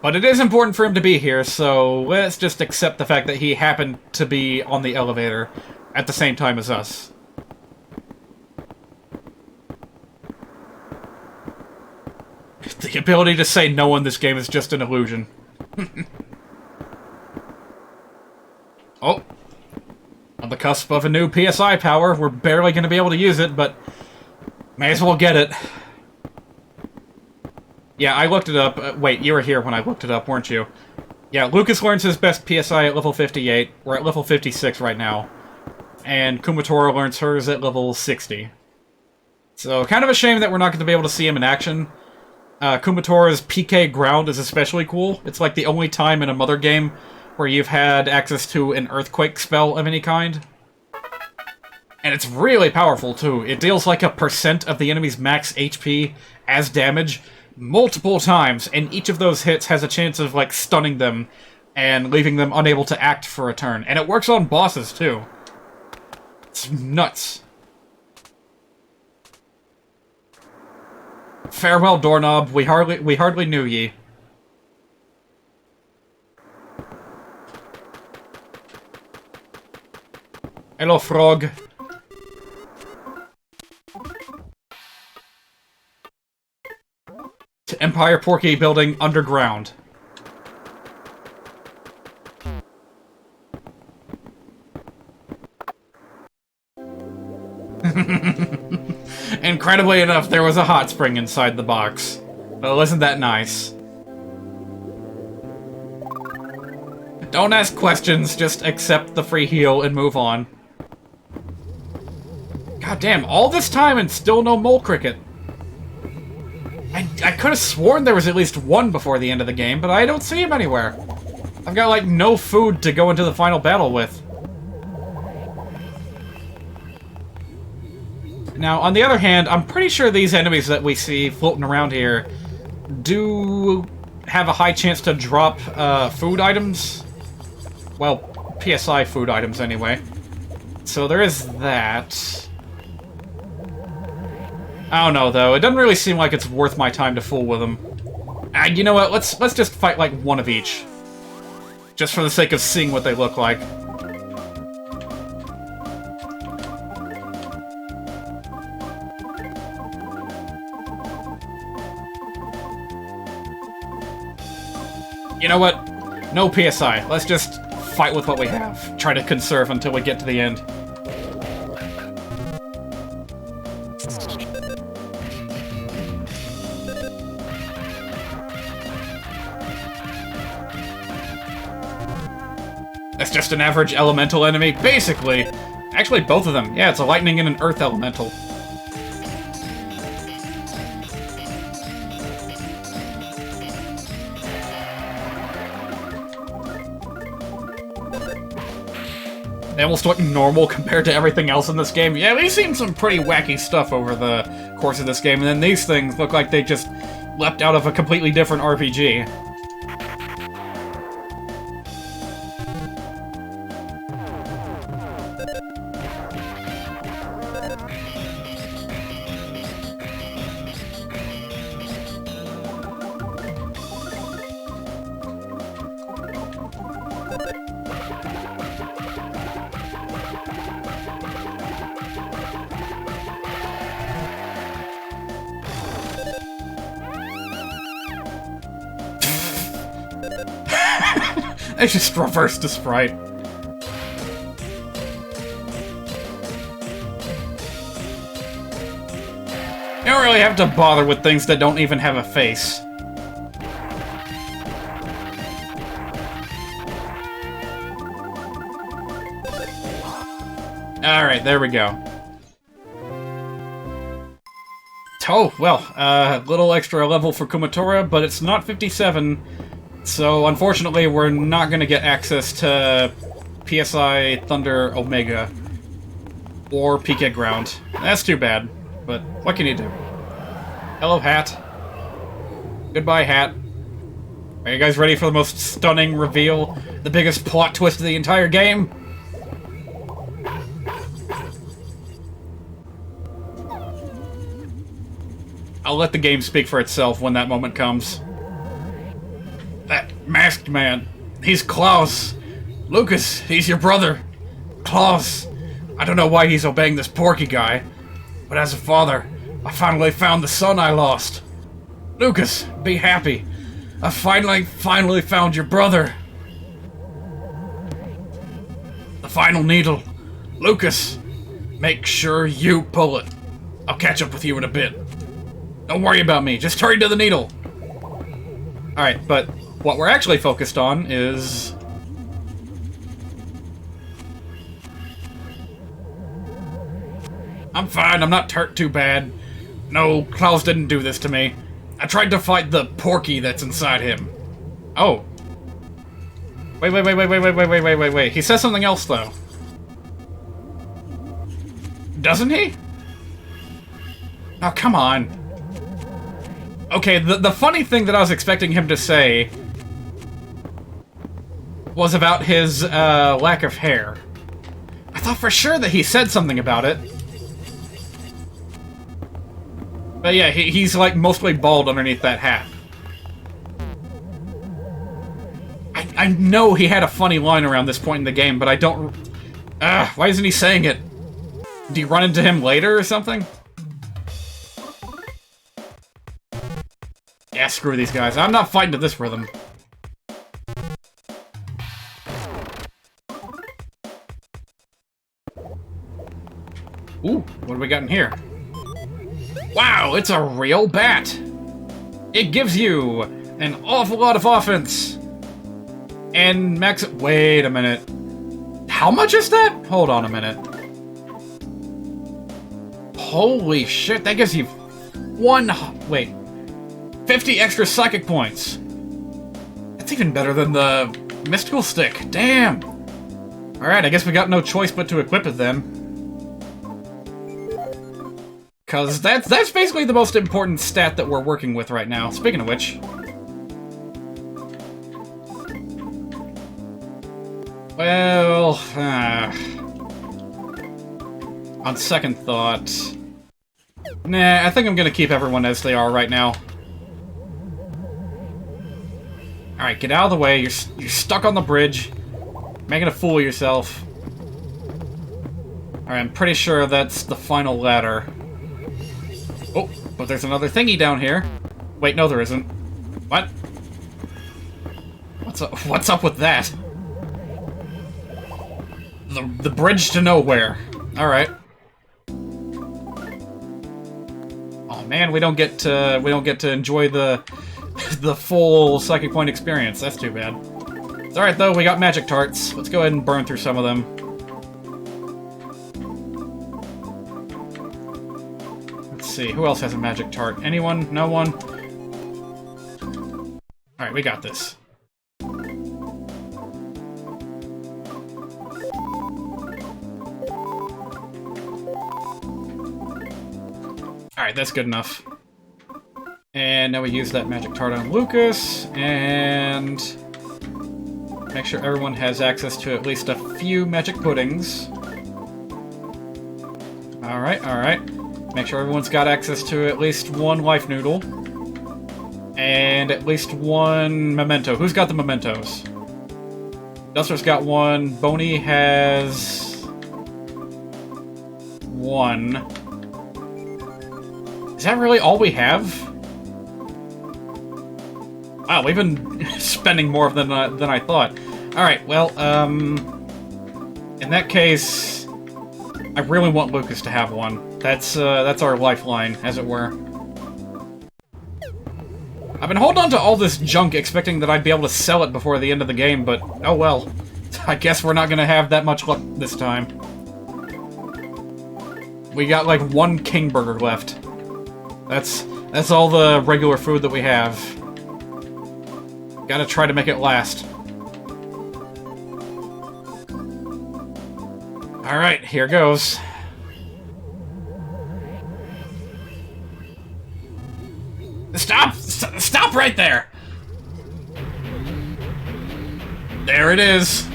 But it is important for him to be here, so let's just accept the fact that he happened to be on the elevator at the same time as us. The ability to say no in this game is just an illusion. Oh. On the cusp of a new PSI power. We're barely going to be able to use it, but may as well get it. Yeah, I looked it up. Wait, you were here when I looked it up, weren't you? Yeah, Lucas learns his best PSI at level 58. We're at level 56 right now. And Kumatora learns hers at level 60. So, kind of a shame that we're not going to be able to see him in action. Kumatora's PK Ground is especially cool. It's like the only time in a Mother game where you've had access to an Earthquake spell of any kind. And it's really powerful, too. It deals like a % of the enemy's max HP as damage multiple times, and each of those hits has a chance of, like, stunning them and leaving them unable to act for a turn. And it works on bosses, too. It's nuts. Farewell, doorknob. We hardly knew ye. Hello, frog. To Empire Porky building underground. Incredibly enough, there was a hot spring inside the box. Well, isn't that nice? Don't ask questions, just accept the free heal and move on. God damn, all this time and still no mole cricket. I could have sworn there was at least one before the end of the game, but I don't see him anywhere. I've got, like, no food to go into the final battle with. Now, on the other hand, I'm pretty sure these enemies that we see floating around here do have a high chance to drop food items. Well, PSI food items anyway. So there is that. I don't know, though. It doesn't really seem like it's worth my time to fool with them. You know what? Let's just fight, like, one of each. Just for the sake of seeing what they look like. You know what? No PSI. Let's just fight with what we have. Try to conserve until we get to the end. That's just an average elemental enemy, basically. Actually, both of them. Yeah, it's a lightning and an earth elemental. They almost look normal compared to everything else in this game. Yeah, we've seen some pretty wacky stuff over the course of this game, and then these things look like they just leapt out of a completely different RPG. I just reversed the sprite. You don't really have to bother with things that don't even have a face. Alright, there we go. Oh, well, a little extra level for Kumatora, but it's not 57. So, unfortunately, we're not going to get access to PSI Thunder Omega or Peak at Ground. That's too bad, but what can you do? Hello, Hat. Goodbye, Hat. Are you guys ready for the most stunning reveal? The biggest plot twist of the entire game? I'll let the game speak for itself when that moment comes. That masked man, he's Klaus. Lucas, he's your brother. Klaus, I don't know why he's obeying this Porky guy, but as a father, I finally found the son I lost. Lucas, be happy. I finally found your brother. The final needle. Lucas, make sure you pull it. I'll catch up with you in a bit. Don't worry about me, just hurry to the needle. Alright, but what we're actually focused on is... I'm fine, I'm not hurt too bad. No, Klaus didn't do this to me. I tried to fight the Porky that's inside him. Oh. Wait. He says something else, though. Doesn't he? Oh, come on. Okay, the funny thing that I was expecting him to say was about his lack of hair. I thought for sure that he said something about it. But yeah, he's like mostly bald underneath that hat. I know he had a funny line around this point in the game, but I don't... why isn't he saying it? Do you run into him later or something? Yeah, screw these guys. I'm not fighting to this rhythm. Ooh, what do we got in here? Wow, it's a real bat! It gives you an awful lot of offense! And max... Wait a minute. How much is that? Hold on a minute. Holy shit, that gives you... Wait. 50 extra psychic points! That's even better than the mystical stick. Damn! Alright, I guess we got no choice but to equip it then. Cause that's basically the most important stat that we're working with right now. Speaking of which... Well, on second thought... Nah, I think I'm gonna keep everyone as they are right now. Alright, get out of the way. You're stuck on the bridge. Making a fool of yourself. Alright, I'm pretty sure that's the final ladder. Oh, but there's another thingy down here. Wait, no there isn't. What? What's up with that? The bridge to nowhere. Alright. Oh man, we don't get to enjoy the full psychic point experience. That's too bad. It's alright though, we got magic tarts. Let's go ahead and burn through some of them. Let's see, who else has a magic tart? Anyone? No one? Alright, we got this. Alright, that's good enough. And now we use that magic tart on Lucas, and make sure everyone has access to at least a few magic puddings. Alright, alright. Make sure everyone's got access to at least one life noodle. And at least one memento. Who's got the mementos? Duster's got one. Boney has... one. Is that really all we have? Wow, we've been spending more than I thought. Alright, well, in that case, I really want Lucas to have one. That's our lifeline, as it were. I've been holding on to all this junk expecting that I'd be able to sell it before the end of the game, but oh well. I guess we're not gonna have that much luck this time. We got like one king burger left. That's all the regular food that we have. Gotta try to make it last. Alright, here goes. Stop! Stop right there! There it is.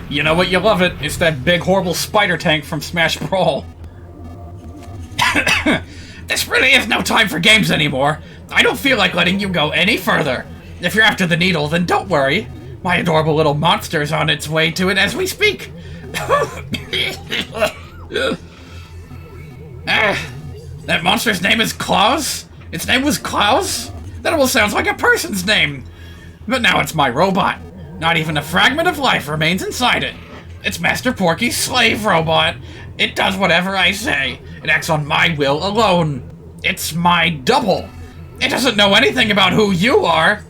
You know what, you love it. It's that big horrible spider tank from Smash Brawl. This really is no time for games anymore. I don't feel like letting you go any further. If you're after the needle, then don't worry. My adorable little monster's on its way to it as we speak. That monster's name is Claus? Its name was Klaus? That almost sounds like a person's name. But now it's my robot. Not even a fragment of life remains inside it. It's Master Porky's slave robot. It does whatever I say. It acts on my will alone. It's my double. It doesn't know anything about who you are.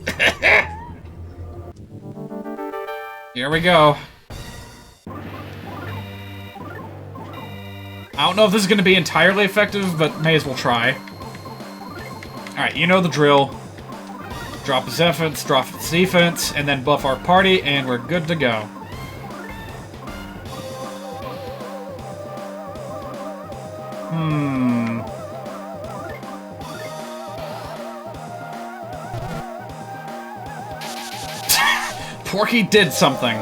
Here we go. I don't know if this is going to be entirely effective, but may as well try. Alright, you know the drill. Drop its offense, drop its defense, and then buff our party, and we're good to go. Porky did something.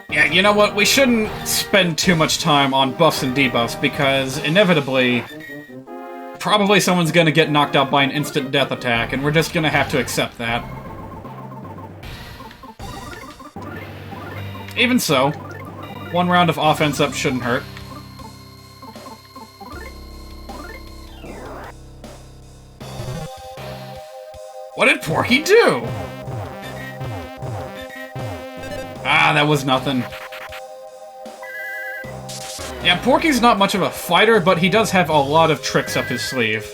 Yeah, you know what? We shouldn't spend too much time on buffs and debuffs, because inevitably, probably someone's gonna get knocked out by an instant death attack, and we're just gonna have to accept that. Even so, one round of offense up shouldn't hurt. What did Porky do? Ah, that was nothing. Yeah, Porky's not much of a fighter, but he does have a lot of tricks up his sleeve.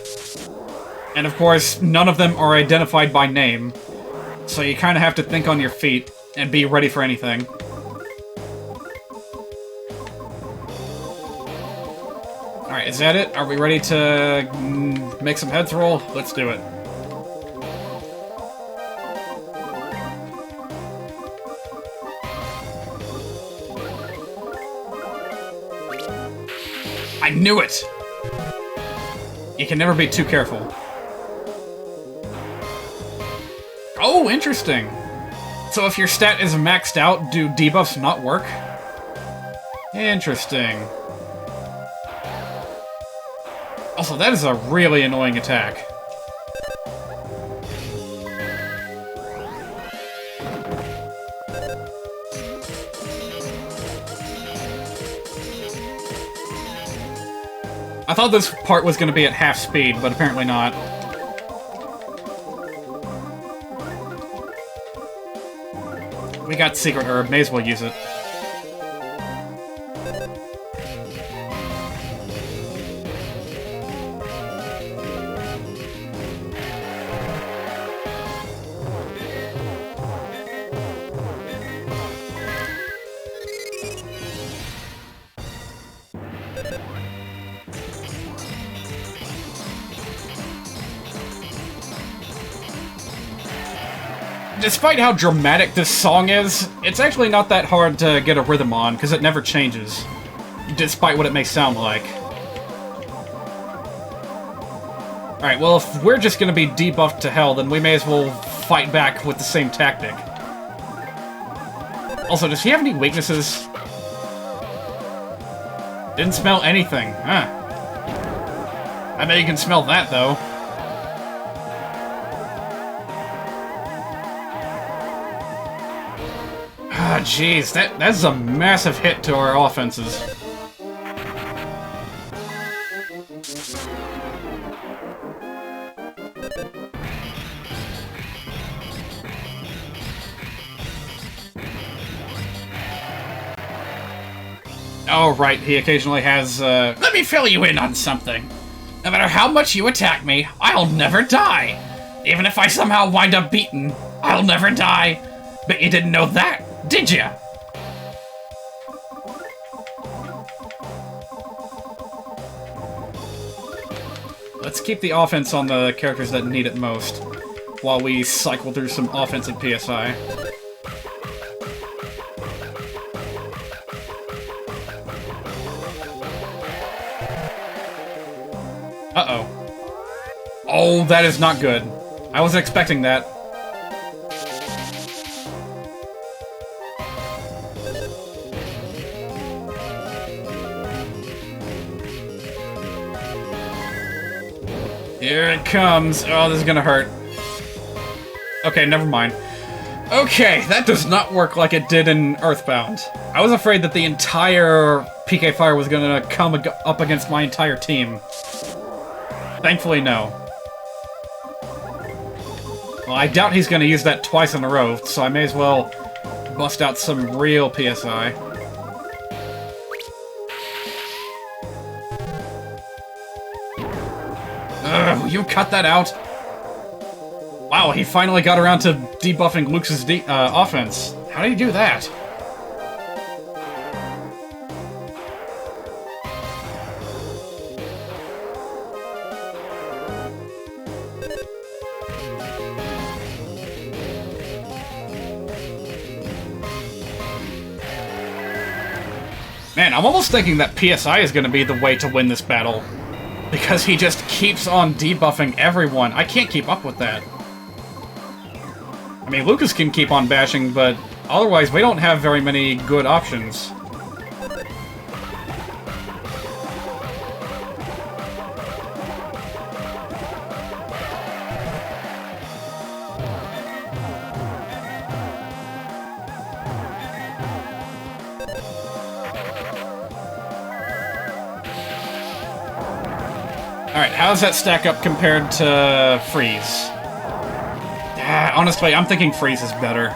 And of course, none of them are identified by name, so you kind of have to think on your feet and be ready for anything. Alright, is that it? Are we ready to make some heads roll? Let's do it. I knew it! You can never be too careful. Oh, interesting. So if your stat is maxed out, do debuffs not work? Interesting. Also, that is a really annoying attack. I thought this part was going to be at half speed, but apparently not. We got Secret Herb, may as well use it. Despite how dramatic this song is, it's actually not that hard to get a rhythm on, because it never changes, despite what it may sound like. Alright, well, if we're just gonna be debuffed to hell, then we may as well fight back with the same tactic. Also, does he have any weaknesses? Didn't smell anything. Huh. I bet you can smell that, though. Ah, jeez, that's a massive hit to our offenses. Oh, right, he occasionally has, let me fill you in on something. No matter how much you attack me, I'll never die. Even if I somehow wind up beaten, I'll never die. But you didn't know that, did ya? Let's keep the offense on the characters that need it most, while we cycle through some offensive PSI. Uh-oh. Oh, that is not good. I wasn't expecting that. Here it comes. Oh, this is gonna hurt. Okay, never mind. Okay, that does not work like it did in Earthbound. I was afraid that the entire PK Fire was gonna come up against my entire team. Thankfully, no. Well, I doubt he's gonna use that twice in a row, so I may as well bust out some real PSI. Ugh, will you cut that out? Wow, he finally got around to debuffing Luke's offense. How did he do that? Man, I'm almost thinking that PSI is going to be the way to win this battle. Because he just keeps on debuffing everyone. I can't keep up with that. I mean, Lucas can keep on bashing, but otherwise we don't have very many good options. Alright, how does that stack up compared to Freeze? Honestly, I'm thinking Freeze is better.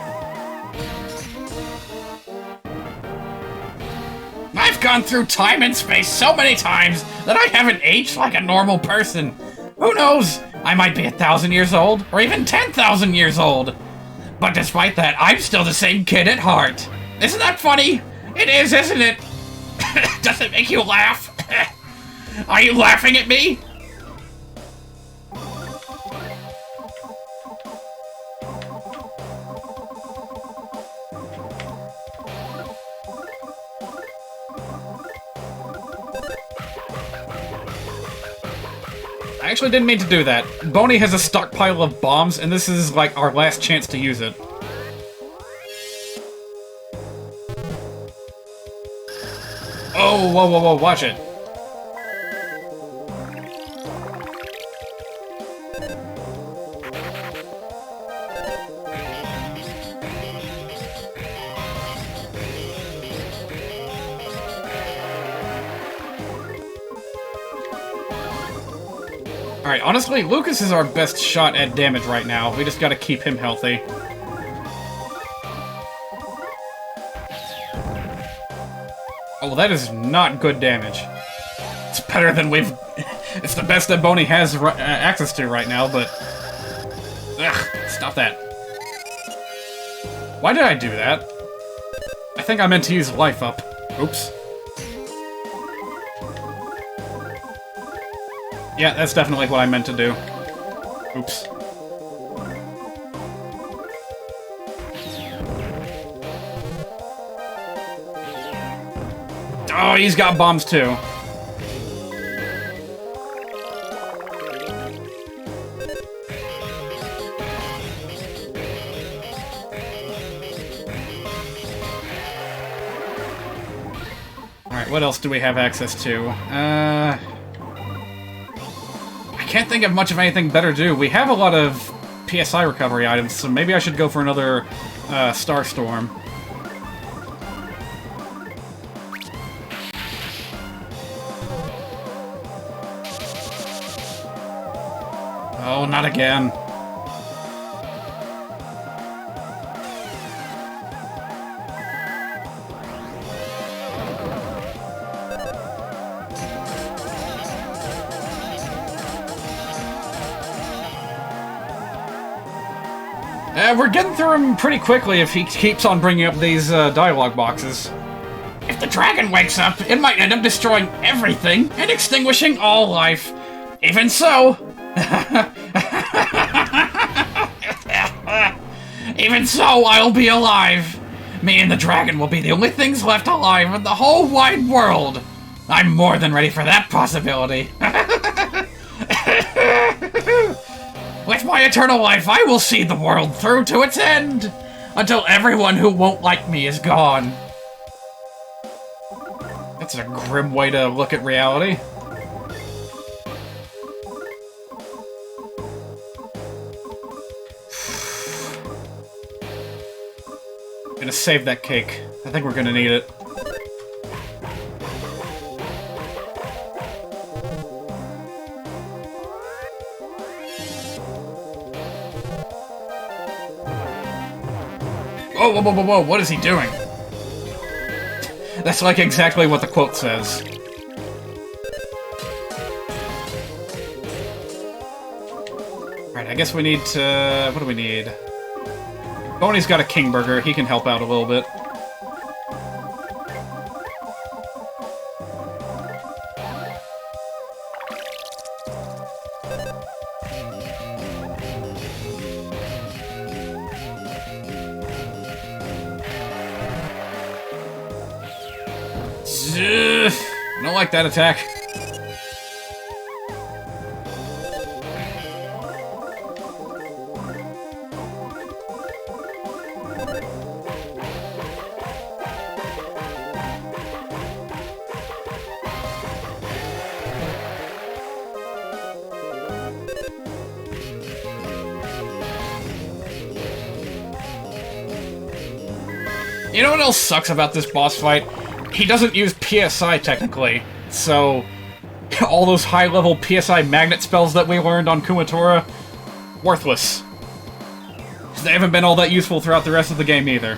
I've gone through time and space so many times that I haven't aged like a normal person. Who knows? I might be 1,000 years old, or even 10,000 years old. But despite that, I'm still the same kid at heart. Isn't that funny? It is, isn't it? Does it make you laugh? Are you laughing at me? I actually didn't mean to do that. Boney has a stockpile of bombs, and this is, like, our last chance to use it. Oh, whoa, whoa, whoa, watch it. Alright, honestly, Lucas is our best shot at damage right now. We just gotta keep him healthy. Oh, that is not good damage. It's better than we've... It's the best that Boney has access to right now, but... Ugh, stop that. Why did I do that? I think I meant to use life up. Oops. Yeah, that's definitely what I meant to do. Oops. Oh, he's got bombs too. Alright, what else do we have access to? I can't think of much of anything better to do. We have a lot of PSI recovery items, so maybe I should go for another Starstorm. Oh, not again. We're getting through him pretty quickly if he keeps on bringing up these dialogue boxes. If the dragon wakes up, it might end up destroying everything and extinguishing all life. Even so... Even so, I'll be alive. Me and the dragon will be the only things left alive in the whole wide world. I'm more than ready for that possibility. With my eternal life, I will see the world through to its end, until everyone who won't like me is gone. That's a grim way to look at reality. Gonna save that cake. I think we're gonna need it. Whoa, whoa, whoa, whoa, whoa, what is he doing? That's like exactly what the quote says. Alright, I guess we need to... What do we need? Boney's got a King Burger. He can help out a little bit. I don't like that attack. You know what else sucks about this boss fight? He doesn't use PSI technically, so all those high-level PSI magnet spells that we learned on Kumatora, worthless. They haven't been all that useful throughout the rest of the game either.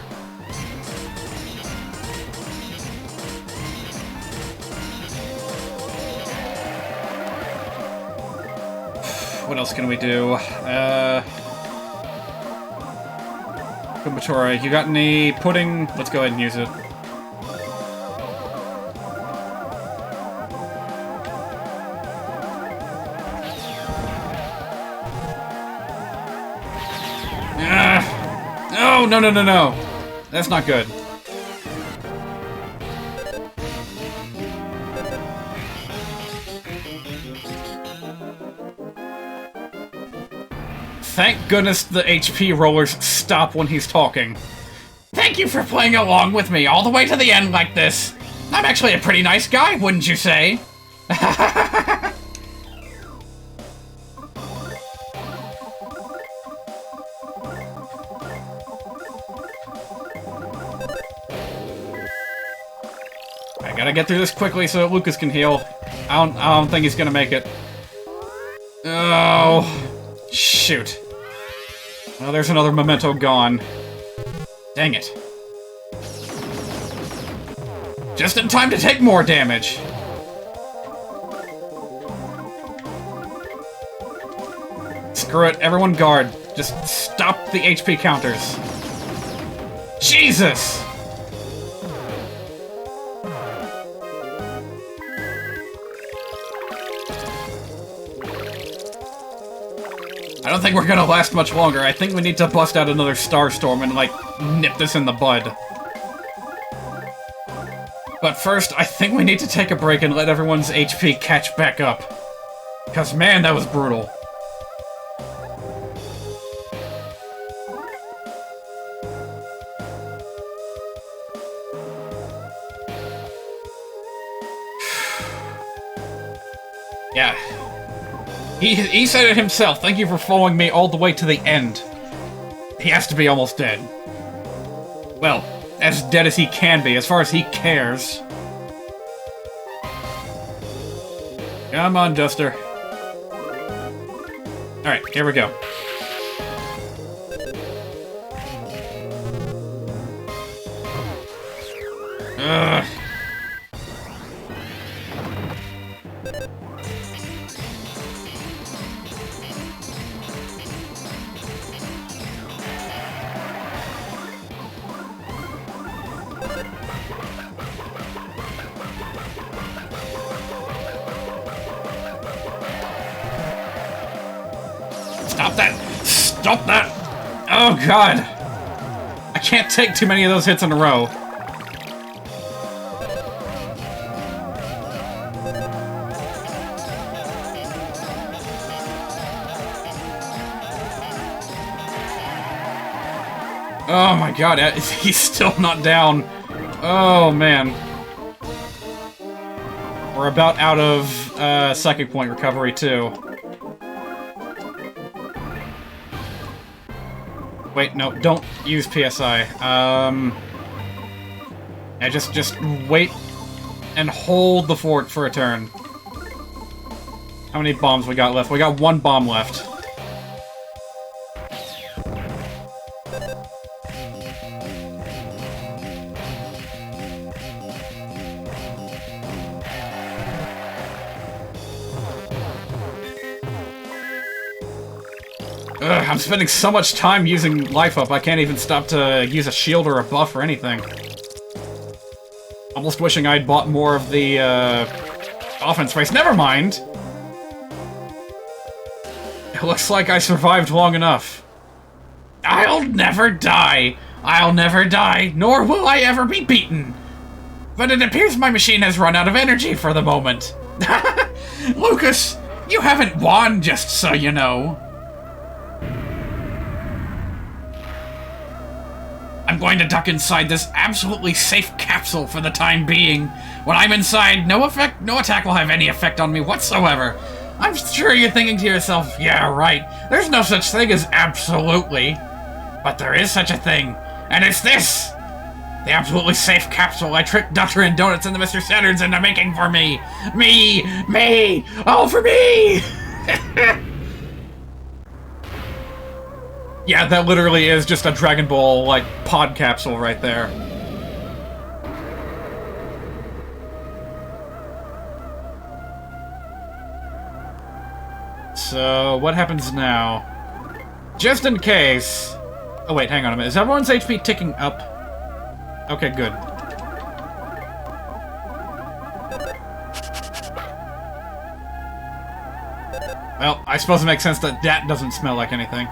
What else can we do? Kumatora, you got any pudding? Let's go ahead and use it. Oh, no, no, no, no. That's not good. Thank goodness the HP rollers stop when he's talking. Thank you for playing along with me all the way to the end like this. I'm actually a pretty nice guy, wouldn't you say? I gotta get through this quickly so that Lucas can heal. I don't think he's gonna make it. Oh, shoot. Well, there's another memento gone. Dang it. Just in time to take more damage. Screw it, everyone guard. Just stop the HP counters. Jesus! I don't think we're gonna last much longer. I think we need to bust out another Starstorm and, like, nip this in the bud. But first, I think we need to take a break and let everyone's HP catch back up. Because, man, that was brutal. Yeah. He said it himself. Thank you for following me all the way to the end. He has to be almost dead. Well, as dead as he can be, as far as he cares. Come on, Duster. Alright, here we go. Ugh. Stop that! Stop that! Oh god! I can't take too many of those hits in a row. Oh my god, he's still not down. Oh man. We're about out of psychic point recovery too. Wait, no, don't use PSI. Yeah, just wait and hold the fort for a turn. How many bombs we got left? We got one bomb left. Ugh, I'm spending so much time using life up, I can't even stop to use a shield or a buff or anything. Almost wishing I'd bought more of the, offense race. Never mind! It looks like I survived long enough. I'll never die! I'll never die, nor will I ever be beaten! But it appears my machine has run out of energy for the moment. Lucas, you haven't won, just so you know. I'm going to duck inside this absolutely safe capsule for the time being. When I'm inside, no attack will have any effect on me whatsoever. I'm sure you're thinking to yourself, yeah, right, there's no such thing as absolutely. But there is such a thing, and it's this! The absolutely safe capsule I tricked Dutter and Donuts and the Mr. Saturns into making for me! Me! All for me! Yeah, that literally is just a Dragon Ball, like, pod capsule right there. So, what happens now? Just in case... Oh wait, hang on a minute. Is everyone's HP ticking up? Okay, good. Well, I suppose it makes sense that that doesn't smell like anything.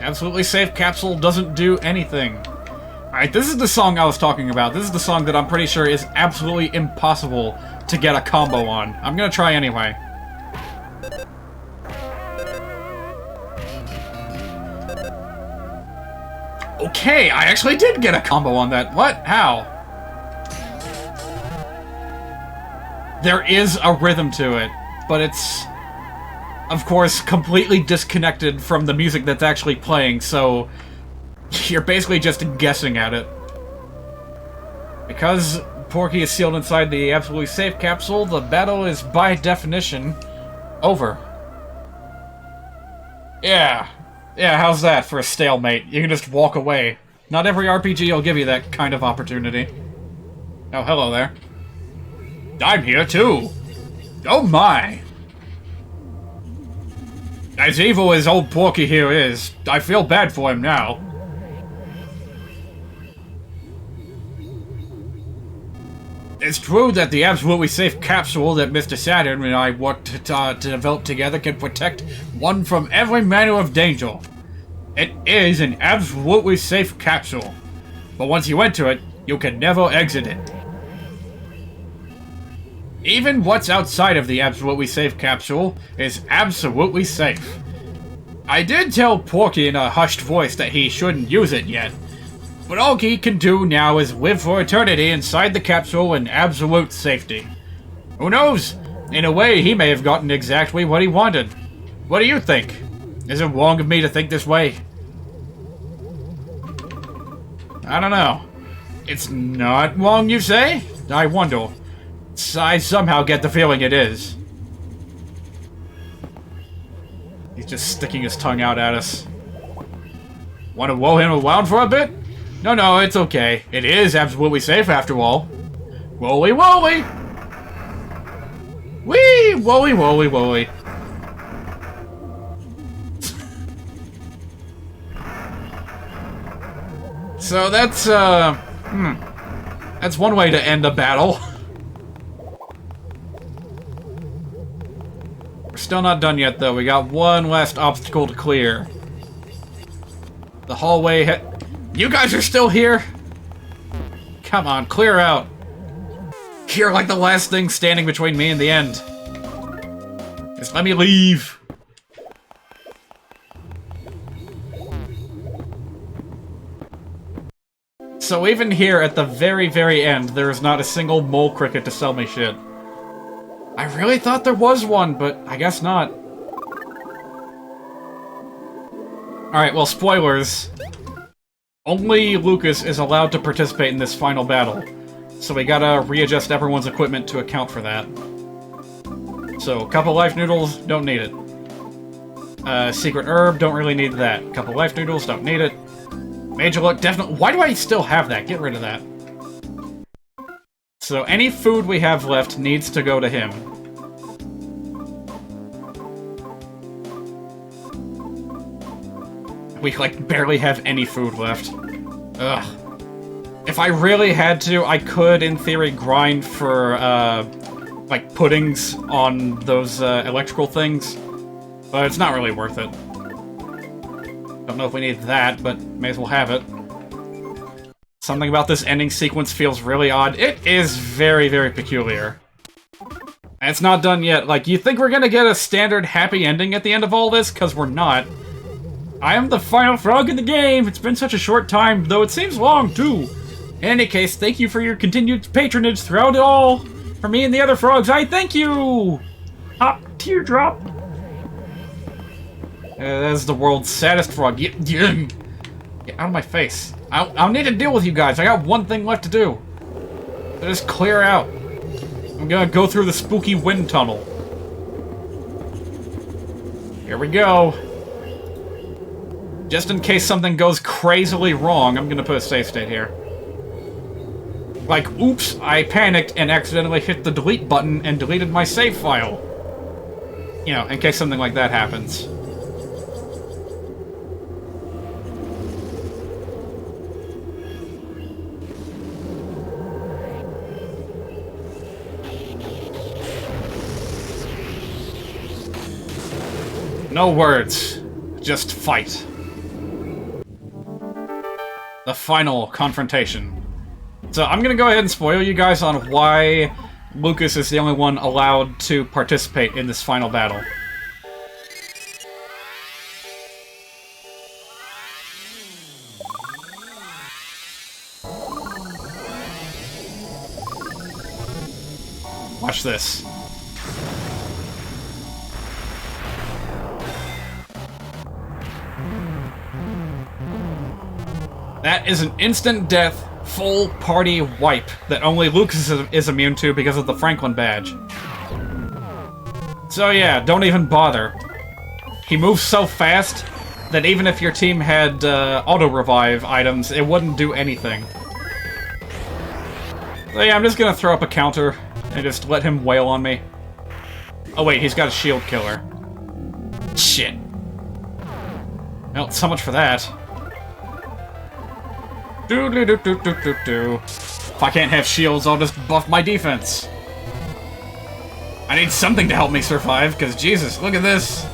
Absolutely safe capsule doesn't do anything. Alright, this is the song I was talking about. This is the song that I'm pretty sure is absolutely impossible to get a combo on. I'm gonna try anyway. Okay, I actually did get a combo on that. What? How? There is a rhythm to it, but it's, of course, completely disconnected from the music that's actually playing, so you're basically just guessing at it. Because Porky is sealed inside the absolutely safe capsule, the battle is, by definition, over. Yeah, how's that for a stalemate? You can just walk away. Not every RPG will give you that kind of opportunity. Oh, hello there. I'm here too. Oh my. As evil as old Porky here is, I feel bad for him now. It's true that the absolutely safe capsule that Mr. Saturn and I worked to develop together can protect one from every manner of danger. It is an absolutely safe capsule, but once you enter it, you can never exit it. Even what's outside of the absolutely safe capsule is absolutely safe. I did tell Porky in a hushed voice that he shouldn't use it yet, but all he can do now is live for eternity inside the capsule in absolute safety. Who knows? In a way, he may have gotten exactly what he wanted. What do you think? Is it wrong of me to think this way? I don't know. It's not wrong, you say? I wonder. I somehow get the feeling it is. He's just sticking his tongue out at us. Want to woe him around for a bit? No, it's okay. It is absolutely safe after all. Woly woly! Whee! Woly woly woly. So that's one way to end a battle. We're still not done yet, though. We got one last obstacle to clear. The hallway You guys are still here? Come on, clear out. You're like the last thing standing between me and the end. Just let me leave. So even here at the very, very end, there is not a single mole cricket to sell me shit. I really thought there was one, but I guess not. Alright, well, spoilers. Only Lucas is allowed to participate in this final battle, so we gotta readjust everyone's equipment to account for that. So, couple life noodles, don't need it. Secret herb, don't really need that. Couple life noodles, don't need it. Major luck, definitely. Why do I still have that? Get rid of that. So, any food we have left needs to go to him. We, like, barely have any food left. Ugh. If I really had to, I could, in theory, grind for, like, puddings on those, electrical things. But it's not really worth it. Don't know if we need that, but may as well have it. Something about this ending sequence feels really odd. It is very, very peculiar. And it's not done yet. Like, you think we're gonna get a standard happy ending at the end of all this? 'Cause we're not. I am the final frog in the game! It's been such a short time, though it seems long, too! In any case, thank you for your continued patronage throughout it all! For me and the other frogs, I thank you! Hop, teardrop! That's the world's saddest frog. Get out of my face. I'll need to deal with you guys. I got one thing left to do. So just clear out. I'm gonna go through the spooky wind tunnel. Here we go. Just in case something goes crazily wrong, I'm gonna put a save state here. Like, oops, I panicked and accidentally hit the delete button and deleted my save file. You know, in case something like that happens. No words. Just fight. The final confrontation. So I'm gonna go ahead and spoil you guys on why Lucas is the only one allowed to participate in this final battle. Watch this. That is an instant death, full party wipe that only Lucas is immune to because of the Franklin badge. So yeah, don't even bother. He moves so fast that even if your team had auto-revive items, it wouldn't do anything. So yeah, I'm just gonna throw up a counter and just let him wail on me. Oh wait, he's got a shield killer. Shit. Well, so much for that. If I can't have shields, I'll just buff my defense. I need something to help me survive, because Jesus, look at this.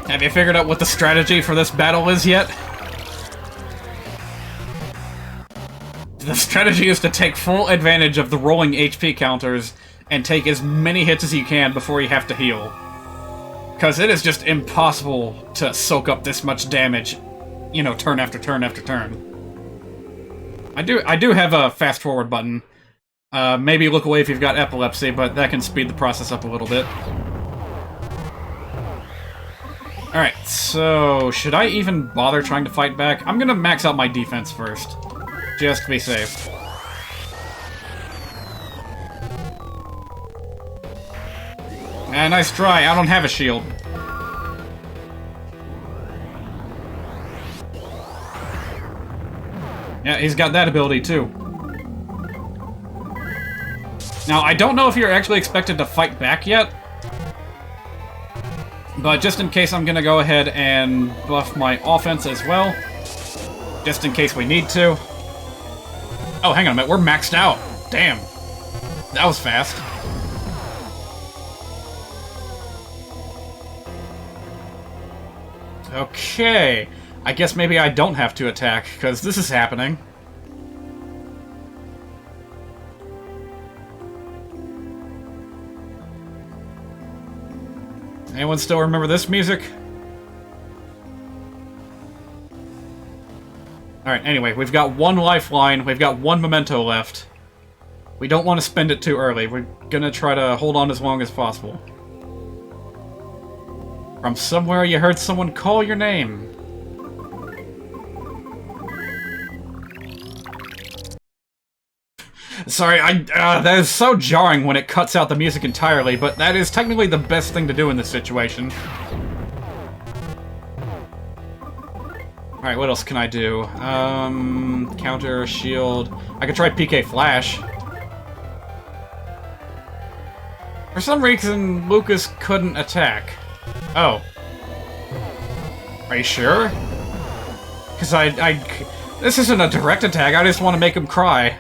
Have you figured out what the strategy for this battle is yet? The strategy is to take full advantage of the rolling HP counters and take as many hits as you can before you have to heal. Because it is just impossible to soak up this much damage, you know, turn after turn after turn. I do have a fast forward button. Maybe look away if you've got epilepsy, but that can speed the process up a little bit. Alright, so should I even bother trying to fight back? I'm gonna max out my defense first. Just to be safe. Nice try. I don't have a shield. Yeah, he's got that ability too. Now, I don't know if you're actually expected to fight back yet. But just in case, I'm gonna go ahead and buff my offense as well. Just in case we need to. Oh, hang on a minute, we're maxed out. Damn. That was fast. Okay. I guess maybe I don't have to attack, because this is happening. Anyone still remember this music? Alright, anyway, we've got one lifeline, we've got one memento left. We don't want to spend it too early. We're gonna try to hold on as long as possible. From somewhere you heard someone call your name. Sorry, that is so jarring when it cuts out the music entirely, but that is technically the best thing to do in this situation. Alright, what else can I do? Counter, shield... I could try PK Flash. For some reason, Lucas couldn't attack. Oh. Are you sure? Because this isn't a direct attack, I just want to make him cry.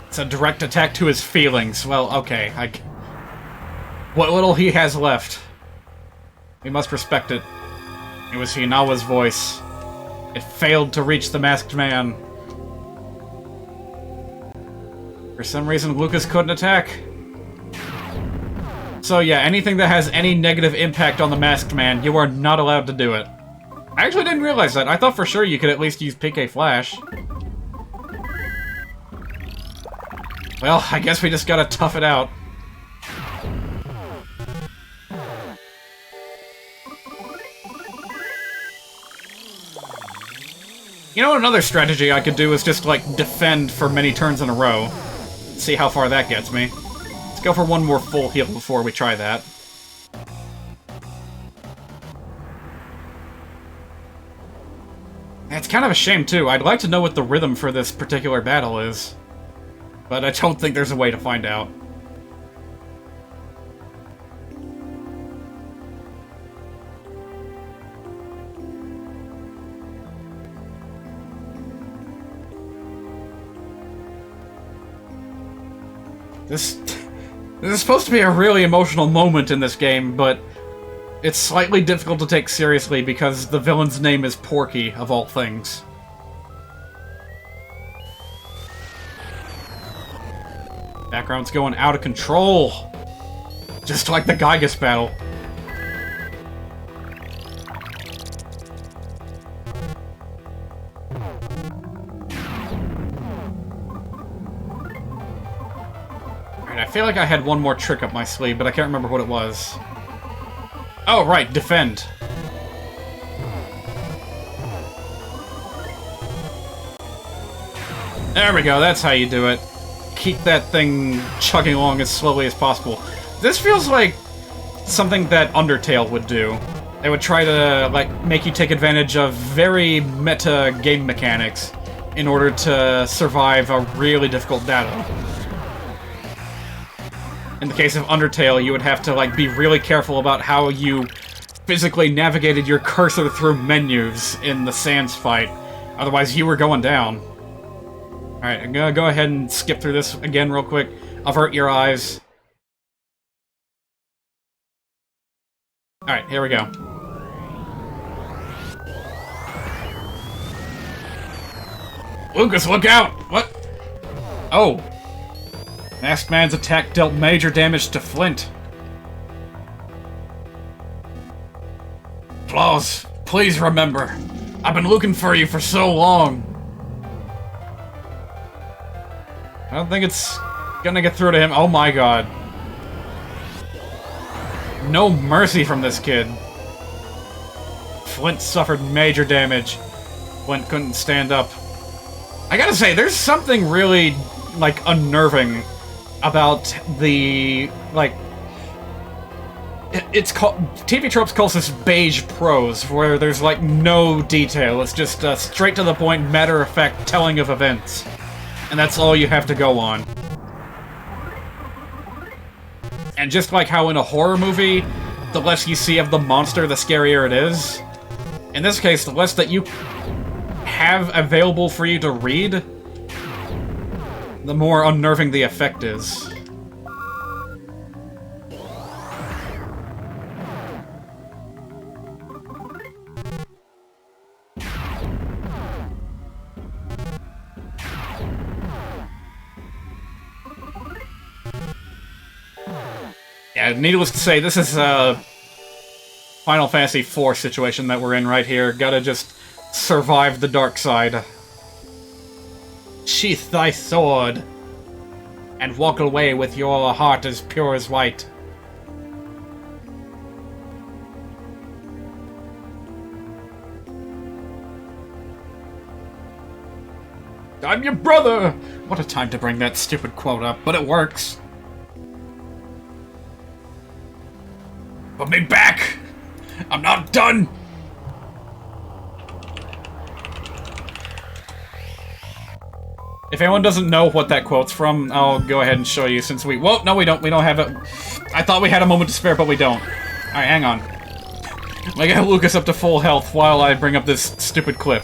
It's a direct attack to his feelings. Well, okay. What little he has left. We must respect it. It was Hinawa's voice. It failed to reach the masked man. For some reason, Lucas couldn't attack. So yeah, anything that has any negative impact on the masked man, you are not allowed to do it. I actually didn't realize that. I thought for sure you could at least use PK Flash. Well, I guess we just gotta tough it out. You know, another strategy I could do is just, like, defend for many turns in a row. See how far that gets me. Let's go for one more full heal before we try that. kind of a shame, too. I'd like to know what the rhythm for this particular battle is. But I don't think there's a way to find out. This is supposed to be a really emotional moment in this game, but it's slightly difficult to take seriously because the villain's name is Porky, of all things. Background's going out of control! Just like the Gygus battle. I feel like I had one more trick up my sleeve, but I can't remember what it was. Oh, right, defend. There we go, that's how you do it. Keep that thing chugging along as slowly as possible. This feels like something that Undertale would do. They would try to, like, make you take advantage of very meta game mechanics in order to survive a really difficult battle. In the case of Undertale, you would have to, like, be really careful about how you physically navigated your cursor through menus in the Sans fight. Otherwise, you were going down. Alright, I'm gonna go ahead and skip through this again real quick. Avert your eyes. Alright, here we go. Lucas, look out! What? Oh. Masked Man's attack dealt major damage to Flint. Flaws, please remember. I've been looking for you for so long. I don't think it's gonna get through to him. Oh my god. No mercy from this kid. Flint suffered major damage. Flint couldn't stand up. I gotta say, there's something really, like, unnerving about the, like... It's called... TV Tropes calls this beige prose, where there's, like, no detail. It's just straight to the point, matter-of-fact telling of events. And that's all you have to go on. And just like how in a horror movie, the less you see of the monster, the scarier it is. In this case, the less that you have available for you to read, the more unnerving the effect is. Yeah, needless to say, this is a Final Fantasy IV situation that we're in right here. Gotta just survive the dark side. Sheath thy sword, and walk away with your heart as pure as white. I'm your brother! What a time to bring that stupid quote up, but it works. Put me back! I'm not done! If anyone doesn't know what that quote's from, I'll go ahead and show you since we... Whoa, no we don't. We don't have it. I thought we had a moment to spare, but we don't. Alright, hang on. I gotta Lucas up to full health while I bring up this stupid clip.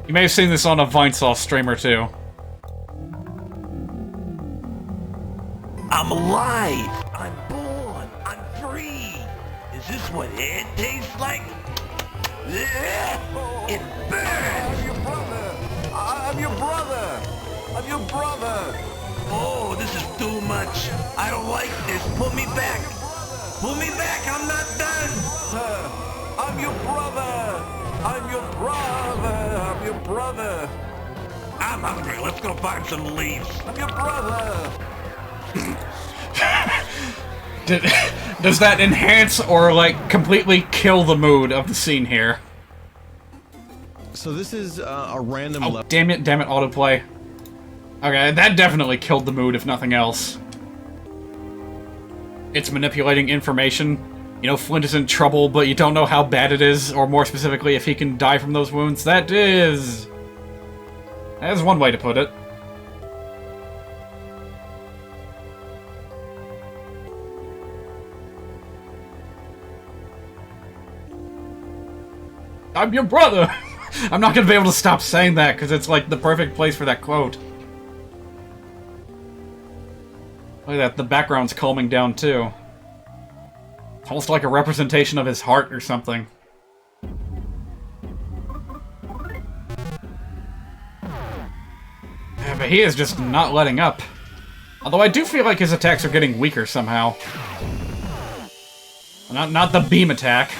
You may have seen this on a Vinesauce streamer, too. I'm alive! I'm born! I'm free! Is this what air tastes like? It burns! I'm your brother! I'm your brother! I'm your brother! Oh, this is too much! I don't like this! Put me back! Put me back! I'm not done! Sir, I'm your brother! I'm your brother! I'm your brother! I'm hungry. Let's go find some leaves. I'm your brother! Does that enhance or, like, completely kill the mood of the scene here? So this is a random level. Damn it, autoplay. Okay, that definitely killed the mood, if nothing else. It's manipulating information. You know, Flint is in trouble, but you don't know how bad it is, or more specifically, if he can die from those wounds. That is one way to put it. I'm your brother! I'm not gonna be able to stop saying that, because it's like the perfect place for that quote. Look at that, the background's calming down too. It's almost like a representation of his heart or something. Yeah, but he is just not letting up. Although I do feel like his attacks are getting weaker somehow. Not the beam attack.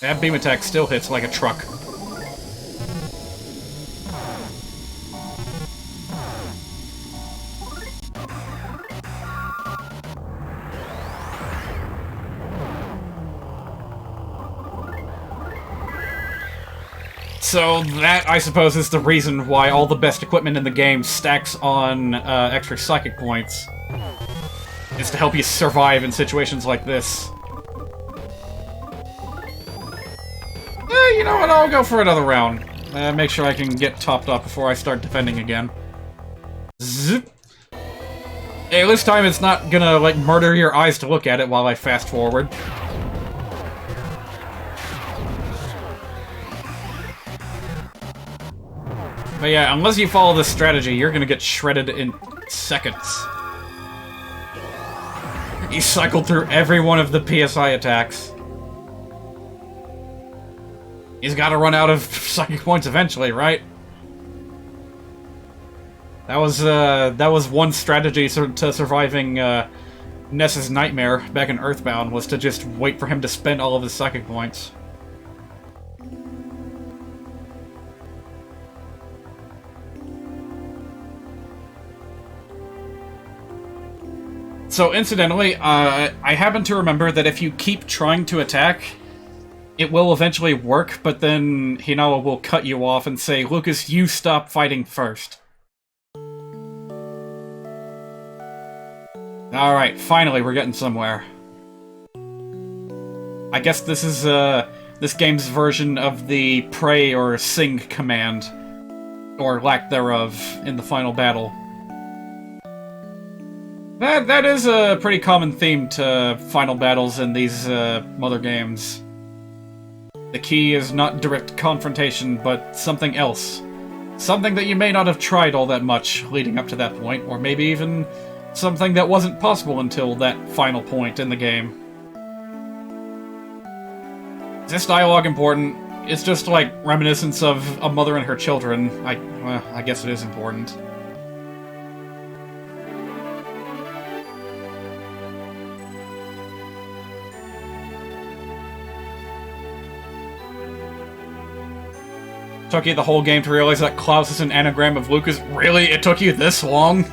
That beam attack still hits like a truck. So that, I suppose, is the reason why all the best equipment in the game stacks on extra psychic points. Is to help you survive in situations like this. You know what, I'll go for another round. Make sure I can get topped up before I start defending again. Zip. Hey, this time it's not gonna, like, murder your eyes to look at it while I fast forward. But yeah, unless you follow this strategy, you're gonna get shredded in seconds. He cycled through every one of the PSI attacks. He's gotta run out of psychic points eventually, right? That was one strategy to surviving Ness's nightmare back in Earthbound, was to just wait for him to spend all of his psychic points. So, incidentally, I happen to remember that if you keep trying to attack, it will eventually work, but then Hinawa will cut you off and say, Lucas, you stop fighting first. Alright, finally, we're getting somewhere. I guess this is, this game's version of the pray or sing command, or lack thereof, in the final battle. That is a pretty common theme to final battles in these Mother games. The key is not direct confrontation, but something else. Something that you may not have tried all that much leading up to that point, or maybe even something that wasn't possible until that final point in the game. Is this dialogue important? It's just like reminiscence of a mother and her children. Well, I guess it is important. Took you the whole game to realize that Klaus is an anagram of Lucas. Really? It took you this long?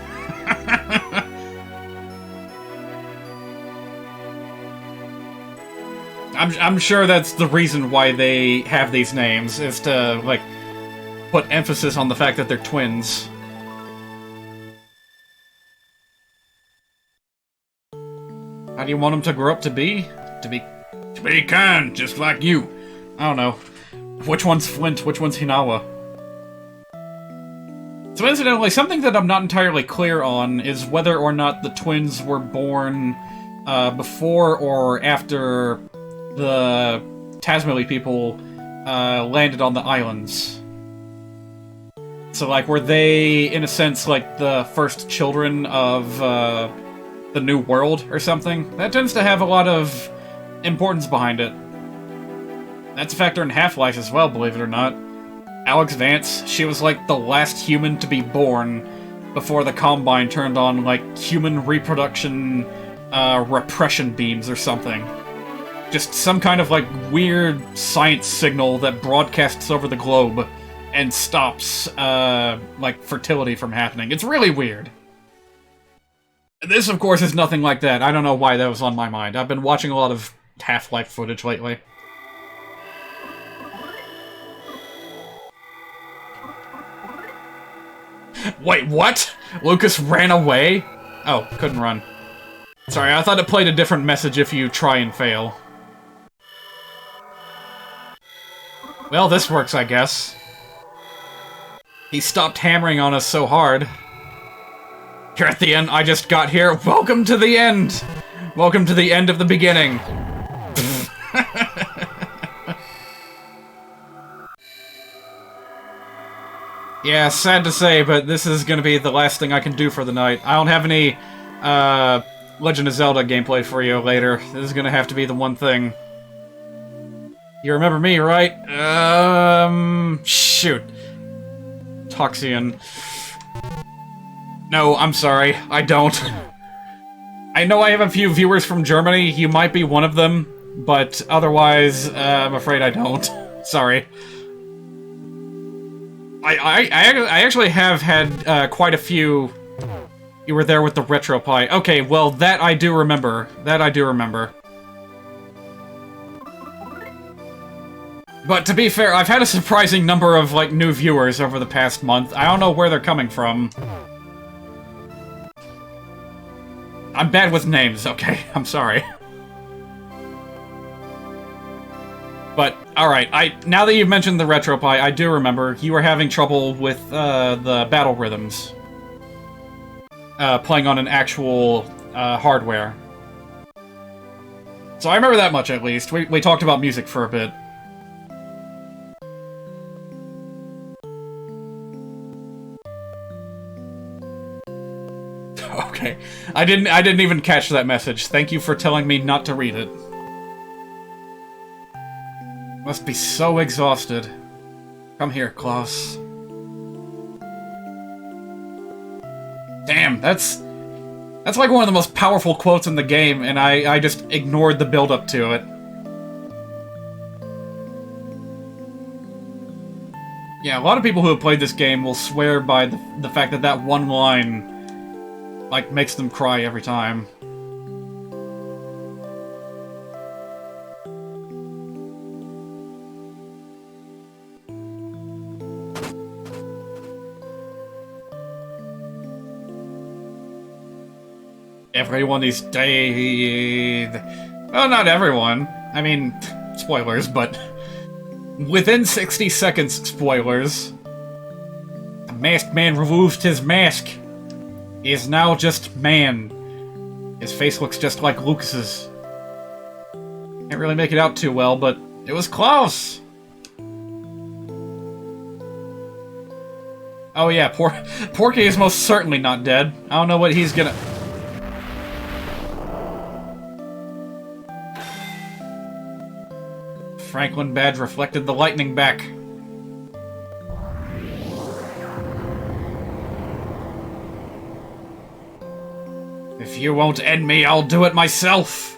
I'm sure that's the reason why they have these names, is to, like, put emphasis on the fact that they're twins. How do you want them to grow up to be? To be kind, just like you. I don't know. Which one's Flint? Which one's Hinawa? So incidentally, something that I'm not entirely clear on is whether or not the twins were born before or after the Tasmily people landed on the islands. So, like, were they, in a sense, like, the first children of the New World or something? That tends to have a lot of importance behind it. That's a factor in Half-Life as well, believe it or not. Alex Vance, she was like the last human to be born before the Combine turned on, like, human reproduction repression beams or something. Just some kind of, like, weird science signal that broadcasts over the globe and stops, like, fertility from happening. It's really weird. This, of course, is nothing like that. I don't know why that was on my mind. I've been watching a lot of Half-Life footage lately. Wait, what? Lucas ran away? Oh, couldn't run. Sorry, I thought it played a different message if you try and fail. Well, this works, I guess. He stopped hammering on us so hard. You're at the end. I just got here. Welcome to the end! Welcome to the end of the beginning. Yeah, sad to say, but this is gonna be the last thing I can do for the night. I don't have any, Legend of Zelda gameplay for you later. This is gonna have to be the one thing. You remember me, right? Shoot. Toxian. No, I'm sorry. I don't. I know I have a few viewers from Germany. You might be one of them, but otherwise, I'm afraid I don't. Sorry. I actually have had quite a few. You were there with the RetroPie. Okay, well, that I do remember. That I do remember. But to be fair, I've had a surprising number of, like, new viewers over the past month. I don't know where they're coming from. I'm bad with names, okay? I'm sorry. But, alright, now that you've mentioned the RetroPie, I do remember you were having trouble with, the battle rhythms. Playing on an actual, hardware. So I remember that much, at least. We talked about music for a bit. Okay. I didn't even catch that message. Thank you for telling me not to read it. Must be so exhausted. Come here, Klaus. Damn, that's like one of the most powerful quotes in the game, and I just ignored the build-up to it. Yeah, a lot of people who have played this game will swear by the fact that that one line, like, makes them cry every time. Everyone is dead. Well, not everyone. I mean, spoilers, but within 60 seconds, spoilers. The masked man removed his mask. He is now just man. His face looks just like Lucas's. Can't really make it out too well, but it was close. Oh yeah, Porky is most certainly not dead. I don't know what he's gonna... Franklin badge reflected the lightning back. If you won't end me, I'll do it myself!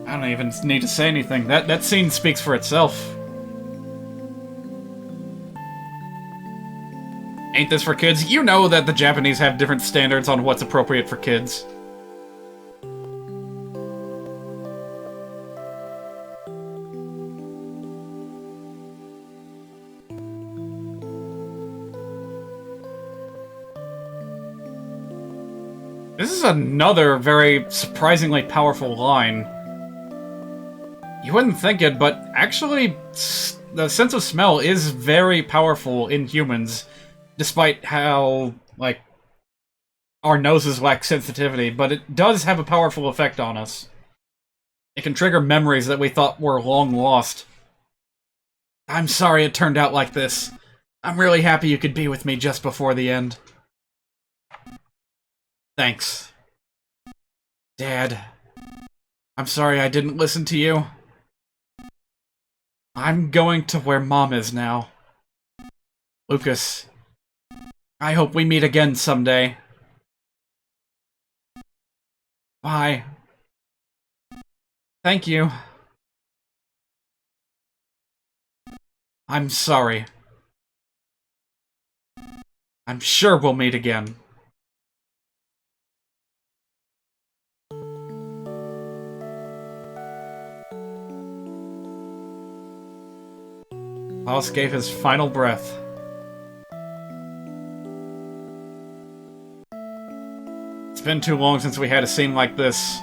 I don't even need to say anything. That scene speaks for itself. Ain't this for kids? You know that the Japanese have different standards on what's appropriate for kids. This is another very surprisingly powerful line. You wouldn't think it, but actually, the sense of smell is very powerful in humans. Despite how, like, our noses lack sensitivity, but it does have a powerful effect on us. It can trigger memories that we thought were long lost. I'm sorry it turned out like this. I'm really happy you could be with me just before the end. Thanks. Dad. I'm sorry I didn't listen to you. I'm going to where Mom is now. Lucas. I hope we meet again someday. Bye. Thank you. I'm sorry. I'm sure we'll meet again. Klaus gave his final breath. It's been too long since we had a scene like this.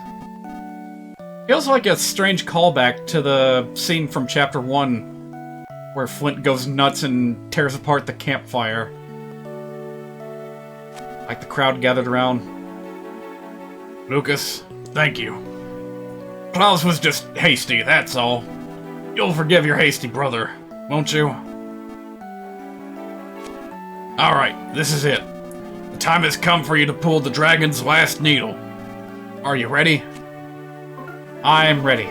Feels like a strange callback to the scene from Chapter 1, where Flint goes nuts and tears apart the campfire. Like the crowd gathered around. Lucas, thank you. Klaus was just hasty, that's all. You'll forgive your hasty brother, won't you? Alright, this is it. The time has come for you to pull the dragon's last needle. Are you ready? I'm ready.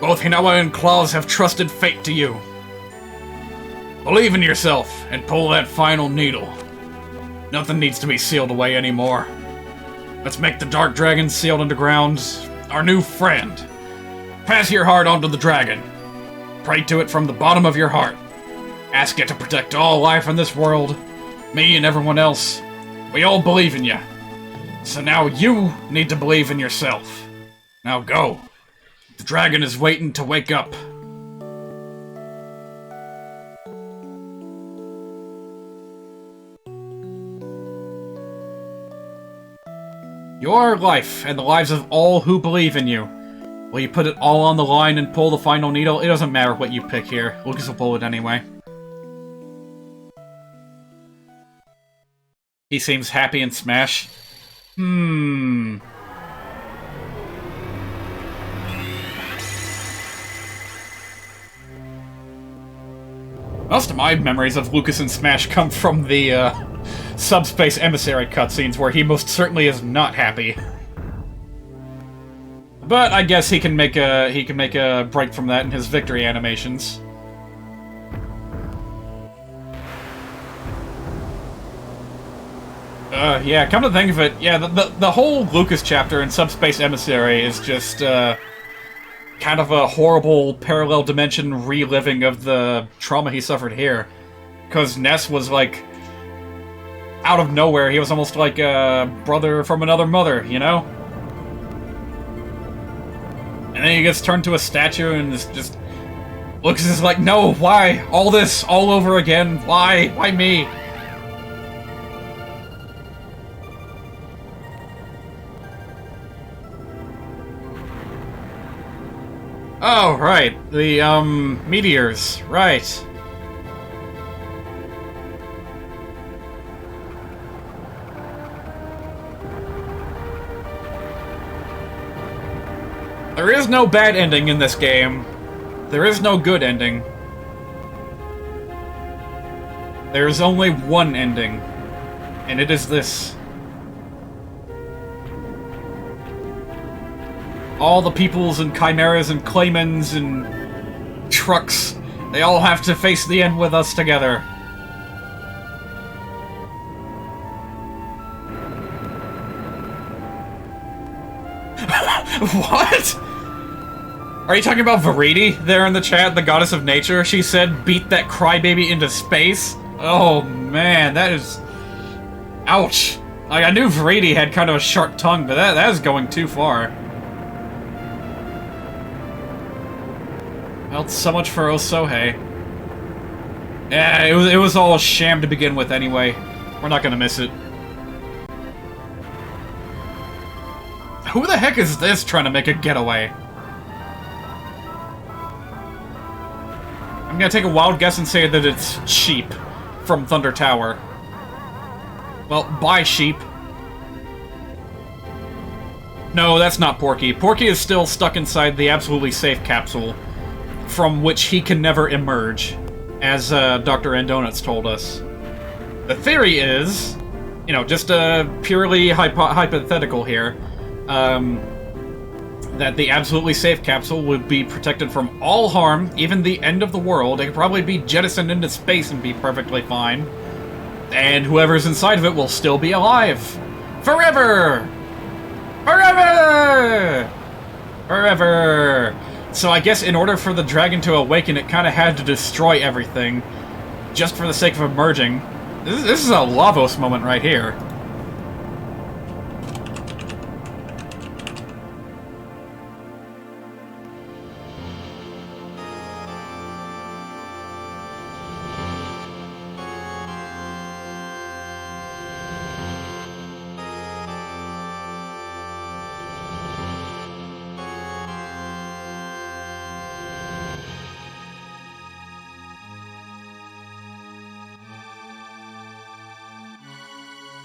Both Hinawa and Klaus have trusted fate to you. Believe in yourself and pull that final needle. Nothing needs to be sealed away anymore. Let's make the Dark Dragon sealed underground our new friend. Pass your heart on to the dragon. Pray to it from the bottom of your heart. Ask it to protect all life in this world. Me and everyone else. We all believe in you. So now you need to believe in yourself. Now go. The dragon is waiting to wake up. Your life and the lives of all who believe in you. Will you put it all on the line and pull the final needle? It doesn't matter what you pick here. Lucas will pull it anyway. He seems happy in Smash. Most of my memories of Lucas in Smash come from the, Subspace Emissary cutscenes, where he most certainly is not happy. But I guess he can make a break from that in his victory animations. Yeah, come to think of it, yeah, the whole Lucas chapter in Subspace Emissary is just, kind of a horrible parallel dimension reliving of the trauma he suffered here. Because Ness was, like, out of nowhere, he was almost like a brother from another mother, you know? And then he gets turned to a statue and is just... Lucas is like, no, why? All this, all over again, why? Why me? Oh, right. The, meteors. Right. There is no bad ending in this game. There is no good ending. There is only one ending. And it is this. All the peoples and chimeras and claymans and trucks, they all have to face the end with us together. What? Are you talking about Veridi there in the chat, the goddess of nature? She said, beat that crybaby into space? Oh man, that is... Ouch. Like, I knew Veridi had kind of a sharp tongue, but that is going too far. Well, so much for Osohei. Yeah, it was all a sham to begin with anyway. We're not gonna miss it. Who the heck is this trying to make a getaway? I'm gonna take a wild guess and say that it's Sheep from Thunder Tower. Well, bye, Sheep. No, that's not Porky. Porky is still stuck inside the absolutely safe capsule, from which he can never emerge, as Dr. Andonuts told us. The theory is, you know, just purely hypothetical here, that the absolutely safe capsule would be protected from all harm, even the end of the world. It could probably be jettisoned into space and be perfectly fine. And whoever's inside of it will still be alive. Forever! Forever! Forever! So I guess in order for the dragon to awaken, it kind of had to destroy everything, just for the sake of emerging. This is a Lavos moment right here.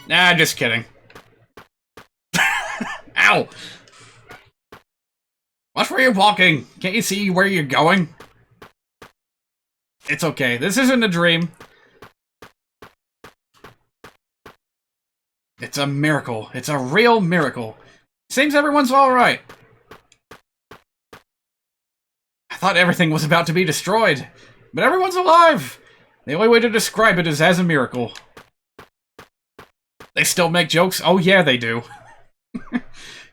Nah, just kidding. Ow! Watch where you're walking! Can't you see where you're going? It's okay. This isn't a dream. It's a miracle. It's a real miracle. Seems everyone's alright. I thought everything was about to be destroyed, but everyone's alive! The only way to describe it is as a miracle. They still make jokes? Oh yeah, they do.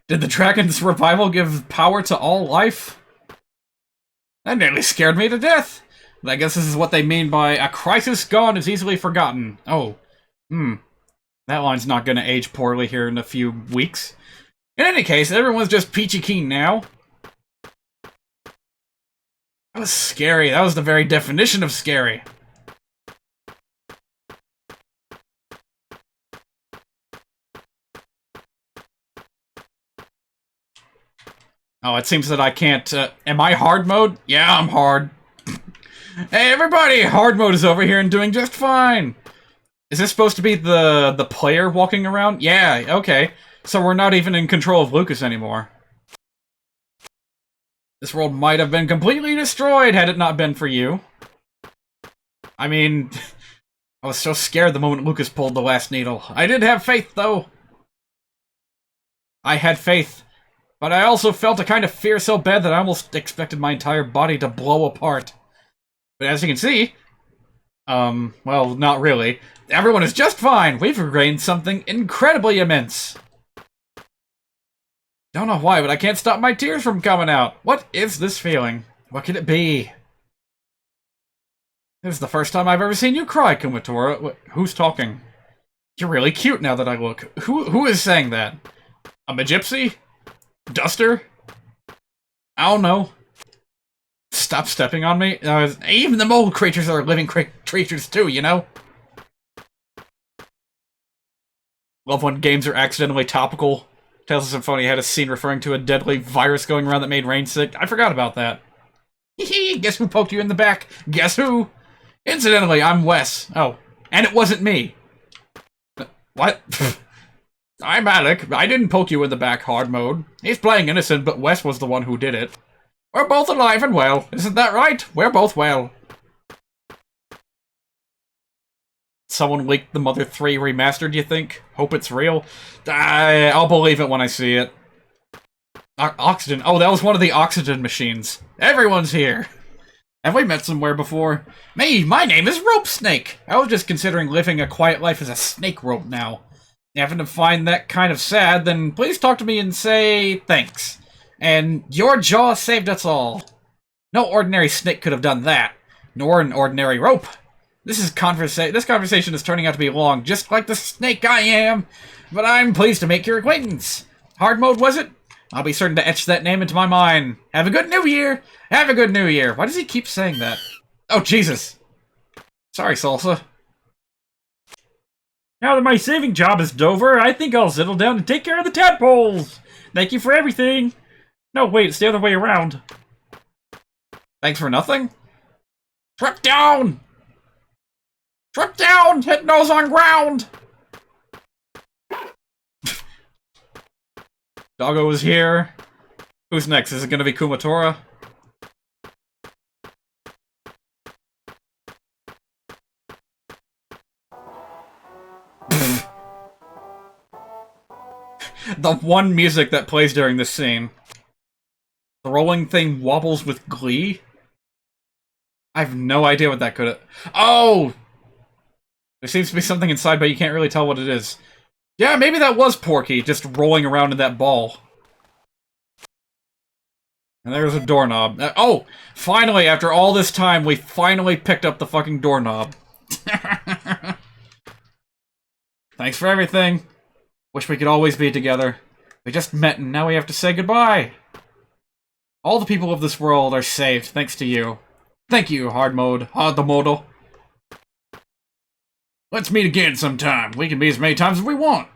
Did the dragon's revival give power to all life? That nearly scared me to death! But I guess this is what they mean by a crisis gone is easily forgotten. Oh. That line's not gonna age poorly here in a few weeks. In any case, everyone's just peachy keen now. That was scary. That was the very definition of scary. Oh, it seems that I can't, am I hard mode? Yeah, I'm hard. Hey, everybody! Hard mode is over here and doing just fine! Is this supposed to be the player walking around? Yeah, okay. So we're not even in control of Lucas anymore. This world might have been completely destroyed had it not been for you. I mean, I was so scared the moment Lucas pulled the last needle. I did have faith, though. I had faith. But I also felt a kind of fear so bad that I almost expected my entire body to blow apart. But as you can see, well, not really. Everyone is just fine. We've regained something incredibly immense. Don't know why, but I can't stop my tears from coming out. What is this feeling? What could it be? This is the first time I've ever seen you cry, Kumatora. Who's talking? You're really cute now that I look. Who is saying that? A gypsy? Duster? I don't know. Stop stepping on me. Even the mole creatures are living creatures too, you know? Love when games are accidentally topical. Tales of Symphonia had a scene referring to a deadly virus going around that made Rain sick. I forgot about that. Hee guess who poked you in the back? Guess who? Incidentally, I'm Wes. Oh, and it wasn't me. What? I'm Alec. I didn't poke you in the back, hard mode. He's playing innocent, but Wes was the one who did it. We're both alive and well. Isn't that right? We're both well. Someone leaked the Mother 3 remastered, you think? Hope it's real? I'll believe it when I see it. Oxygen. Oh, that was one of the oxygen machines. Everyone's here. Have we met somewhere before? Me, my name is Rope Snake. I was just considering living a quiet life as a snake rope now. If you happen to find that kind of sad, then please talk to me and say thanks. And your jaw saved us all. No ordinary snake could have done that. Nor an ordinary rope. This conversation is turning out to be long, just like the snake I am. But I'm pleased to make your acquaintance. Hard mode, was it? I'll be certain to etch that name into my mind. Have a good new year! Have a good new year! Why does he keep saying that? Oh, Jesus. Sorry, Salsa. Now that my saving job is over, I think I'll settle down and take care of the tadpoles. Thank you for everything. No, wait, it's the other way around. Thanks for nothing? Trip down! Trip down! Hit nose on ground! Doggo is here. Who's next? Is it gonna be Kumatora? The one music that plays during this scene. The rolling thing wobbles with glee? I have no idea what that could have... Oh! There seems to be something inside, but you can't really tell what it is. Yeah, maybe that was Porky, just rolling around in that ball. And there's a doorknob. Oh! Finally, after all this time, we finally picked up the fucking doorknob. Thanks for everything. Wish we could always be together. We just met and now we have to say goodbye. All the people of this world are saved thanks to you. Thank you, hard mode. Hard the modal. Let's meet again sometime. We can be as many times as we want.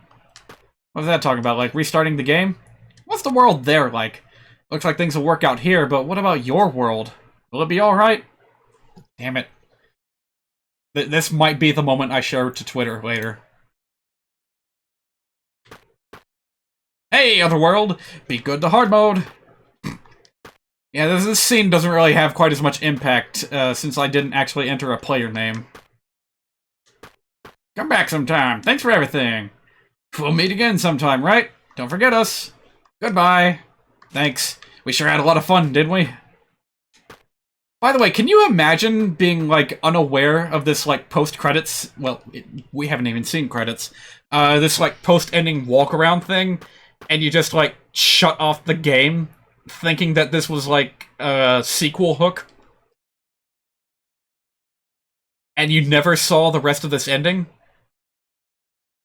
What was that talking about? Like restarting the game? What's the world there like? Looks like things will work out here, but what about your world? Will it be alright? Damn it. This might be the moment I share to Twitter later. Hey, Otherworld! Be good to hard mode! Yeah, this scene doesn't really have quite as much impact, since I didn't actually enter a player name. Come back sometime. Thanks for everything. We'll meet again sometime, right? Don't forget us. Goodbye. Thanks. We sure had a lot of fun, didn't we? By the way, can you imagine being, like, unaware of this, like, post-credits... Well, we haven't even seen credits. This, like, post-ending walk-around thing, and you just, like, shut off the game, thinking that this was, like, a sequel hook? And you never saw the rest of this ending?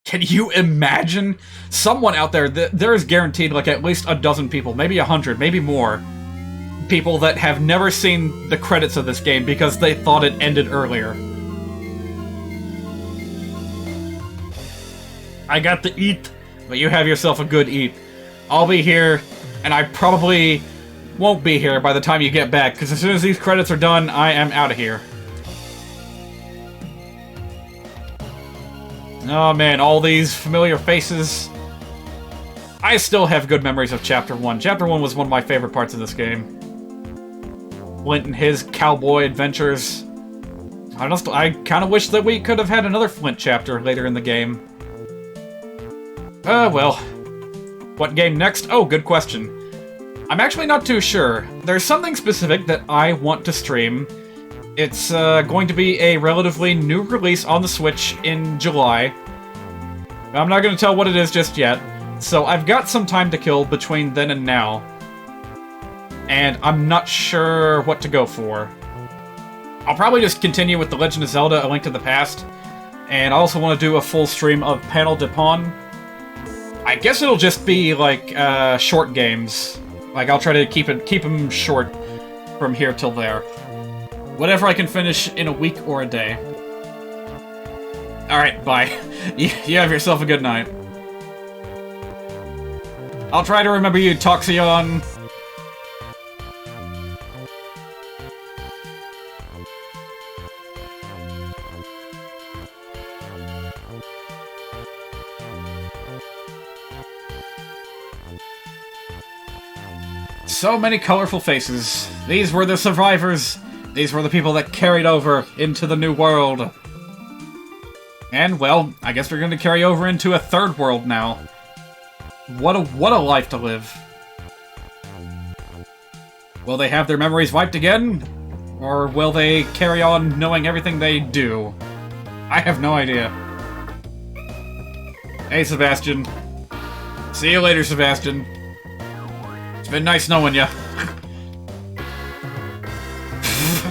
Can you imagine? Someone out there, there is guaranteed, like, at least a dozen people, maybe 100, maybe more, people that have never seen the credits of this game because they thought it ended earlier. I got to eat, but you have yourself a good eat. I'll be here, and I probably won't be here by the time you get back, because as soon as these credits are done, I am out of here. Oh man, all these familiar faces. I still have good memories of Chapter 1. Chapter 1 was one of my favorite parts of this game. Flint and his cowboy adventures. I kind of wish that we could have had another Flint chapter later in the game. Well. What game next? Oh, good question. I'm actually not too sure. There's something specific that I want to stream. It's going to be a relatively new release on the Switch in July. I'm not going to tell what it is just yet. So I've got some time to kill between then and now. And I'm not sure what to go for. I'll probably just continue with The Legend of Zelda: A Link to the Past. And I also want to do a full stream of Panel de Pon. I guess it'll just be, like, short games. Like, I'll try to keep them short from here till there. Whatever I can finish in a week or a day. Alright, bye. You have yourself a good night. I'll try to remember you, Toxion. So many colorful faces. These were the survivors. These were the people that carried over into the new world. And, well, I guess we're going to carry over into a third world now. What a life to live. Will they have their memories wiped again? Or will they carry on knowing everything they do? I have no idea. Hey, Sebastian. See you later, Sebastian. It's been nice knowing ya.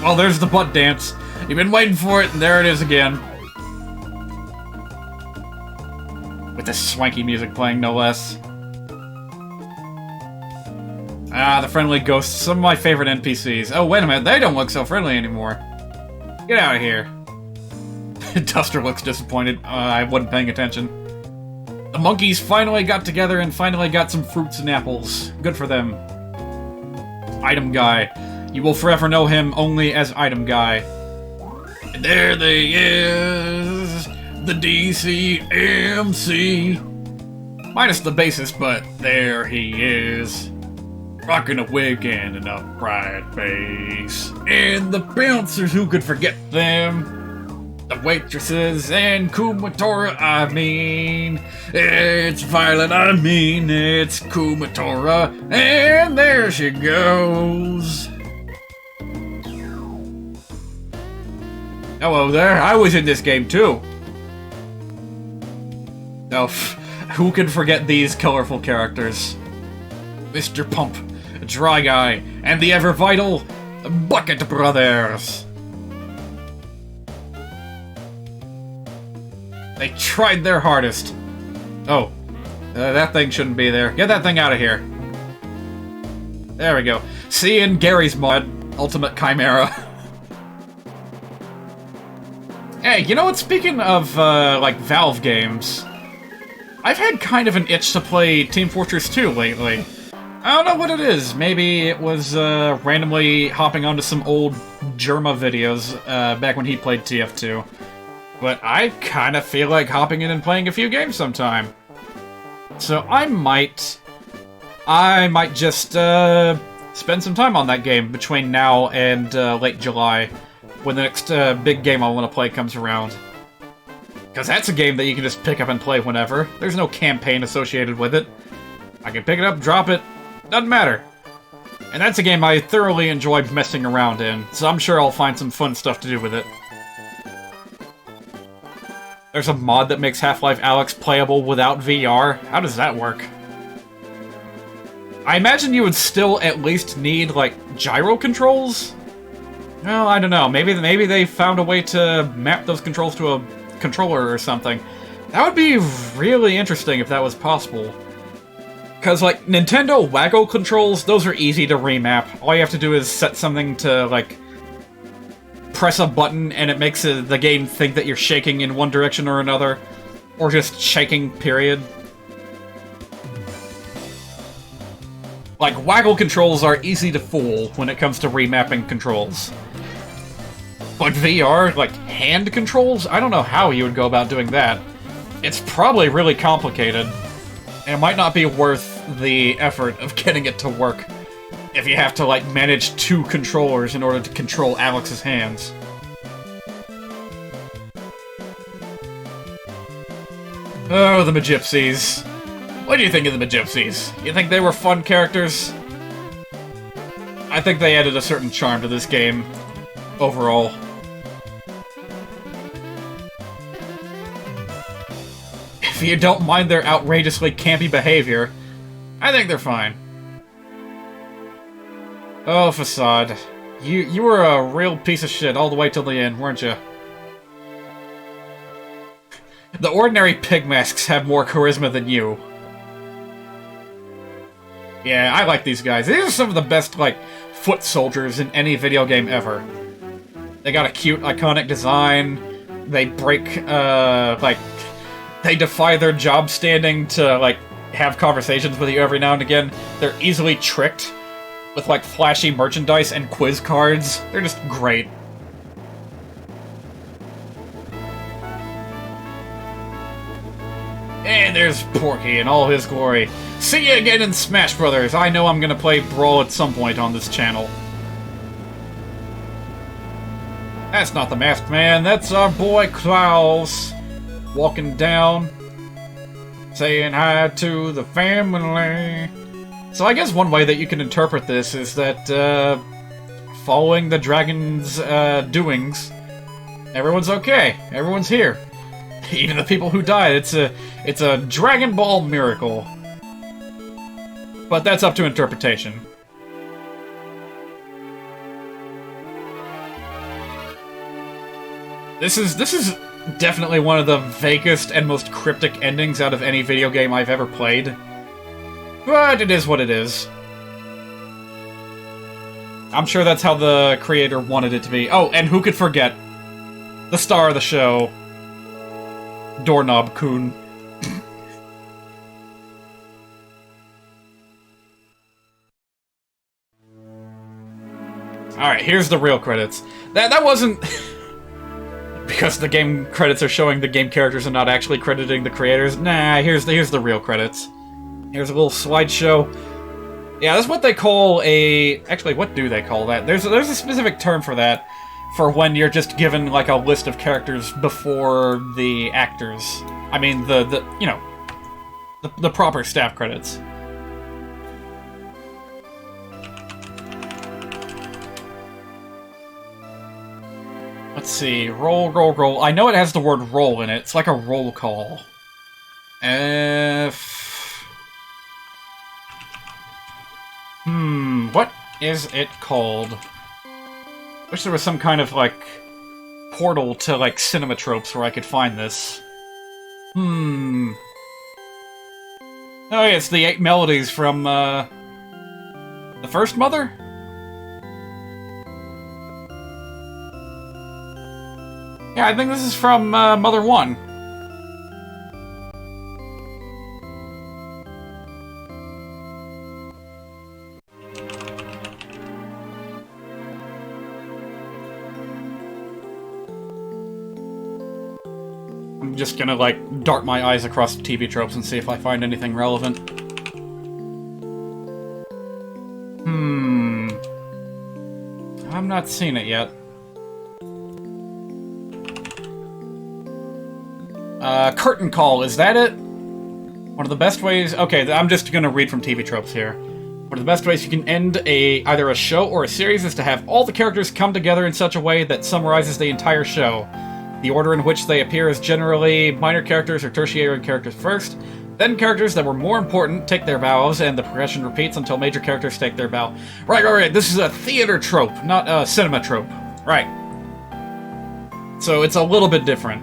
Well, there's the butt dance. You've been waiting for it, and there it is again. With this swanky music playing, no less. Ah, the friendly ghosts. Some of my favorite NPCs. Oh, wait a minute. They don't look so friendly anymore. Get out of here. Duster looks disappointed. I wasn't paying attention. The monkeys finally got together and finally got some fruits and apples. Good for them. Item Guy. You will forever know him only as Item Guy. And there they is, the DCMC. Minus the bassist, but there he is. Rocking a wig and an upright face. And the bouncers, who could forget them? The waitresses and Kumatora, I mean. It's Violet, I mean, it's Kumatora. And there she goes. Hello there, I was in this game too. Oh, who can forget these colorful characters? Mr. Pump, Dry Guy, and the ever-vital Bucket Brothers. They tried their hardest. Oh, that thing shouldn't be there. Get that thing out of here. There we go. See in Gary's mod, Ultimate Chimera. Hey, you know what? Speaking of, like, Valve games, I've had kind of an itch to play Team Fortress 2 lately. I don't know what it is. Maybe it was, randomly hopping onto some old Germa videos, back when he played TF2. But I kind of feel like hopping in and playing a few games sometime. So I might I might just spend some time on that game between now and late July, when the next big game I want to play comes around. Because that's a game that you can just pick up and play whenever. There's no campaign associated with it. I can pick it up, drop it, doesn't matter. And that's a game I thoroughly enjoy messing around in, so I'm sure I'll find some fun stuff to do with it. There's a mod that makes Half-Life Alyx playable without VR. How does that work? I imagine you would still at least need, like, gyro controls? Well, I don't know. Maybe they found a way to map those controls to a controller or something. That would be really interesting if that was possible. Because, like, Nintendo Waggle controls, those are easy to remap. All you have to do is set something to, like, press a button and it makes the game think that you're shaking in one direction or another. Or just shaking, period. Like, Waggle controls are easy to fool when it comes to remapping controls. But VR, like, hand controls? I don't know how you would go about doing that. It's probably really complicated. And it might not be worth the effort of getting it to work if you have to, like, manage 2 controllers in order to control Alex's hands. Oh, the Magypsies. What do you think of the Magypsies? You think they were fun characters? I think they added a certain charm to this game, overall. If you don't mind their outrageously campy behavior, I think they're fine. Oh, Facade. You were a real piece of shit all the way till the end, weren't you? The ordinary pig masks have more charisma than you. Yeah, I like these guys. These are some of the best, like, foot soldiers in any video game ever. They got a cute, iconic design. They break, like... They defy their job standing to, like, have conversations with you every now and again. They're easily tricked with, like, flashy merchandise and quiz cards. They're just great. And there's Porky in all his glory. See you again in Smash Brothers. I know I'm gonna play Brawl at some point on this channel. That's not the Masked Man, that's our boy Klaus. Walking down, saying hi to the family. So I guess one way that you can interpret this is that, following the dragon's, doings, everyone's okay. Everyone's here. Even the people who died. It's a Dragon Ball miracle. But that's up to interpretation. This is definitely one of the vaguest and most cryptic endings out of any video game I've ever played. But it is what it is. I'm sure that's how the creator wanted it to be. Oh, and who could forget the star of the show, Doorknob-kun. Alright, here's the real credits. That wasn't... Because the game credits are showing the game characters and not actually crediting the creators. Nah, here's the real credits. Here's a little slideshow. Yeah, that's what they call a... Actually, what do they call that? There's a specific term for that. For when you're just given, like, a list of characters before the actors. I mean, you know, the proper staff credits. Let's see. Roll, roll, roll. I know it has the word roll in it. It's like a roll call. What is it called? Wish there was some kind of, like, portal to, like, Cinematropes where I could find this. Oh, yeah, it's the 8 melodies from, the first Mother? Yeah, I think this is from, Mother 1. I'm just gonna, like, dart my eyes across TV tropes and see if I find anything relevant. I'm not seeing it yet. Curtain call, is that it? One of the best ways... Okay, I'm just gonna read from TV tropes here. One of the best ways you can end either a show or a series is to have all the characters come together in such a way that summarizes the entire show. The order in which they appear is generally minor characters or tertiary characters first, then characters that were more important take their bows, and the progression repeats until major characters take their bow. Right, this is a theater trope, not a cinema trope. Right. So it's a little bit different.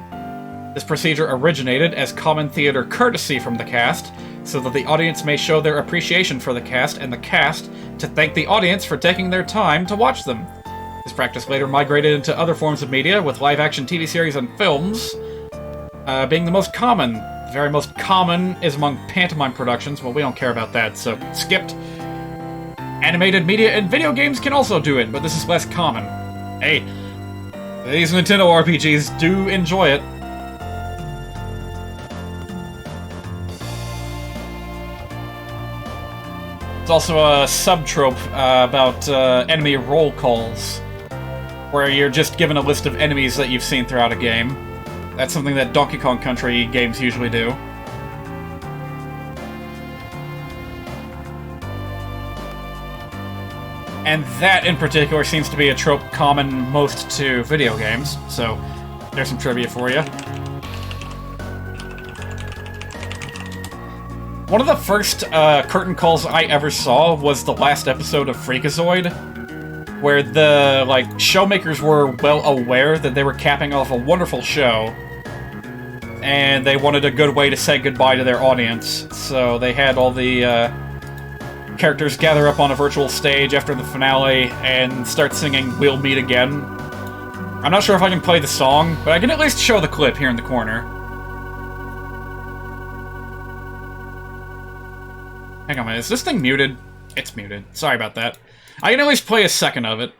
This procedure originated as common theater courtesy from the cast, so that the audience may show their appreciation for the cast, and the cast to thank the audience for taking their time to watch them. This practice later migrated into other forms of media, with live-action TV series and films being the most common. The very most common is among pantomime productions. Well, we don't care about that, so skipped. Animated media and video games can also do it, but this is less common. Hey, these Nintendo RPGs do enjoy it. It's also a sub-trope about enemy roll calls, where you're just given a list of enemies that you've seen throughout a game. That's something that Donkey Kong Country games usually do. And that, in particular, seems to be a trope common most to video games, so there's some trivia for you. One of the first curtain calls I ever saw was the last episode of Freakazoid, where the, showmakers were well aware that they were capping off a wonderful show, and they wanted a good way to say goodbye to their audience, so they had all the characters gather up on a virtual stage after the finale and start singing "We'll Meet Again." I'm not sure if I can play the song, but I can at least show the clip here in the corner. Hang on a minute, is this thing muted? It's muted. Sorry about that. I can at least play a second of it.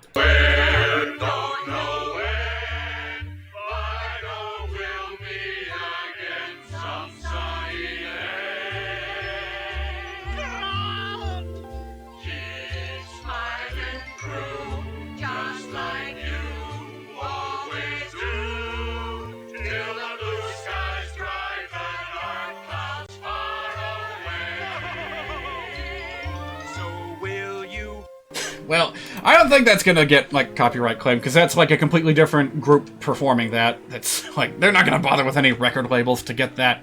Well, I don't think that's gonna get, copyright claim, because that's, a completely different group performing that. It's, they're not gonna bother with any record labels to get that,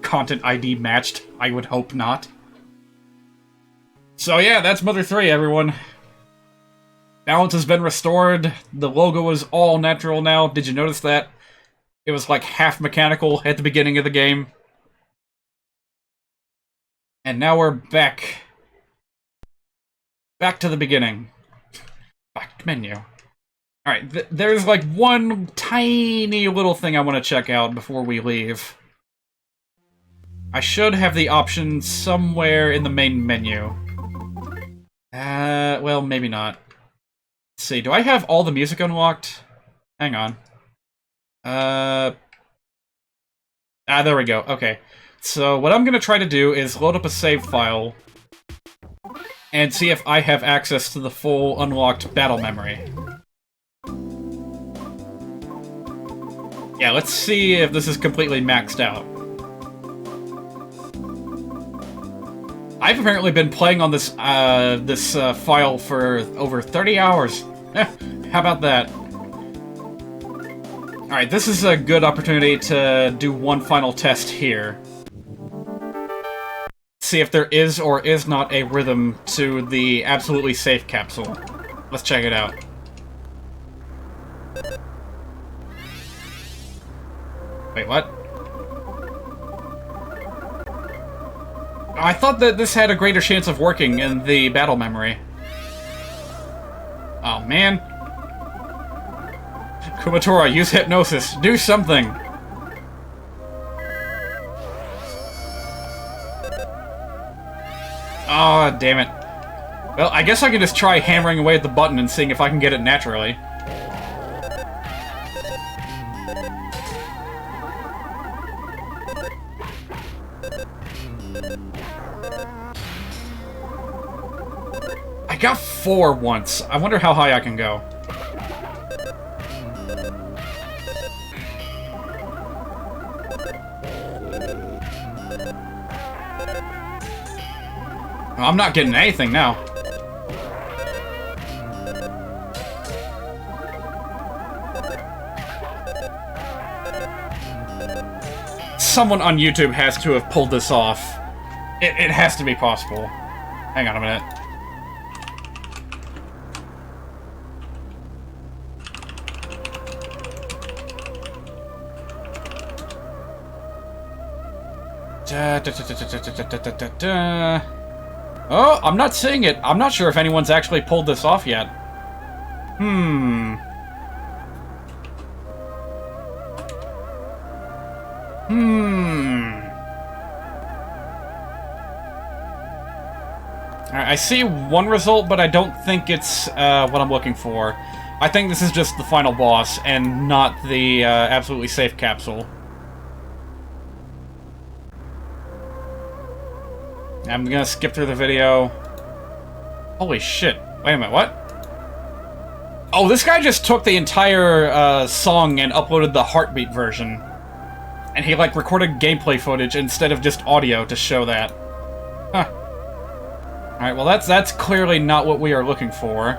content ID matched. I would hope not. So yeah, that's Mother 3, everyone. Balance has been restored. The logo is all natural now. Did you notice that? It was, half mechanical at the beginning of the game. And now we're back. Back to the beginning. Back to menu. Alright, there's one tiny little thing I want to check out before we leave. I should have the option somewhere in the main menu. Well, maybe not. Let's see, do I have all the music unlocked? Hang on. There we go, okay. So, what I'm gonna try to do is load up a save file and see if I have access to the full unlocked battle memory. Yeah, let's see if this is completely maxed out. I've apparently been playing on this file for over 30 hours. How about that? Alright, this is a good opportunity to do one final test here. See if there is or is not a rhythm to the absolutely safe capsule. Let's check it out. Wait, what? I thought that this had a greater chance of working in the battle memory. Oh, man. Kumatora, use hypnosis. Do something. Oh, damn it. Well, I guess I can just try hammering away at the button and seeing if I can get it naturally. got 4 once. I wonder how high I can go. I'm not getting anything now. Someone on YouTube has to have pulled this off. It has to be possible. Hang on a minute. Oh, I'm not seeing it. I'm not sure if anyone's actually pulled this off yet. Alright, I see one result, but I don't think it's what I'm looking for. I think this is just the final boss, and not the absolutely safe capsule. I'm gonna skip through the video. Holy shit. Wait a minute, what? Oh, this guy just took the entire song and uploaded the heartbeat version. And he, like, recorded gameplay footage instead of just audio to show that. Huh. Alright, well that's clearly not what we are looking for.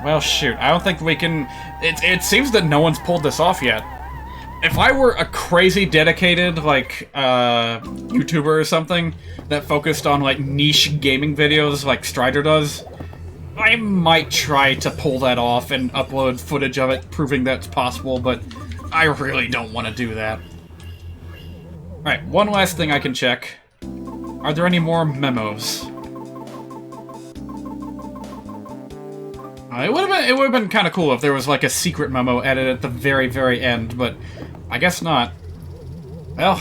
Well, shoot. I don't think we can... It seems that no one's pulled this off yet. If I were a crazy dedicated, like, YouTuber or something that focused on, like, niche gaming videos like Strider does, I might try to pull that off and upload footage of it proving that's possible, but I really don't want to do that. Alright, one last thing I can check. Are there any more memos? It would have been kind of cool if there was like a secret memo added at the very, very end, but I guess not. Well,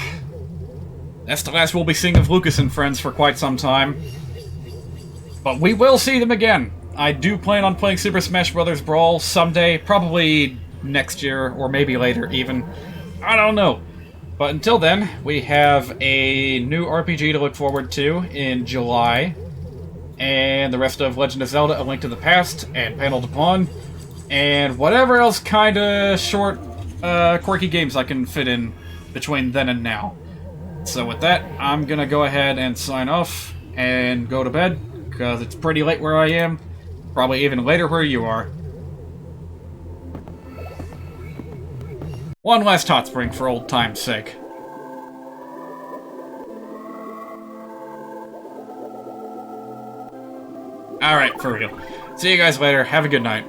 that's the last we'll be seeing of Lucas and friends for quite some time. But we will see them again. I do plan on playing Super Smash Bros. Brawl someday, probably next year, or maybe later even. I don't know. But until then, we have a new RPG to look forward to in July. And the rest of Legend of Zelda: A Link to the Past, and Panel to Pawn, and whatever else kind of short, quirky games I can fit in between then and now. So with that, I'm gonna go ahead and sign off and go to bed, because it's pretty late where I am, probably even later where you are. One last hot spring for old time's sake. Alright, for real. See you guys later. Have a good night.